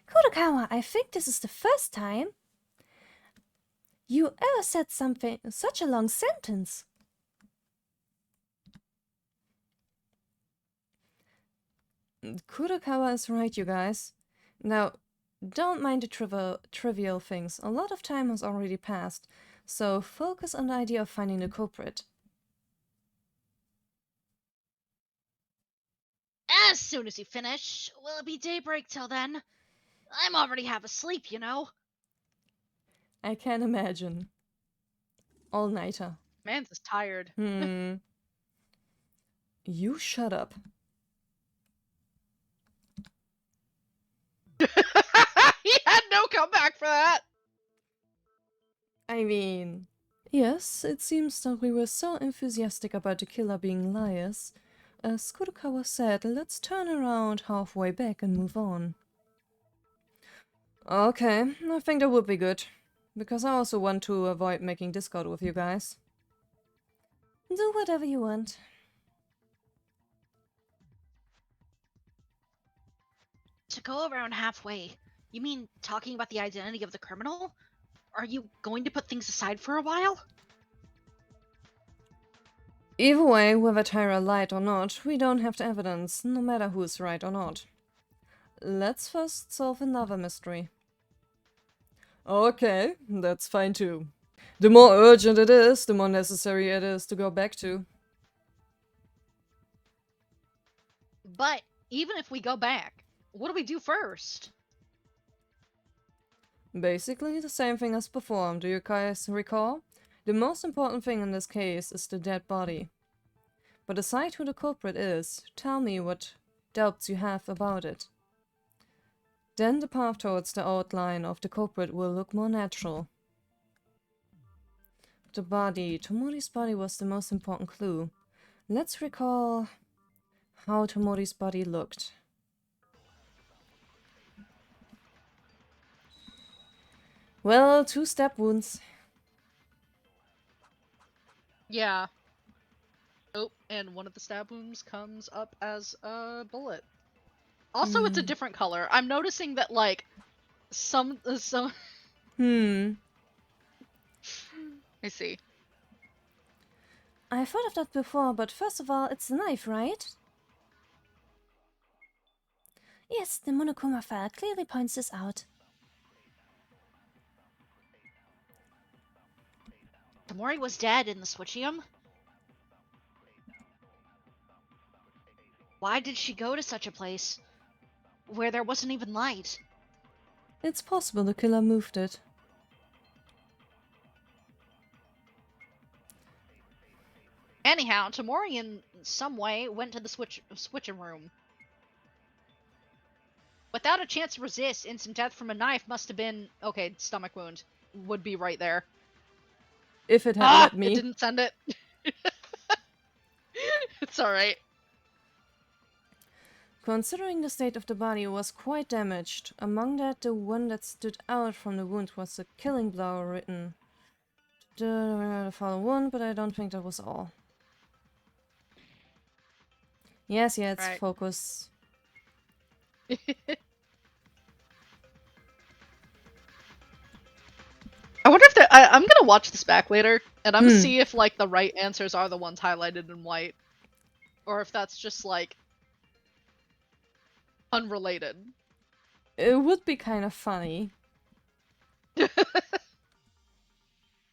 Kurokawa, I think this is the first time you ever said such a long sentence. Kurokawa is right, you guys. Now, don't mind the trivial things. A lot of time has already passed, so focus on the idea of finding the culprit. As soon as you finish, will it be daybreak till then? I'm already half asleep, you know. I can imagine. All-nighter. Man's is tired. You shut up. He had no comeback for that! I mean... Yes, it seems that we were so enthusiastic about the killer being liars. As Kurokawa said, let's turn around halfway back and move on. Okay, I think that would be good. Because I also want to avoid making Discord with you guys. Do whatever you want. To go around halfway, you mean talking about the identity of the criminal? Are you going to put things aside for a while? Either way, whether Tyra lied or not, we don't have the evidence, no matter who's right or not. Let's first solve another mystery. Okay, that's fine too. The more urgent it is, the more necessary it is to go back to. But even if we go back, what do we do first? Basically the same thing as before, do you guys recall? The most important thing in this case is the dead body. But aside who the culprit is, tell me what doubts you have about it. Then the path towards the outline of the culprit will look more natural. The body. Tomori's body was the most important clue. Let's recall how Tomori's body looked. Well, 2 stab wounds. Yeah. Oh, and one of the stab wounds comes up as a bullet. Also, it's a different color. I'm noticing that, like, some... I see. I've heard of that before, but first of all, it's a knife, right? Yes, the Monokuma file clearly points this out. Tomori was dead in the Switchium? Why did she go to such a place where there wasn't even light? It's possible the killer moved it. Anyhow, Tomori in some way went to the switching room. Without a chance to resist, instant death from a knife must have been... Okay, stomach wound. Would be right there. If it had let me. It didn't send it. It's alright. Considering the state of the body was quite damaged, among that the one that stood out from the wound was the killing blow written. The follow one, but I don't think that was all. Yes, yeah, it's Right. focus. I wonder if I'm gonna watch this back later, and I'm gonna see if, like, the right answers are the ones highlighted in white. Or if that's just, like, unrelated. It would be kind of funny. Yeah,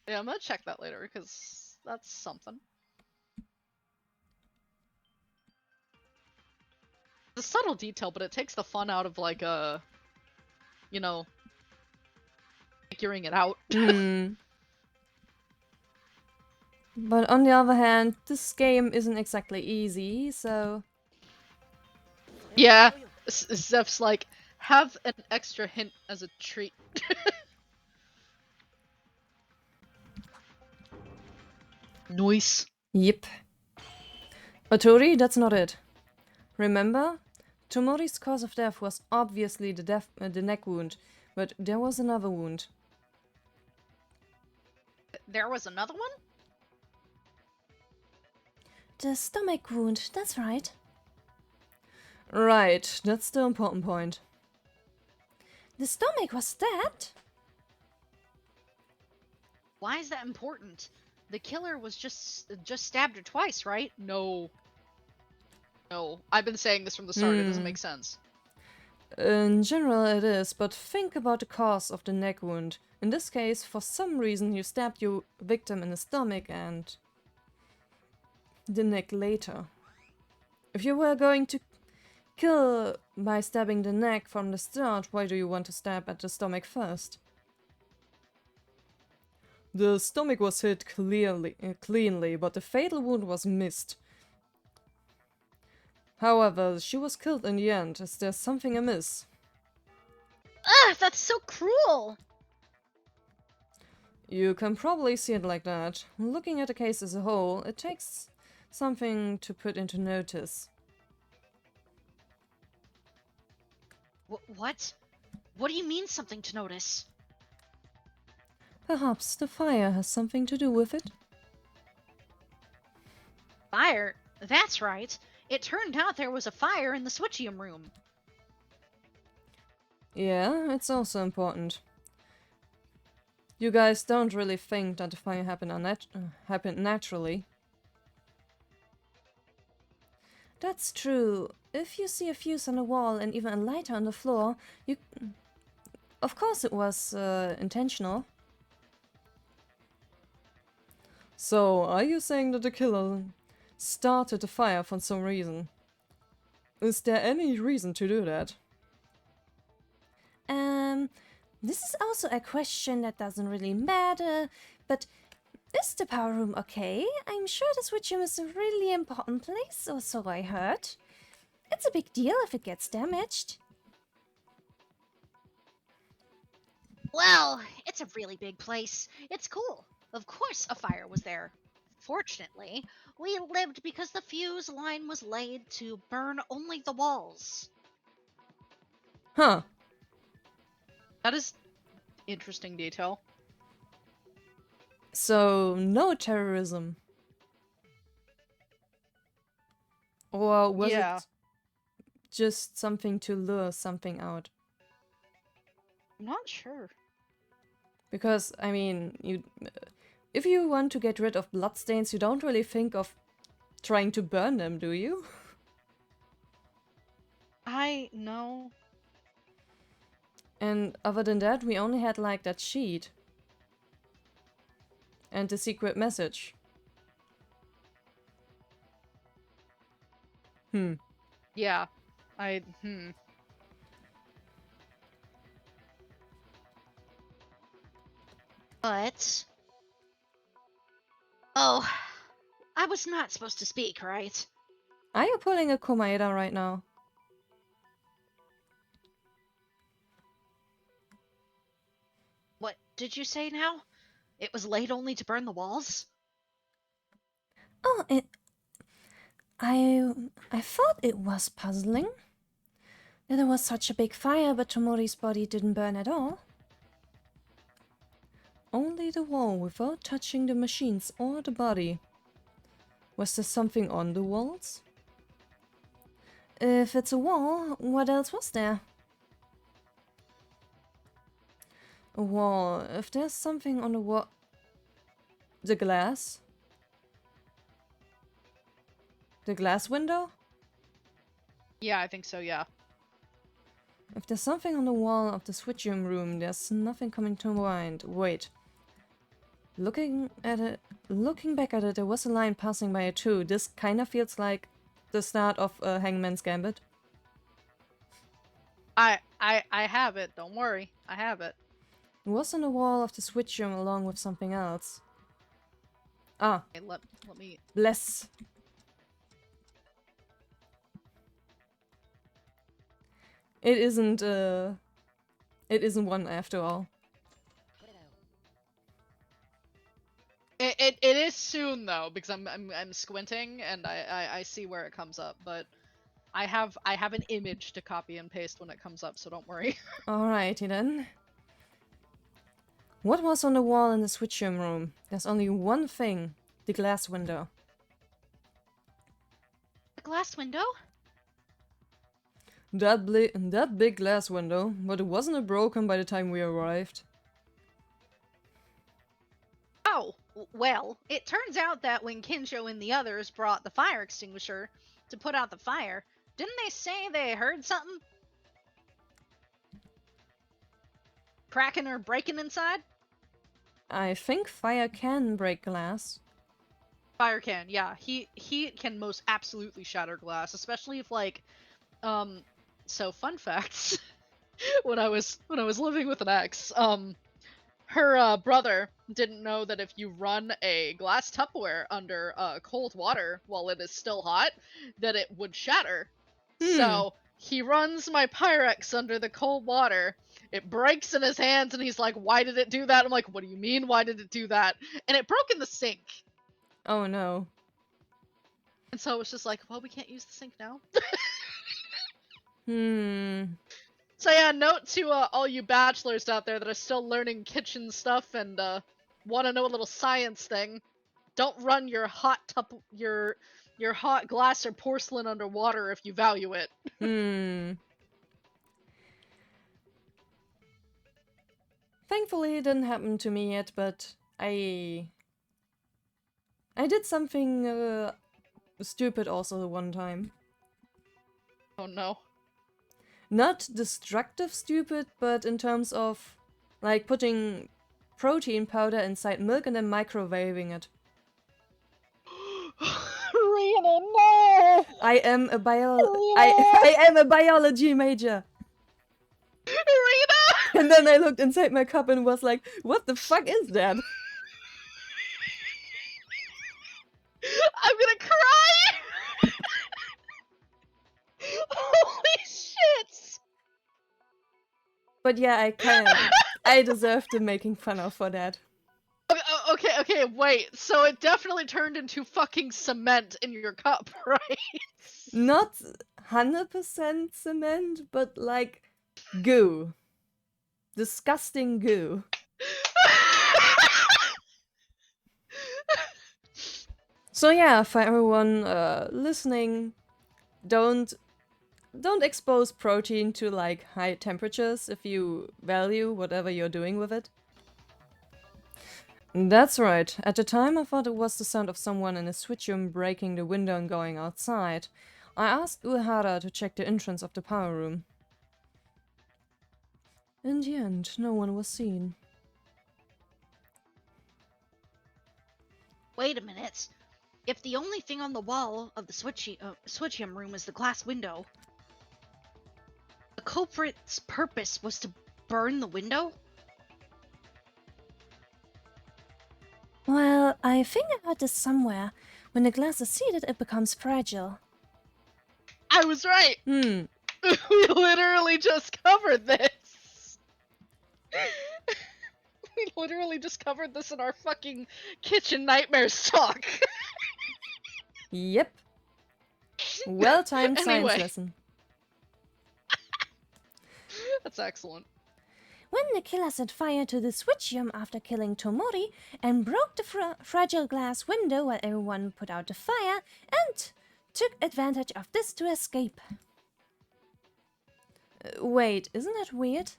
I'm gonna check that later, because that's something. It's a subtle detail, but it takes the fun out of, like, you know, figuring it out. But on the other hand, this game isn't exactly easy, so... Yeah, Zeph's like, have an extra hint as a treat. Nice. Yep. Tori, that's not it. Remember? Tomori's cause of death was obviously the neck wound, but there was another wound. There was another one? The stomach wound, that's right. Right, that's the important point. The stomach was stabbed? Why is that important? The killer was just stabbed her twice, right? No. No. I've been saying this from the start. It doesn't make sense. In general it is, but think about the cause of the neck wound. In this case, for some reason you stabbed your victim in the stomach and the neck later. If you were going to kill by stabbing the neck from the start, why do you want to stab at the stomach first? The stomach was hit cleanly, but the fatal wound was missed. However, she was killed in the end. Is there something amiss? Ugh, that's so cruel! You can probably see it like that. Looking at the case as a whole, it takes something to put into notice. What? What do you mean something to notice? Perhaps the fire has something to do with it? Fire? That's right. It turned out there was a fire in the switchium room. Yeah, it's also important. You guys don't really think that the fire happened naturally. That's true. If you see a fuse on the wall and even a lighter on the floor, you... Of course it was intentional. So, are you saying that the killer started the fire for some reason? Is there any reason to do that? This is also a question that doesn't really matter, but is the power room okay? I'm sure the switch room is a really important place, or so I heard. It's a big deal if it gets damaged. Well, it's a really big place. It's cool. Of course a fire was there. Fortunately, we lived because the fuse line was laid to burn only the walls. Huh. That is interesting detail. So, no terrorism. Or was it just something to lure something out? I'm not sure. Because, I mean, if you want to get rid of bloodstains, you don't really think of trying to burn them, do you? I know. And other than that, we only had like that sheet. And the secret message. Yeah. But... Oh, I was not supposed to speak, right? Are you pulling a Komaeda right now? What did you say now? It was laid only to burn the walls? Oh, I thought it was puzzling that there was such a big fire, but Tomori's body didn't burn at all. Only the wall without touching the machines or the body. Was there something on the walls? If it's a wall, what else was there? A wall. If there's something on the wall... The glass? The glass window? Yeah, I think so, yeah. If there's something on the wall of the switchroom room, there's nothing coming to mind. Wait. Looking back at it, there was a line passing by it too. This kind of feels like the start of Hangman's Gambit. I have it. Don't worry. I have it. It was on the wall of the switchroom along with something else. Ah, Okay, let me... bless. It isn't one after all. It is soon though, because I'm squinting and I see where it comes up, but I have an image to copy and paste when it comes up, so don't worry. Alrighty then. What was on the wall in the switchroom room? There's only one thing. The glass window. The glass window? That big glass window, but it wasn't broken by the time we arrived. Oh, well, it turns out that when Kinsho and the others brought the fire extinguisher to put out the fire, didn't they say they heard something? Cracking or breaking inside? I think fire can break glass. Fire can, yeah. He can most absolutely shatter glass, especially if like so fun facts. when I was living with an ex, her brother didn't know that if you run a glass Tupperware under cold water while it is still hot, that it would shatter. So he runs my Pyrex under the cold water. It breaks in his hands, and he's like, "Why did it do that?" I'm like, "What do you mean? Why did it do that?" And it broke in the sink. Oh no. And so it was just like, "Well, we can't use the sink now." So yeah, note to all you bachelors out there that are still learning kitchen stuff and want to know a little science thing. Don't run your your hot glass or porcelain underwater if you value it. Thankfully it didn't happen to me yet, but I did something stupid also the one time. Oh no. Not destructive stupid, but in terms of like putting protein powder inside milk and then microwaving it. Rina, no! I am a biology major. Rina! And then I looked inside my cup and was like, what the fuck is that? I'm gonna cry! Holy shit! But yeah, I deserve the making fun of for that. Okay, wait. So it definitely turned into fucking cement in your cup, right? Not 100% cement, but like goo. Disgusting goo. So yeah, for everyone listening, don't expose protein to like high temperatures if you value whatever you're doing with it. That's right. At the time I thought it was the sound of someone in a switch room breaking the window and going outside. I asked Uehara to check the entrance of the power room. In the end, no one was seen. Wait a minute. If the only thing on the wall of the switchium room is the glass window, the culprit's purpose was to burn the window? Well, I think I heard this somewhere. When the glass is heated, it becomes fragile. I was right! We literally just covered this! We literally just covered this in our fucking kitchen nightmares talk. Yep. Well-timed Anyway. science lesson. That's excellent. When the killer set fire to the switchium after killing Tomori and broke the fragile glass window while everyone put out the fire and took advantage of this to escape. Wait, isn't that weird?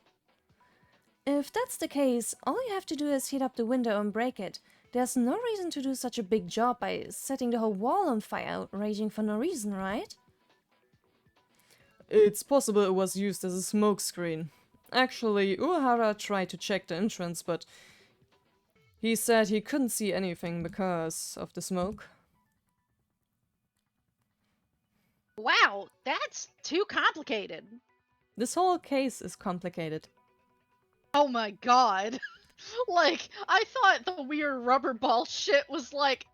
If that's the case, all you have to do is heat up the window and break it. There's no reason to do such a big job by setting the whole wall on fire, raging for no reason, right? It's possible it was used as a smokescreen. Actually, Uehara tried to check the entrance, but he said he couldn't see anything because of the smoke. Wow, that's too complicated. This whole case is complicated. Oh my god. Like, I thought the weird rubber ball shit was like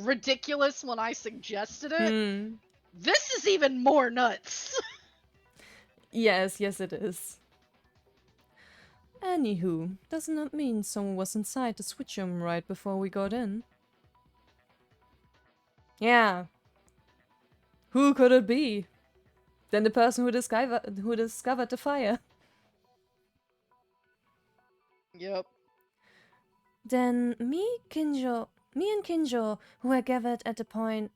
ridiculous when I suggested it. This is even more nuts. Yes, it is. Anywho, doesn't that mean someone was inside the switch room right before we got in? Yeah. Who could it be? Then the person who discovered the fire. Yep. Then me and Kinjo, who were gathered at that point,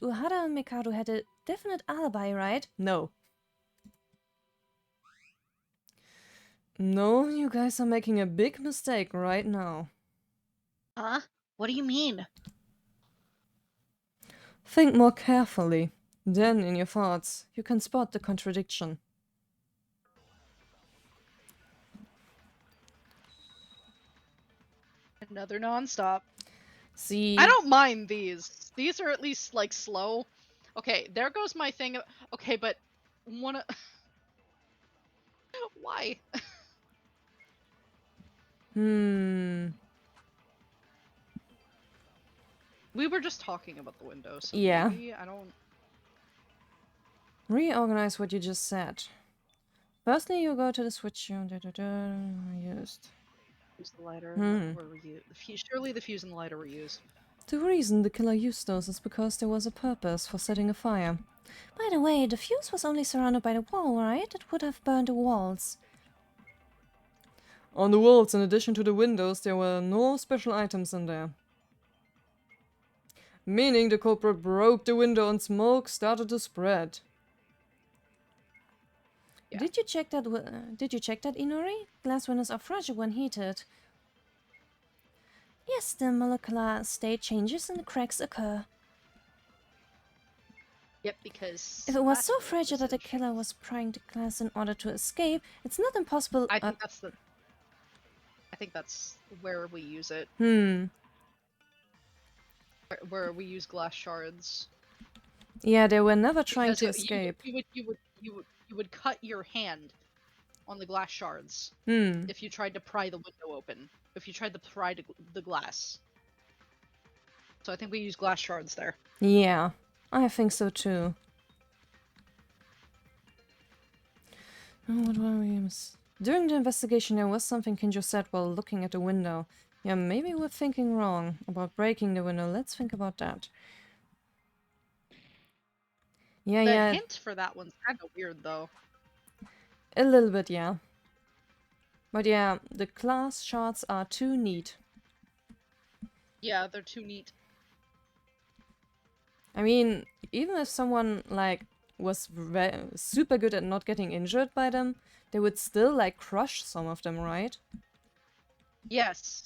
Uhara and Mikado had a definite alibi, right? No. No, you guys are making a big mistake right now. Huh? What do you mean? Think more carefully. Then, in your thoughts, you can spot the contradiction. Another nonstop. See, I don't mind these. These are at least like slow. Okay, there goes my thing. Okay, but one. Why? We were just talking about the window, so Yeah. maybe I don't. Reorganize what you just said. Firstly, you go to the switch room. Used. Use the lighter. Where were you? Surely the fuse and the lighter were used. The reason the killer used those is because there was a purpose for setting a fire. By the way, the fuse was only surrounded by the wall, right? It would have burned the walls. On the walls, in addition to the windows, there were no special items in there. Meaning the culprit broke the window and smoke started to spread. Yeah. Did you check that, Inori? Glass windows are fragile when heated. Yes, the molecular state changes and the cracks occur. Yep, because If it was that's so the fragile that the usage. killer was prying the glass in order to escape, it's not impossible. I think that's the. I think that's where we use it. Where we use glass shards. Yeah, they were never trying Because to escape. You would cut your hand on the glass shards Hmm. if you tried to pry the window open. If you tried to pry the glass. So I think we use glass shards there. Yeah, I think so too. What were we? During the investigation, there was something Kinjo said while looking at the window. Yeah, maybe we're thinking wrong about breaking the window. Let's think about that. Yeah, The yeah. hint for that one's kind of weird, though. A little bit, yeah. But yeah, the glass shards are too neat. Yeah, they're too neat. I mean, even if someone, like, was super good at not getting injured by them, they would still, like, crush some of them, right? Yes.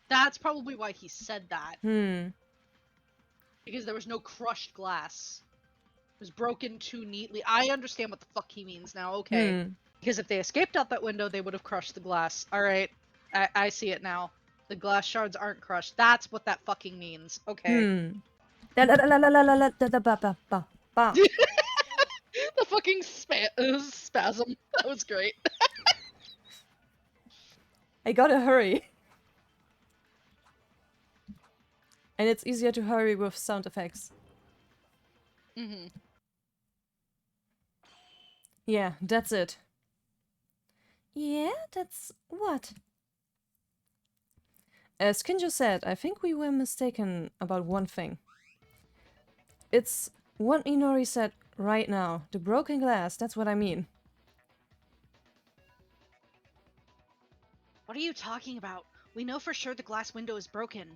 That's probably why he said that. Hmm. Because there was no crushed glass. It was broken too neatly. I understand what the fuck he means now, okay. Because if they escaped out that window, they would have crushed the glass. Alright, I see it now. The glass shards aren't crushed. That's what that fucking means. Okay. The fucking spasm. That was great. I gotta hurry. And it's easier to hurry with sound effects. Mm-hmm. Yeah, that's it. Yeah, that's what? As Kinjo said, I think we were mistaken about one thing. It's what Inori said right now. The broken glass, that's what I mean. What are you talking about? We know for sure the glass window is broken,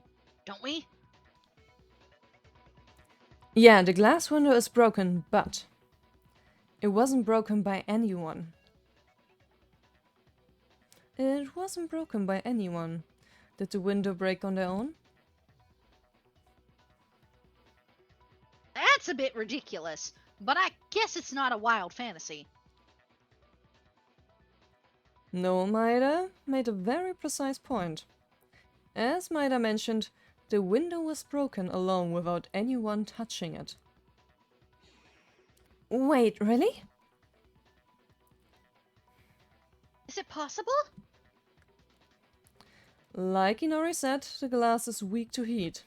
don't we? Yeah, the glass window is broken, but it wasn't broken by anyone. It wasn't broken by anyone. Did the window break on their own? That's a bit ridiculous, but I guess it's not a wild fantasy. No, Maeda made a very precise point. As Maeda mentioned, the window was broken alone without anyone touching it. Wait, really? Is it possible? Like Inori said, the glass is weak to heat.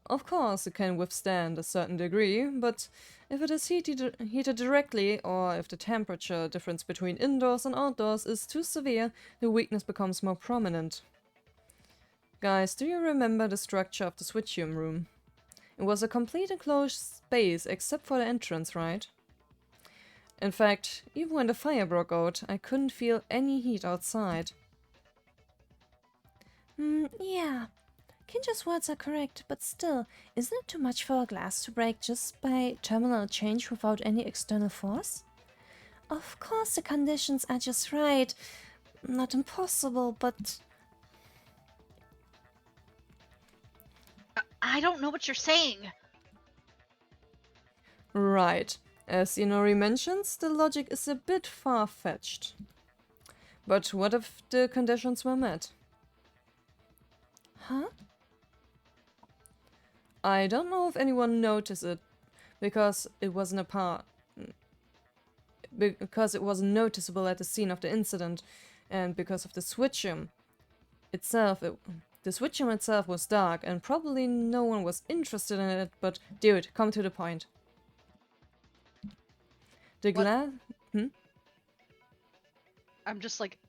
Of course, it can withstand a certain degree, but If it is heated directly, or if the temperature difference between indoors and outdoors is too severe, the weakness becomes more prominent. Guys, do you remember the structure of the switchium room? It was a complete enclosed space except for the entrance, right? In fact, even when the fire broke out, I couldn't feel any heat outside. Yeah. Kinjo's words are correct, but still, isn't it too much for a glass to break just by terminal change without any external force? Of course the conditions are just right. Not impossible, but... I don't know what you're saying. Right. As Inori mentions, the logic is a bit far-fetched. But what if the conditions were met? Huh? I don't know if anyone noticed it, because it wasn't noticeable at the scene of the incident, and because of the switchium itself. The switchium itself was dark, and probably no one was interested in it, but dude, come to the point. The glass... I'm just like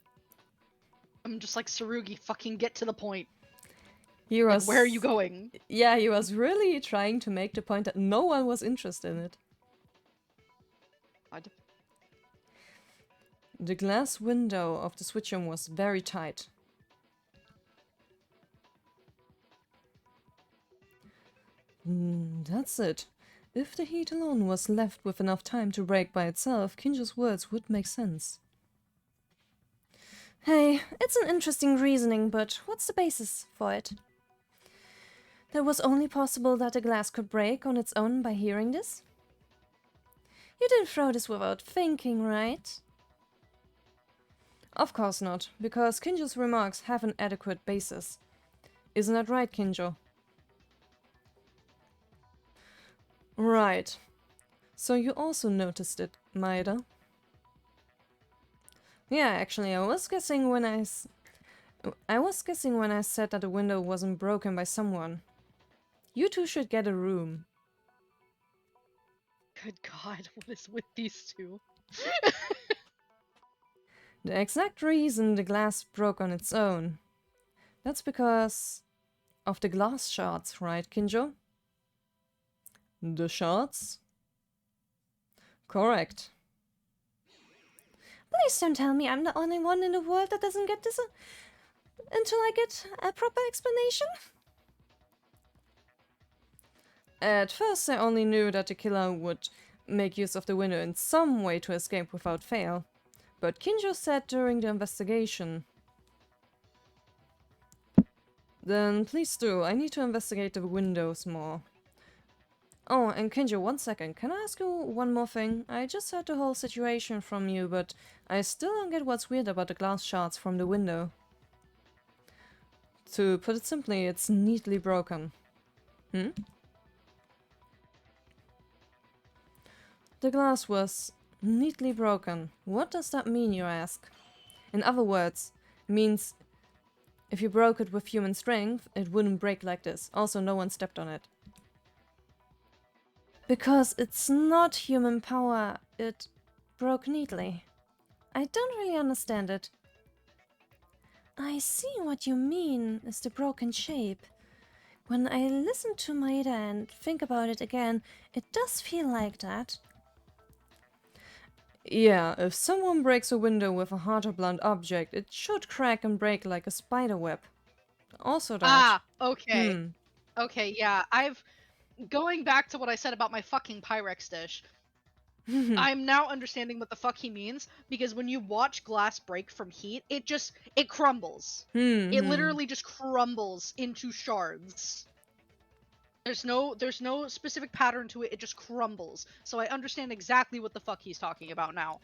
Tsurugi, fucking get to the point. He Like, was... where are you going? Yeah, he was really trying to make the point that no one was interested in it. The glass window of the switchium was very tight. That's it. If the heat alone was left with enough time to break by itself, Kinjo's words would make sense. Hey, it's an interesting reasoning, but what's the basis for it? That was only possible that the glass could break on its own by hearing this? You didn't throw this without thinking, right? Of course not, because Kinjo's remarks have an adequate basis. Isn't that right, Kinjo? Right. So you also noticed it, Maeda? Yeah, actually, I was guessing when I said that the window wasn't broken by someone. You two should get a room. Good God, what is with these two? The exact reason the glass broke on its own. That's because of the glass shards, right, Kinjo? The shards? Correct. Please don't tell me I'm the only one in the world that doesn't get this until I get a proper explanation. At first I only knew that the killer would make use of the window in some way to escape without fail. But Kinjo said during the investigation. Then please do, I need to investigate the windows more. Oh, and Kinjo, 1 second, can I ask you one more thing? I just heard the whole situation from you, but I still don't get what's weird about the glass shards from the window. To put it simply, it's neatly broken. The glass was neatly broken. What does that mean, you ask? In other words, it means if you broke it with human strength, it wouldn't break like this. Also, no one stepped on it. Because it's not human power, it broke neatly. I don't really understand it. I see what you mean is the broken shape. When I listen to Maeda and think about it again, it does feel like that. Yeah, if someone breaks a window with a hard or blunt object, it should crack and break like a spider web. Also that... Ah, okay. Okay, yeah, going back to what I said about my fucking Pyrex dish, I'm now understanding what the fuck he means, because when you watch glass break from heat, it crumbles. It literally just crumbles into shards. There's no specific pattern to it, it just crumbles. So I understand exactly what the fuck he's talking about now.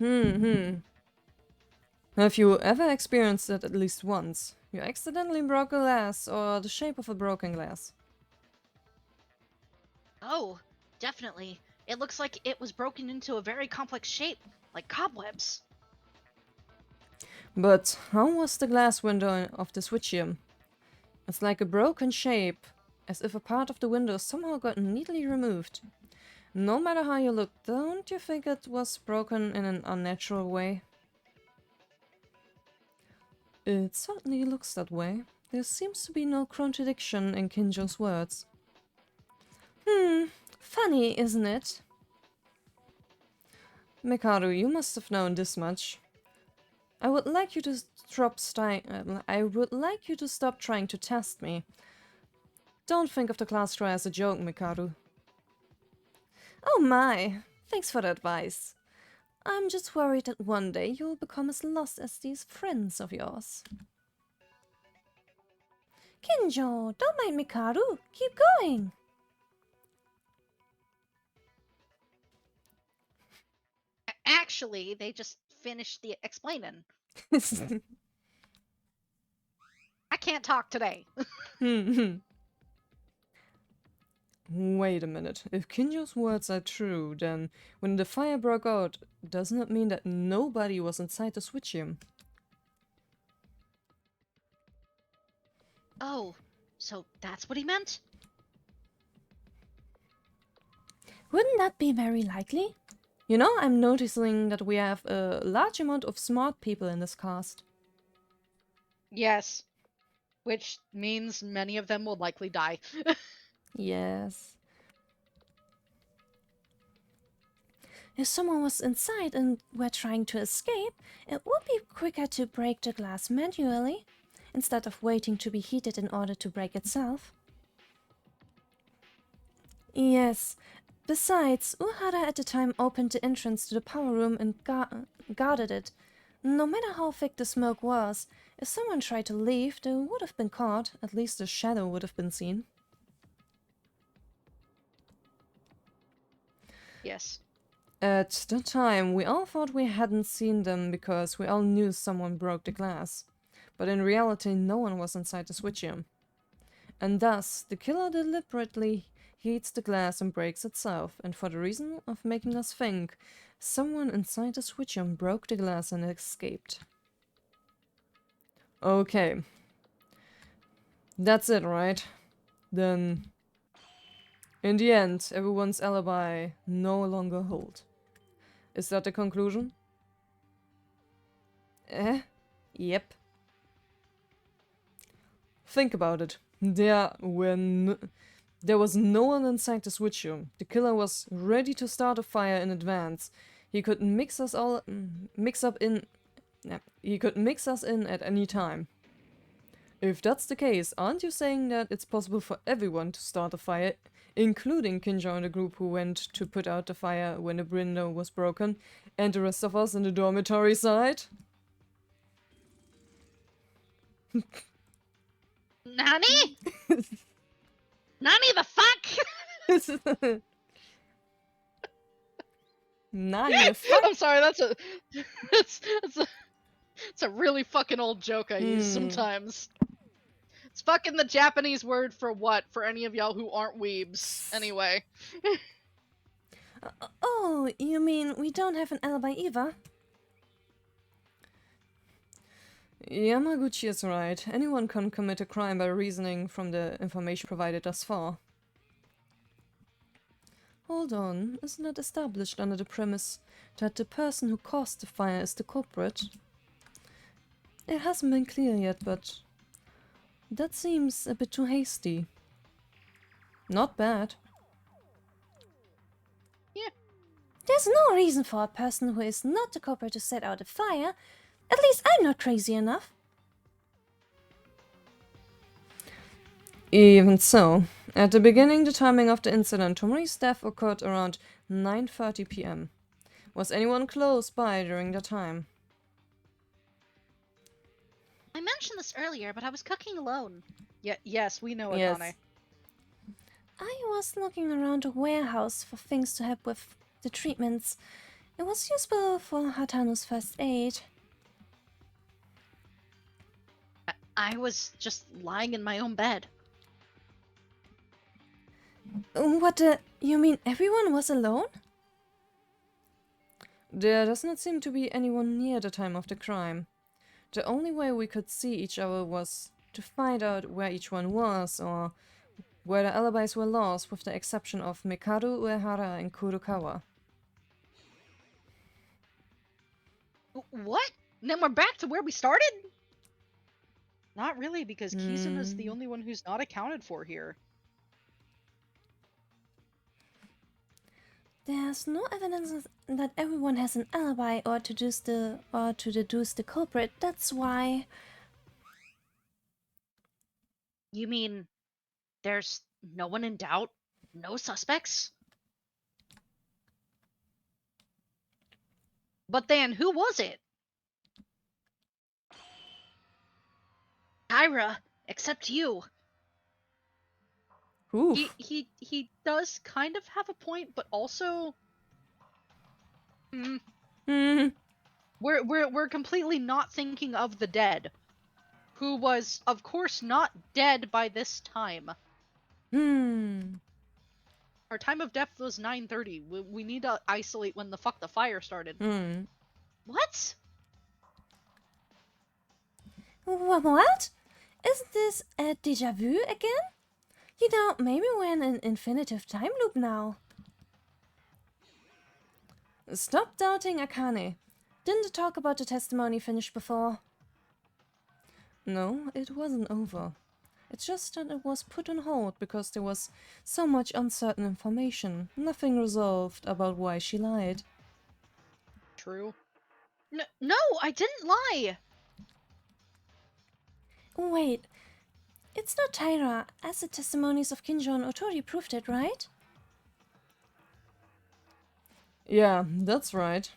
Have you ever experienced it at least once? You accidentally broke a glass, or the shape of a broken glass? Oh, definitely. It looks like it was broken into a very complex shape, like cobwebs. But how was the glass window of the switchium? It's like a broken shape, as if a part of the window somehow got neatly removed. No matter how you look, don't you think it was broken in an unnatural way? It certainly looks that way. There seems to be no contradiction in Kinjo's words. Funny, isn't it? Mikado, you must have known this much. I would like you to stop trying to test me. Don't think of the class trial as a joke, Mikado. Oh my, thanks for the advice. I'm just worried that one day you'll become as lost as these friends of yours. Kinjo, don't mind Mikado. Keep going. Actually, they just finished the explaining. I can't talk today. Wait a minute. If Kinjo's words are true, then when the fire broke out, doesn't it mean that nobody was inside the switchium? Oh, so that's what he meant? Wouldn't that be very likely? You know, I'm noticing that we have a large amount of smart people in this cast. Yes. Which means many of them will likely die. Yes. If someone was inside and were trying to escape, it would be quicker to break the glass manually, instead of waiting to be heated in order to break itself. Yes. Besides, Uhara at the time opened the entrance to the power room and guarded it. No matter how thick the smoke was, if someone tried to leave, they would have been caught. At least the shadow would have been seen. Yes. At the time, we all thought we hadn't seen them because we all knew someone broke the glass. But in reality, no one was inside the switchium. And thus, the killer deliberately heats the glass and breaks itself, and for the reason of making us think someone inside the switchium broke the glass and escaped. Okay. That's it, right? Then, in the end, everyone's alibi no longer hold. Is that the conclusion? Yep. Think about it. There was no one inside the switch room. The killer was ready to start a fire in advance. He could mix us in at any time. If that's the case, aren't you saying that it's possible for everyone to start a fire, including Kinjo and the group who went to put out the fire when the window was broken, and the rest of us in the dormitory side? Nani? Nani the fuck? Nani the fuck? I'm sorry, it's a really fucking old joke I use sometimes. It's fucking the Japanese word for what, for any of y'all who aren't weebs. Anyway. Oh, you mean we don't have an alibi either? Yamaguchi is right. Anyone can commit a crime by reasoning from the information provided thus far. Hold on, isn't it established under the premise that the person who caused the fire is the culprit? It hasn't been clear yet, but that seems a bit too hasty. Not bad. Yeah. There's no reason for a person who is not the culprit to set out a fire. At least I'm not crazy enough. Even so, at the beginning, the timing of the incident, Tomori's death occurred around 9:30 p.m. Was anyone close by during that time? I mentioned this earlier, but I was cooking alone. Yes, we know it, Yes. Hane. I was looking around the warehouse for things to help with the treatments. It was useful for Hatanu's first aid. I was just lying in my own bed. What the... You mean everyone was alone? There does not seem to be anyone near the time of the crime. The only way we could see each other was to find out where each one was, or where the alibis were lost with the exception of Mikado, Uehara, and Kurokawa. What? And then we're back to where we started? Not really, because Kizuna's the Hmm. only one who's not accounted for here. There's no evidence that everyone has an alibi or to deduce the culprit. That's why. You mean there's no one in doubt? No suspects? But then, who was it? Kyra, except you. Oof. He does kind of have a point, but also, Hmm. we're completely not thinking of the dead, who was, of course, not dead by this time. Hmm. Our time of death was 9:30. We need to isolate when the fuck the fire started. Hmm. What? What? Isn't this a déjà vu again? You know, maybe we're in an infinitive time loop now. Stop doubting Akane. Didn't the talk about the testimony finish before? No, it wasn't over. It's just that it was put on hold because there was so much uncertain information, nothing resolved about why she lied. True. No, I didn't lie. Wait, it's not Taira, as the testimonies of Kinjo and Otori proved it, right? Yeah, that's right.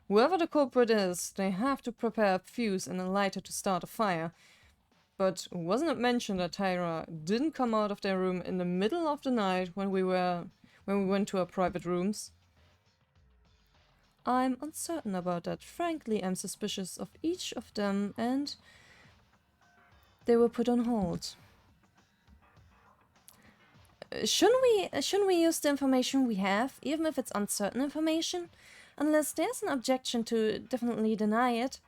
Whoever the culprit is, they have to prepare a fuse and a lighter to start a fire. But wasn't it mentioned that Tyra didn't come out of their room in the middle of the night when we went to our private rooms? I'm uncertain about that. Frankly, I'm suspicious of each of them, and they were put on hold. Shouldn't we use the information we have, even if it's uncertain information? Unless there's an objection to definitely deny it.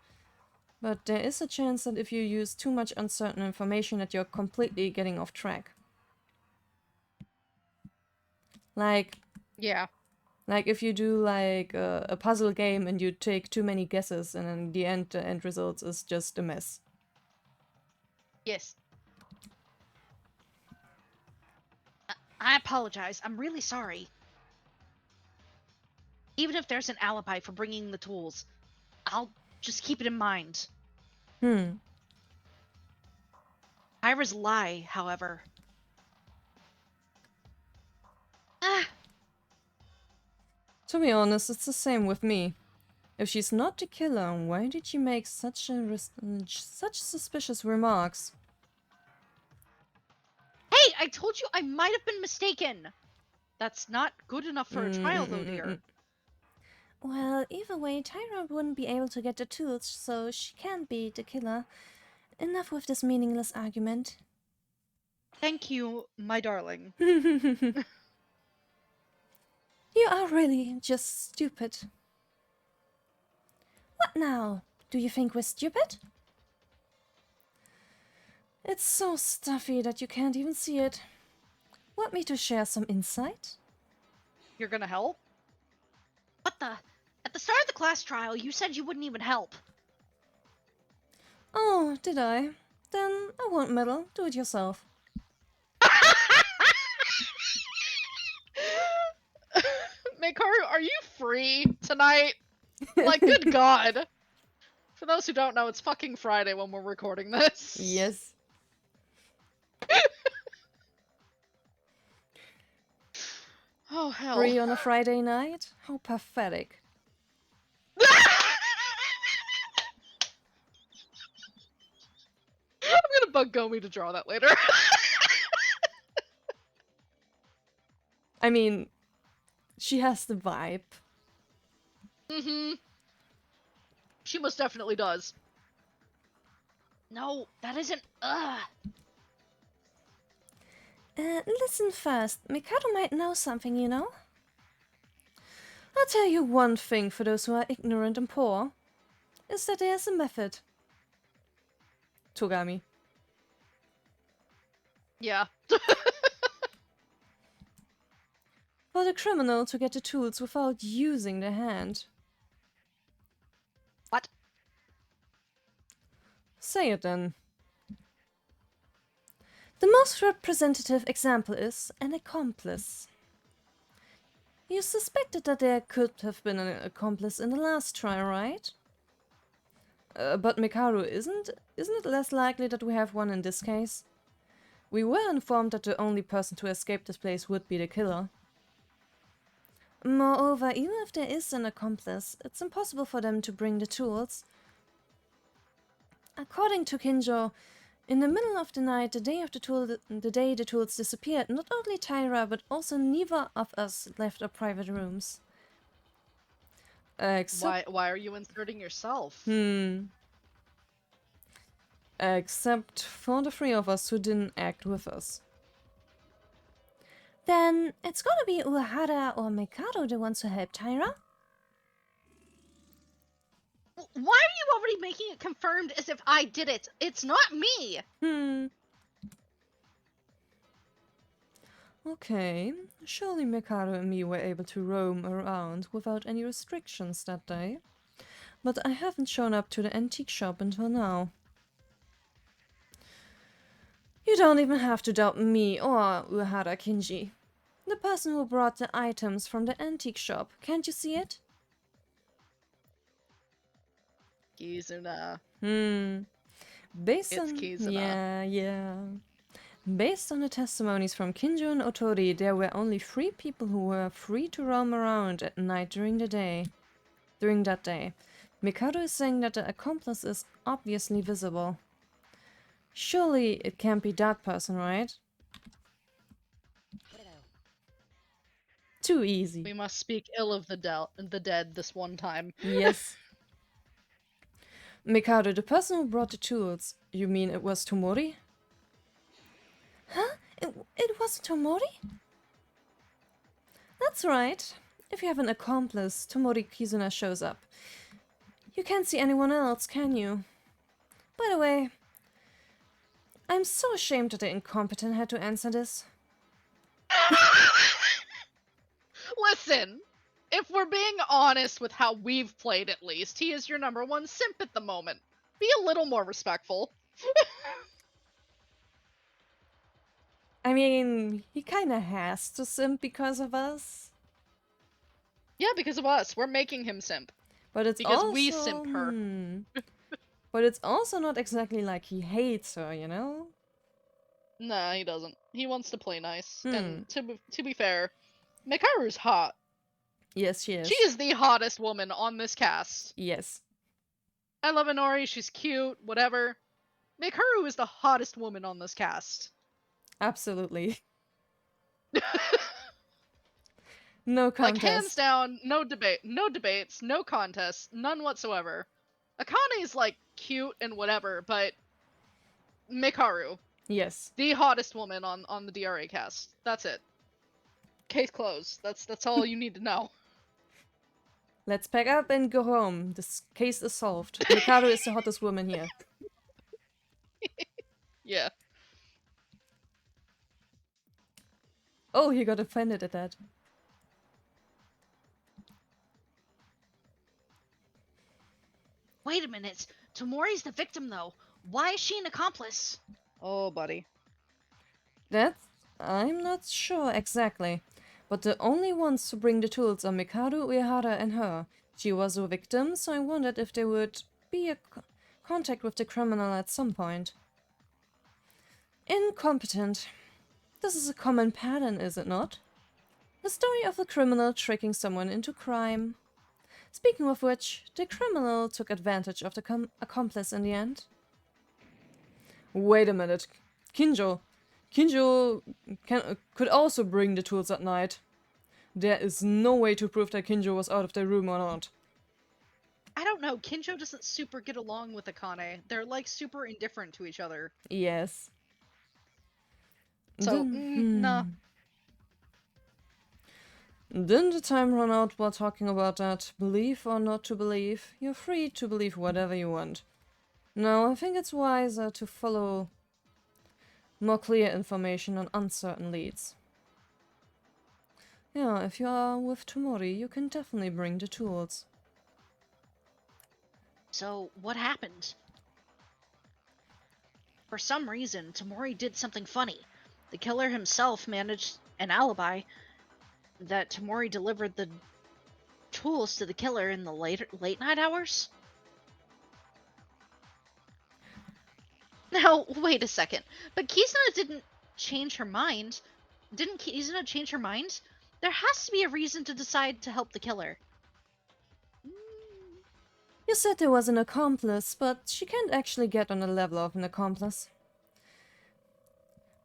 But there is a chance that if you use too much uncertain information that you're completely getting off track. Like Yeah. if you do like a puzzle game and you take too many guesses and in the end result is just a mess. Yes. I apologize. I'm really sorry. Even if there's an alibi for bringing the tools, I'll just keep it in mind. Kyra's lie, however. To be honest, it's the same with me. If she's not the killer, why did she make such suspicious remarks? Hey, I told you I might have been mistaken. That's not good enough for a trial, though, dear. Well, either way, Tyra wouldn't be able to get the tools, so she can't be the killer. Enough with this meaningless argument. Thank you, my darling. You are really just stupid. What now? Do you think we're stupid? It's so stuffy that you can't even see it. Want me to share some insight? You're gonna help? What the? At the start of the class trial, you said you wouldn't even help. Oh, did I? Then I won't meddle. Do it yourself. Mekaru, are you free tonight? Like, good god. For those who don't know, it's fucking Friday when we're recording this. Yes. Oh, hell. Free on a Friday night? How pathetic. I'm gonna bug Gomi to draw that later. I mean, she has the vibe. Mm-hmm. She most definitely does. No, that isn't. Listen first. Mikado might know something, you know? I'll tell you one thing for those who are ignorant and poor, is that there's a method. Togami. Yeah. for the criminal to get the tools without using their hand. What? Say it then. The most representative example is an accomplice. You suspected that there could have been an accomplice in the last trial, right? But Mikaru, isn't it less likely that we have one in this case? We were informed that the only person to escape this place would be the killer. Moreover, even if there is an accomplice, it's impossible for them to bring the tools. According to Kinjo, in the middle of the night, the day the tools disappeared, not only Tyra, but also neither of us left our private rooms. Why are you inserting yourself? Except for the three of us who didn't act with us. Then it's gonna be Uehara or Mikado the ones who helped Tyra? Why are you already making it confirmed as if I did it? It's not me! Okay, surely Mikado and me were able to roam around without any restrictions that day. But I haven't shown up to the antique shop until now. You don't even have to doubt me or Uehara Kinji. The person who brought the items from the antique shop, can't you see it? Kizuna. Based It's on... Kizuna. Yeah. Based on the testimonies from Kinjo and Otori, there were only 3 people who were free to roam around at night during that day. Mikado is saying that the accomplice is obviously visible. Surely it can't be that person, right? Too easy. We must speak ill of the dead this one time. Yes. Mikado, the person who brought the tools, you mean it was Tomori? Huh? It wasn't Tomori? That's right. If you have an accomplice, Tomori Kizuna shows up. You can't see anyone else, can you? By the way, I'm so ashamed that the incompetent had to answer this. Listen, if we're being honest with how we've played at least, he is your number 1 simp at the moment. Be a little more respectful. I mean, he kinda has to simp because of us. Yeah, because of us. We're making him simp. But it's because also... we simp her. But it's also not exactly like he hates her, you know? Nah, he doesn't. He wants to play nice. And to be fair, Mikaru's hot. Yes, she is. She is the hottest woman on this cast. Yes. I love Inori, she's cute, whatever. Mikaru is the hottest woman on this cast. Absolutely. No contest. Like, hands down, no debates, no contests, none whatsoever. Akane is, like, cute and whatever, but Mikaru. Yes. The hottest woman on the DRA cast. That's it. Case closed. That's all you need to know. Let's pack up and go home. This case is solved. Mikado is the hottest woman here. Yeah. Oh, he got offended at that. Wait a minute. Tomori's the victim, though. Why is she an accomplice? Oh, buddy. I'm not sure exactly. But the only ones to bring the tools are Mikado, Uehara, and her. She was a victim, so I wondered if there would be a contact with the criminal at some point. Incompetent. This is a common pattern, is it not? The story of a criminal tricking someone into crime. Speaking of which, the criminal took advantage of the accomplice in the end. Wait a minute. Kinjo could also bring the tools at night. There is no way to prove that Kinjo was out of the room or not. I don't know. Kinjo doesn't super get along with Akane. They're, like, super indifferent to each other. Yes. So, nah. Didn't the time run out while talking about that? Believe or not to believe? You're free to believe whatever you want. No, I think it's wiser to follow more clear information on uncertain leads. Yeah, if you are with Tomori, you can definitely bring the tools. So, what happened? For some reason, Tamori did something funny. The killer himself managed an alibi that Tamori delivered the tools to the killer in the late night hours? Now, wait a second. But Kizuna didn't change her mind. Didn't Kizuna change her mind? There has to be a reason to decide to help the killer. You said there was an accomplice, but she can't actually get on the level of an accomplice.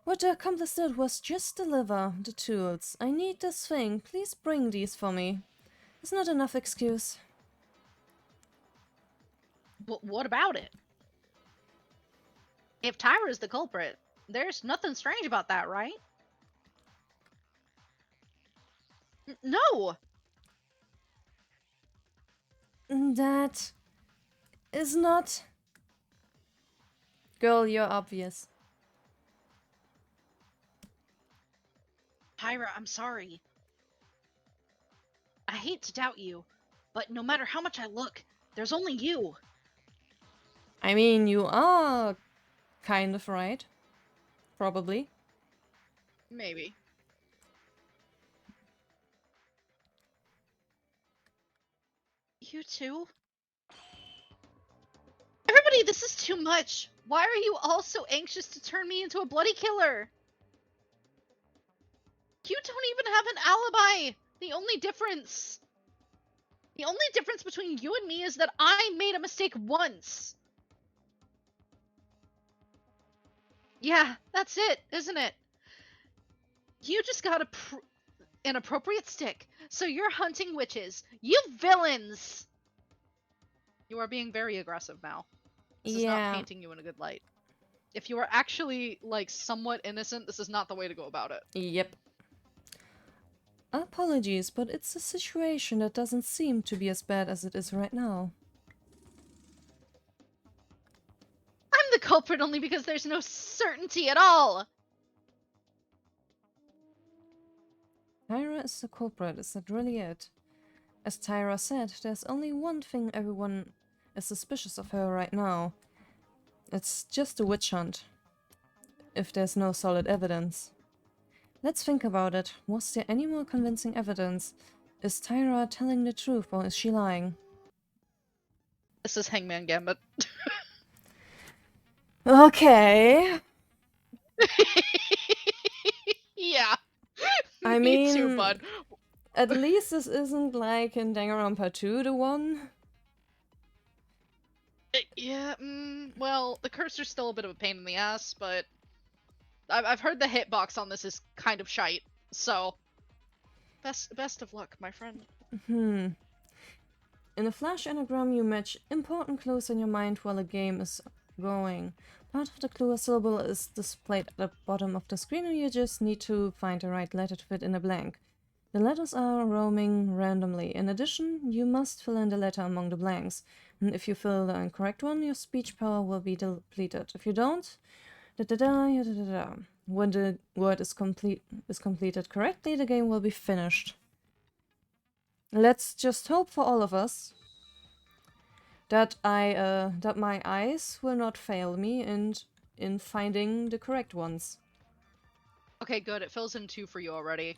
What the accomplice did was just deliver the tools. I need this thing. Please bring these for me. It's not enough excuse. What about it? If Tyra's the culprit, there's nothing strange about that, right? No! That is not... Girl, you're obvious. Tyra, I'm sorry. I hate to doubt you, but no matter how much I look, there's only you. I mean, you are kind of right. Probably. Maybe. You too? Everybody, this is too much! Why are you all so anxious to turn me into a bloody killer? You don't even have an alibi! The only difference between you and me is that I made a mistake once! Yeah, that's it, isn't it? You just got an appropriate stick, so you're hunting witches. You villains! You are being very aggressive now. This is Yeah. not painting you in a good light. If you are actually, like, somewhat innocent, this is not the way to go about it. Yep. Apologies, but it's a situation that doesn't seem to be as bad as it is right now. I'm the culprit only because there's no certainty at all! Tyra is the culprit, is that really it? As Tyra said, there's only one thing everyone is suspicious of her right now. It's just a witch hunt. If there's no solid evidence. Let's think about it. Was there any more convincing evidence? Is Tyra telling the truth or is she lying? This is Hangman Gambit. Okay. Yeah. I Me too, mean, bud. at least this isn't like in Danganronpa 2, the one. Yeah, well, the cursor's still a bit of a pain in the ass, but I've heard the hitbox on this is kind of shite, so best of luck, my friend. In a flash anagram, you match important clues in your mind while a game is going. Part of the clue or syllable is displayed at the bottom of the screen and you just need to find the right letter to fit in a blank. The letters are roaming randomly. In addition, you must fill in the letter among the blanks. And if you fill the incorrect one, your speech power will be depleted. If you don't, when the word is completed correctly, the game will be finished. Let's just hope for all of us that that my eyes will not fail me in finding the correct ones. Okay, good. It fills in 2 for you already.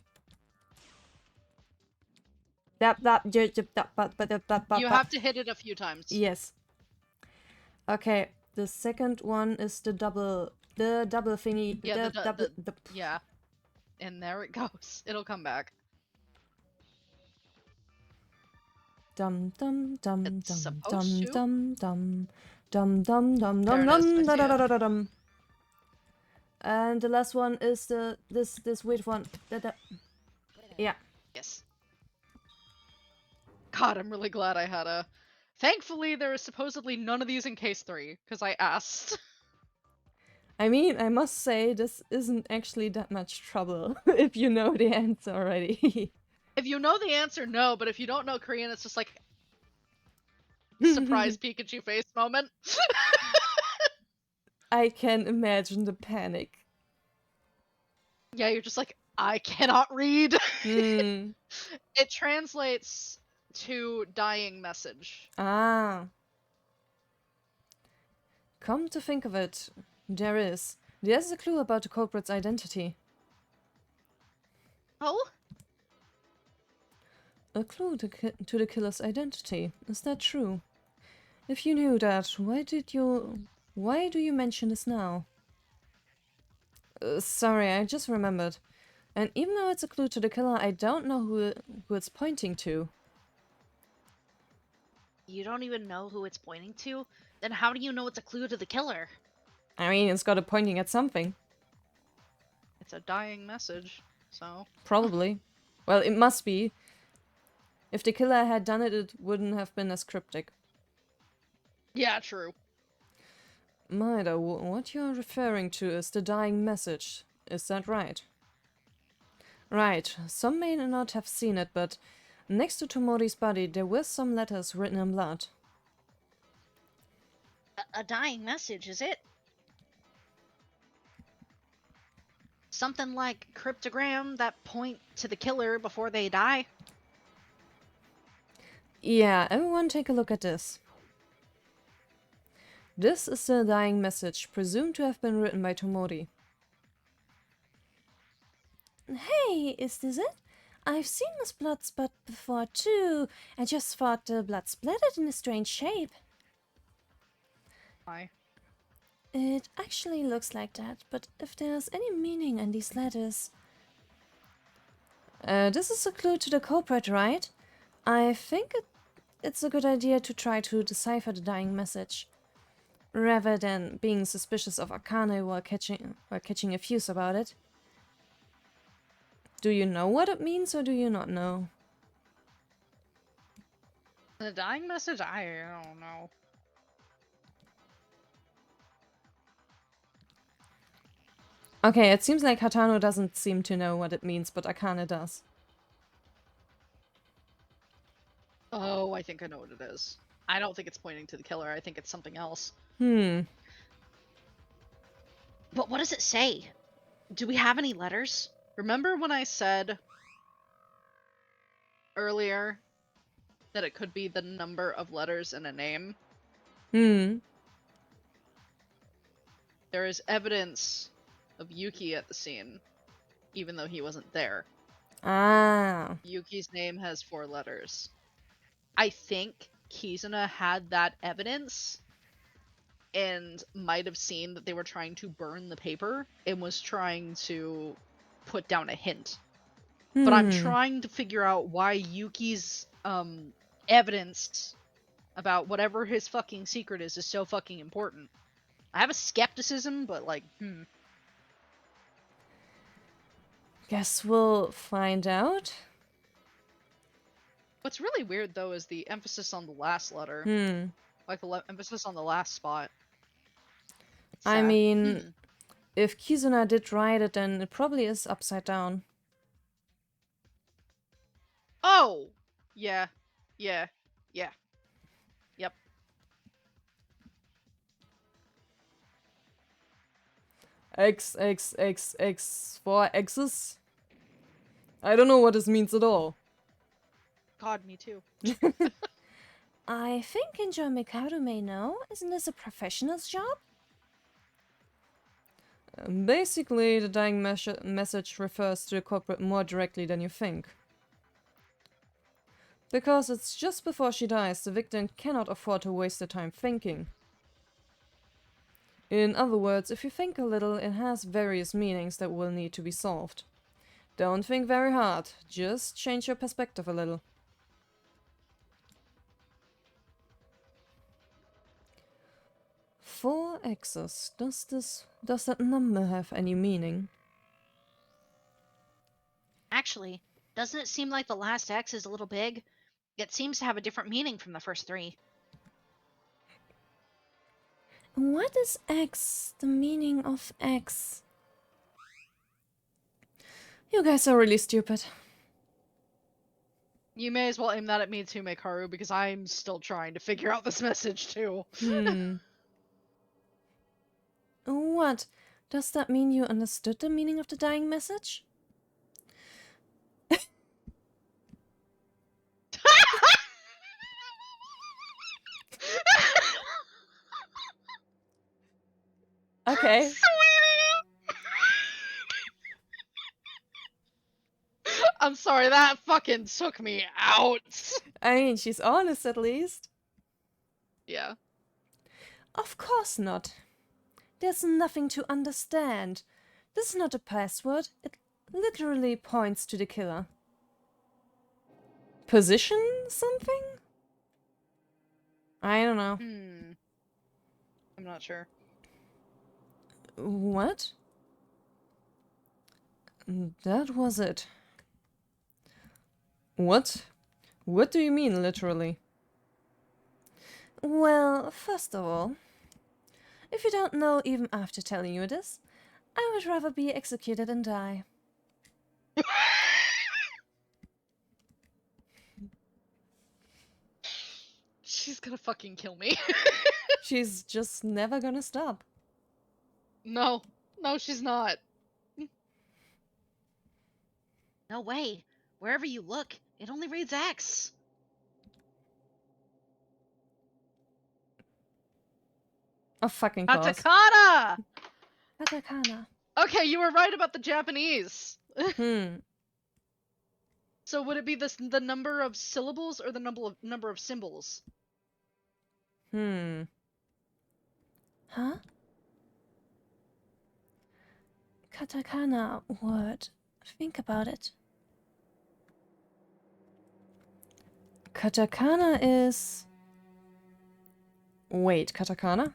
You You have to hit it a few times. Yes. Okay, the second one is the double thingy. Yeah, the yeah. And there it goes. It'll come back. dum dum dum It's dum supposed to. dum dum dum dum dum There dum it is, dum I see it. dum dum. And the last one is this weird one. Yeah. Yes. God, I'm really glad I had a... Thankfully, there is supposedly none of these in case 3, because I asked. I mean, I must say, this isn't actually that much trouble, if you know the answer already. If you know the answer, no, but if you don't know Korean, it's just like... surprise Pikachu face moment. I can imagine the panic. Yeah, you're just like, I cannot read. Hmm. It translates to dying message. Ah. Come to think of it, there's a clue about the culprit's identity. Oh? A clue to the killer's identity. Is that true? If you knew that, why do you mention this now? Sorry, I just remembered. And even though it's a clue to the killer, I don't know who it's pointing to. You don't even know who it's pointing to? Then how do you know it's a clue to the killer? I mean, it's got it pointing at something. It's a dying message, so... Probably. Well, it must be. If the killer had done it, it wouldn't have been as cryptic. Yeah, true. Maida, what you're referring to is the dying message. Is that right? Right. Some may not have seen it, but next to Tomori's body there were some letters written in blood. A dying message, is it? Something like cryptogram that point to the killer before they die? Yeah, everyone take a look at this. This is the dying message, presumed to have been written by Tomori. Hey, is this it? I've seen this blood spot before too. I just thought the blood splattered in a strange shape. Why? It actually looks like that, but if there's any meaning in these letters... This is a clue to the culprit, right? I think it's a good idea to try to decipher the dying message, rather than being suspicious of Akane while catching a fuse about it. Do you know what it means, or do you not know? The dying message? I don't know. Okay, it seems like Hatano doesn't seem to know what it means, but Akane does. Oh, I think I know what it is. I don't think it's pointing to the killer. I think it's something else. Hmm. But what does it say? Do we have any letters? Remember when I said earlier that it could be the number of letters in a name? Hmm. There is evidence of Yuki at the scene, even though he wasn't there. Ah. Yuki's name has 4 letters. I think Kizuna had that evidence and might have seen that they were trying to burn the paper and was trying to put down a hint. But I'm trying to figure out why Yuki's evidence about whatever his fucking secret is so fucking important. I have a skepticism, but like, Guess we'll find out. What's really weird though is the emphasis on the last letter. Hmm. Like the emphasis on the last spot. I mean, if Kizuna did write it, then it probably is upside down. Oh! Yeah. Yeah. Yeah. Yep. X, 4 X's? I don't know what this means at all. God, me too. I think Enjoy Mikado may know. Isn't this a professional's job? Basically, the dying message refers to the culprit more directly than you think. Because it's just before she dies, the victim cannot afford to waste the time thinking. In other words, if you think a little, it has various meanings that will need to be solved. Don't think very hard, just change your perspective a little. Four X's. Does that number have any meaning? Actually, doesn't it seem like the last X is a little big? It seems to have a different meaning from the first 3. What is X? The meaning of X? You guys are really stupid. You may as well aim that at me too, Mekaru, because I'm still trying to figure out this message too. What? Does that mean you understood the meaning of the dying message? Okay. Sweetie! I'm sorry, that fucking took me out. I mean, she's honest at least. Yeah. Of course not. There's nothing to understand. This is not a password. It literally points to the killer. Position something? I don't know. I'm not sure. What? That was it. What? What do you mean, literally? Well, first of all, if you don't know even after telling you this, I would rather be executed and die. She's gonna fucking kill me. She's just never gonna stop. No. No, she's not. No way. Wherever you look, it only reads X. Of fucking course. Katakana! Katakana. Okay, you were right about the Japanese. Hmm. So would it be the number of syllables or the number of symbols? Hmm. Huh? Katakana word. Think about it. Katakana is... Wait, katakana?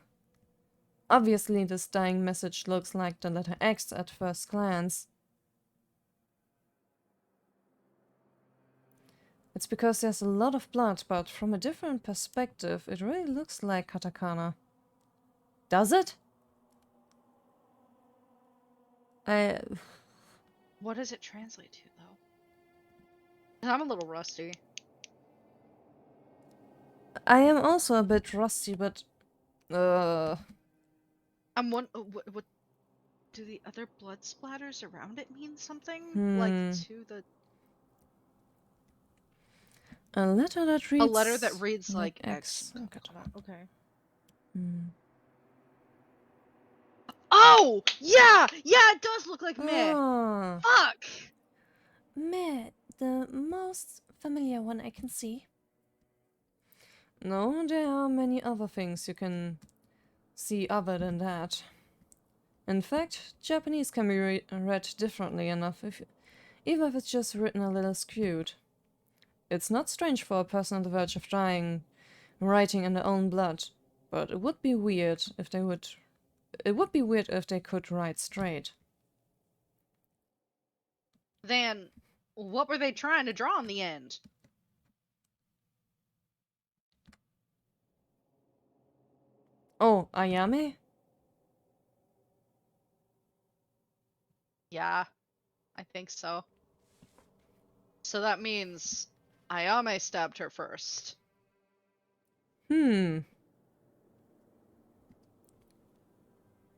Obviously, this dying message looks like the letter X at first glance. It's because there's a lot of blood, but from a different perspective, it really looks like katakana. Does it? What does it translate to, though? I'm a little rusty. I am also a bit rusty, but... I'm what do the other blood splatters around it mean something? Like to the... A letter that reads... A letter that reads like X. Okay. Okay. Hmm. Oh! Yeah! Yeah, it does look like meh! Ah. Fuck! Meh, the most familiar one I can see. No, there are many other things you can see other than that. In fact, Japanese can be read differently enough, even if it's just written a little skewed. It's not strange for a person on the verge of dying, writing in their own blood, but it would be weird if they would. It would be weird if they could write straight. Then, what were they trying to draw in the end? Oh, Ayame? Yeah, I think so. So that means Ayame stabbed her first.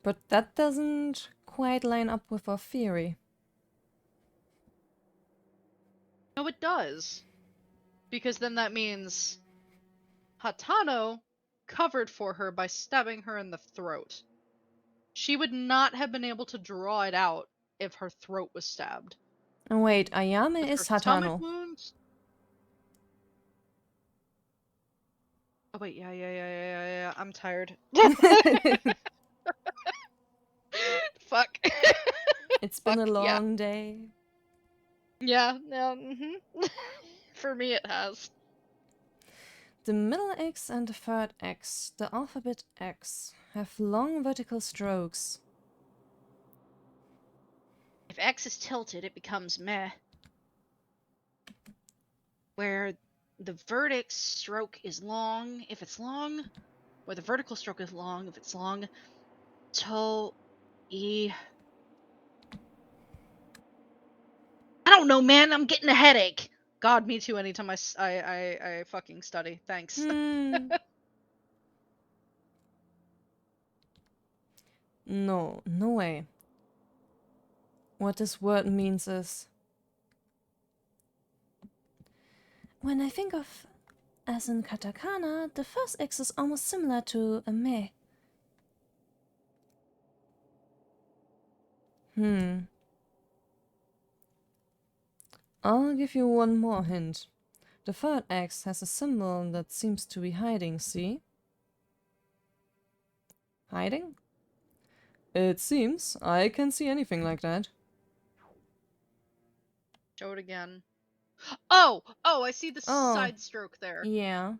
But that doesn't quite line up with our theory. No, it does. Because then that means Hatano covered for her by stabbing her in the throat. She would not have been able to draw it out if her throat was stabbed. And wait, Ayame With is her stomach Hatano. wounds? Oh wait, yeah. I'm tired. Fuck. It's been a Fuck, yeah. long day. Yeah, For me it has. The middle X and the third X, the alphabet X, have long vertical strokes. If X is tilted, it becomes meh. Where the vertex stroke is long, if it's long, where the vertical stroke is long, if it's long, I don't know, man. I'm getting a headache. God, me too. Anytime I fucking study. Thanks. No way. What this word means is... When I think of as in katakana, the first X is almost similar to a meh. I'll give you one more hint. The third X has a symbol that seems to be hiding, see? Hiding? It seems. I can't see anything like that. Show it again. Oh! I see the Oh. side stroke there. Yeah.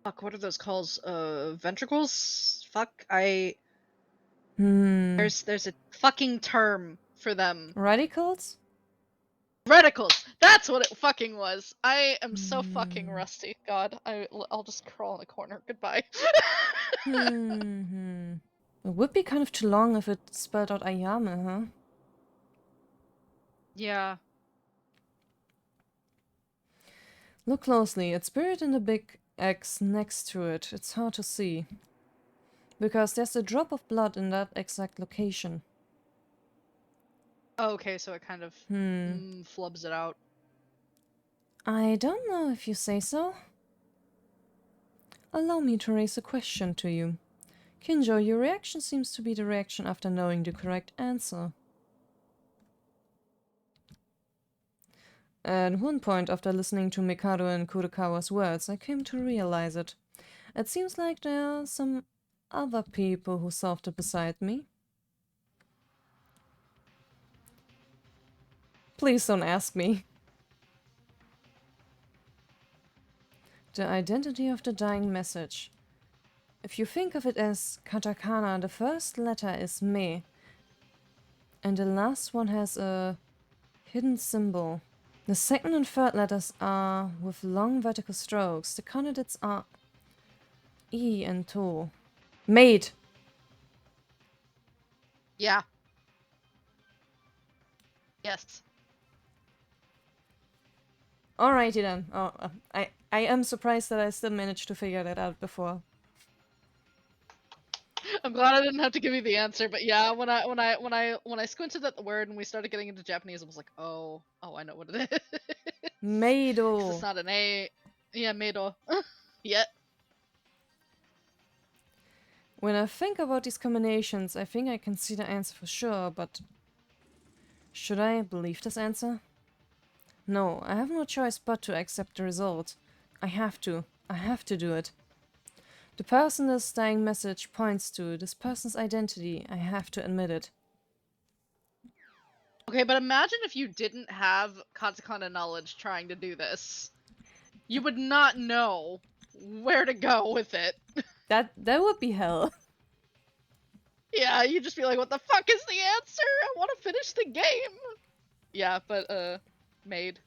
Fuck, what are those called? Ventricles? Fuck, There's a fucking term for them. Radicals? Reticles! That's what it fucking was! I am so fucking rusty. God, I'll just crawl in a corner. Goodbye. It would be kind of too long if it spelled out Ayame, huh? Yeah. Look closely. It's buried in the big X next to it. It's hard to see. Because there's a drop of blood in that exact location. Okay, so it kind of flubs it out. I don't know if you say so. Allow me to raise a question to you. Kinjo, your reaction seems to be the reaction after knowing the correct answer. At one point, after listening to Mikado and Kurokawa's words, I came to realize it. It seems like there are some other people who solved it beside me. Please don't ask me. The identity of the dying message. If you think of it as katakana, the first letter is me, and the last one has a hidden symbol. The second and third letters are with long vertical strokes. The candidates are E and To. Maid! Yeah. Yes. Alrighty then. Oh, I am surprised that I still managed to figure that out before. I'm glad I didn't have to give you the answer, but yeah, when I squinted at the word and we started getting into Japanese, I was like, oh, I know what it is. Meido. It's not an A. Yeah, Meido. Yet. When I think about these combinations, I think I can see the answer for sure, but should I believe this answer? No, I have no choice but to accept the result. I have to. I have to do it. The person this dying message points to, this person's identity, I have to admit it. Okay, but imagine if you didn't have katakana knowledge trying to do this. You would not know where to go with it. That would be hell. Yeah, you'd just be like, what the fuck is the answer? I want to finish the game. Yeah, but, maid.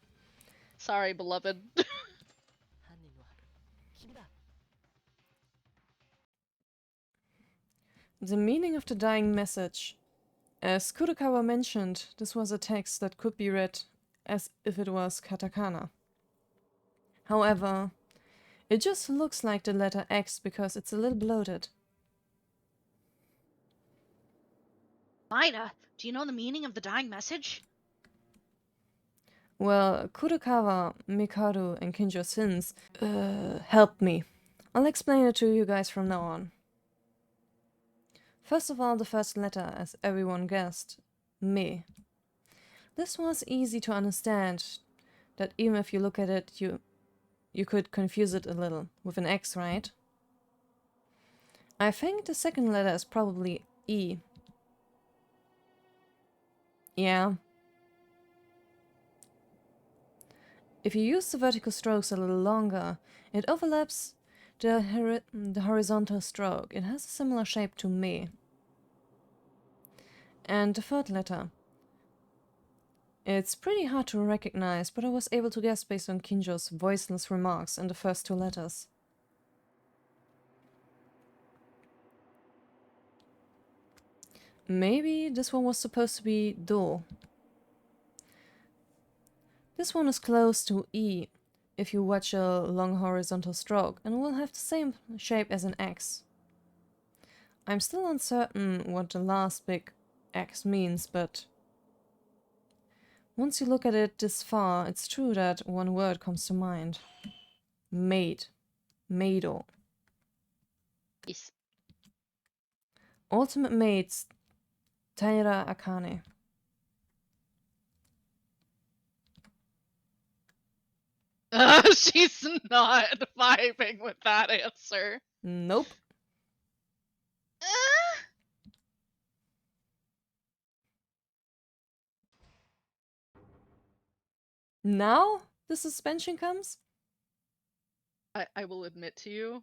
Sorry, beloved. The meaning of the dying message. As Kurokawa mentioned, this was a text that could be read as if it was katakana. However, it just looks like the letter X because it's a little bloated. Maida, do you know the meaning of the dying message? Well, Kurokawa, Mikado, and Kinjo Sins helped me. I'll explain it to you guys from now on. First of all, the first letter, as everyone guessed, me. This was easy to understand, that even if you look at it, you could confuse it a little, with an X, right? I think the second letter is probably E. Yeah. If you use the vertical strokes a little longer, it overlaps the horizontal stroke. It has a similar shape to me. And the third letter. It's pretty hard to recognize, but I was able to guess based on Kinjo's voiceless remarks in the first two letters. Maybe this one was supposed to be Do. This one is close to E if you watch a long horizontal stroke, and will have the same shape as an X. I'm still uncertain what the last big X means, but once you look at it this far, it's true that one word comes to mind. Maid. Meido. Yes. Ultimate Maids. Taira Akane. She's not vibing with that answer. Nope. Now the suspension comes? I will admit to you,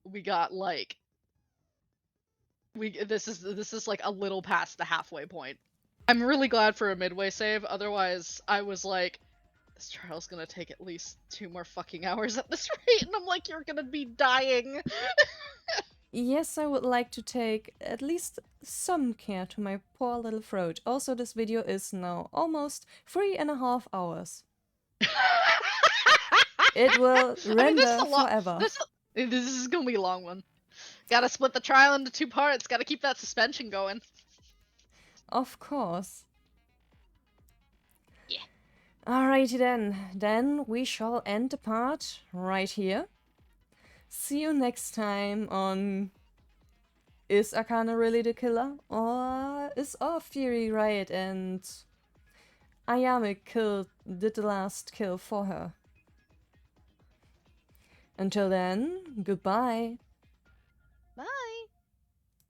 we got like this is like a little past the halfway point. I'm really glad for a midway save, otherwise I was like, this trial's gonna take at least 2 more fucking hours at this rate, and I'm like, you're gonna be dying. Yes, I would like to take at least some care to my poor little throat. Also, this video is now almost 3.5 hours. It will render forever. This is gonna be a long one. Gotta split the trial into 2 parts. Gotta keep that suspension going. Of course. Yeah. Alrighty then. Then we shall end the part right here. See you next time on Is Akane really the killer? Or is our theory right and Ayame did the last kill for her? Until then, goodbye.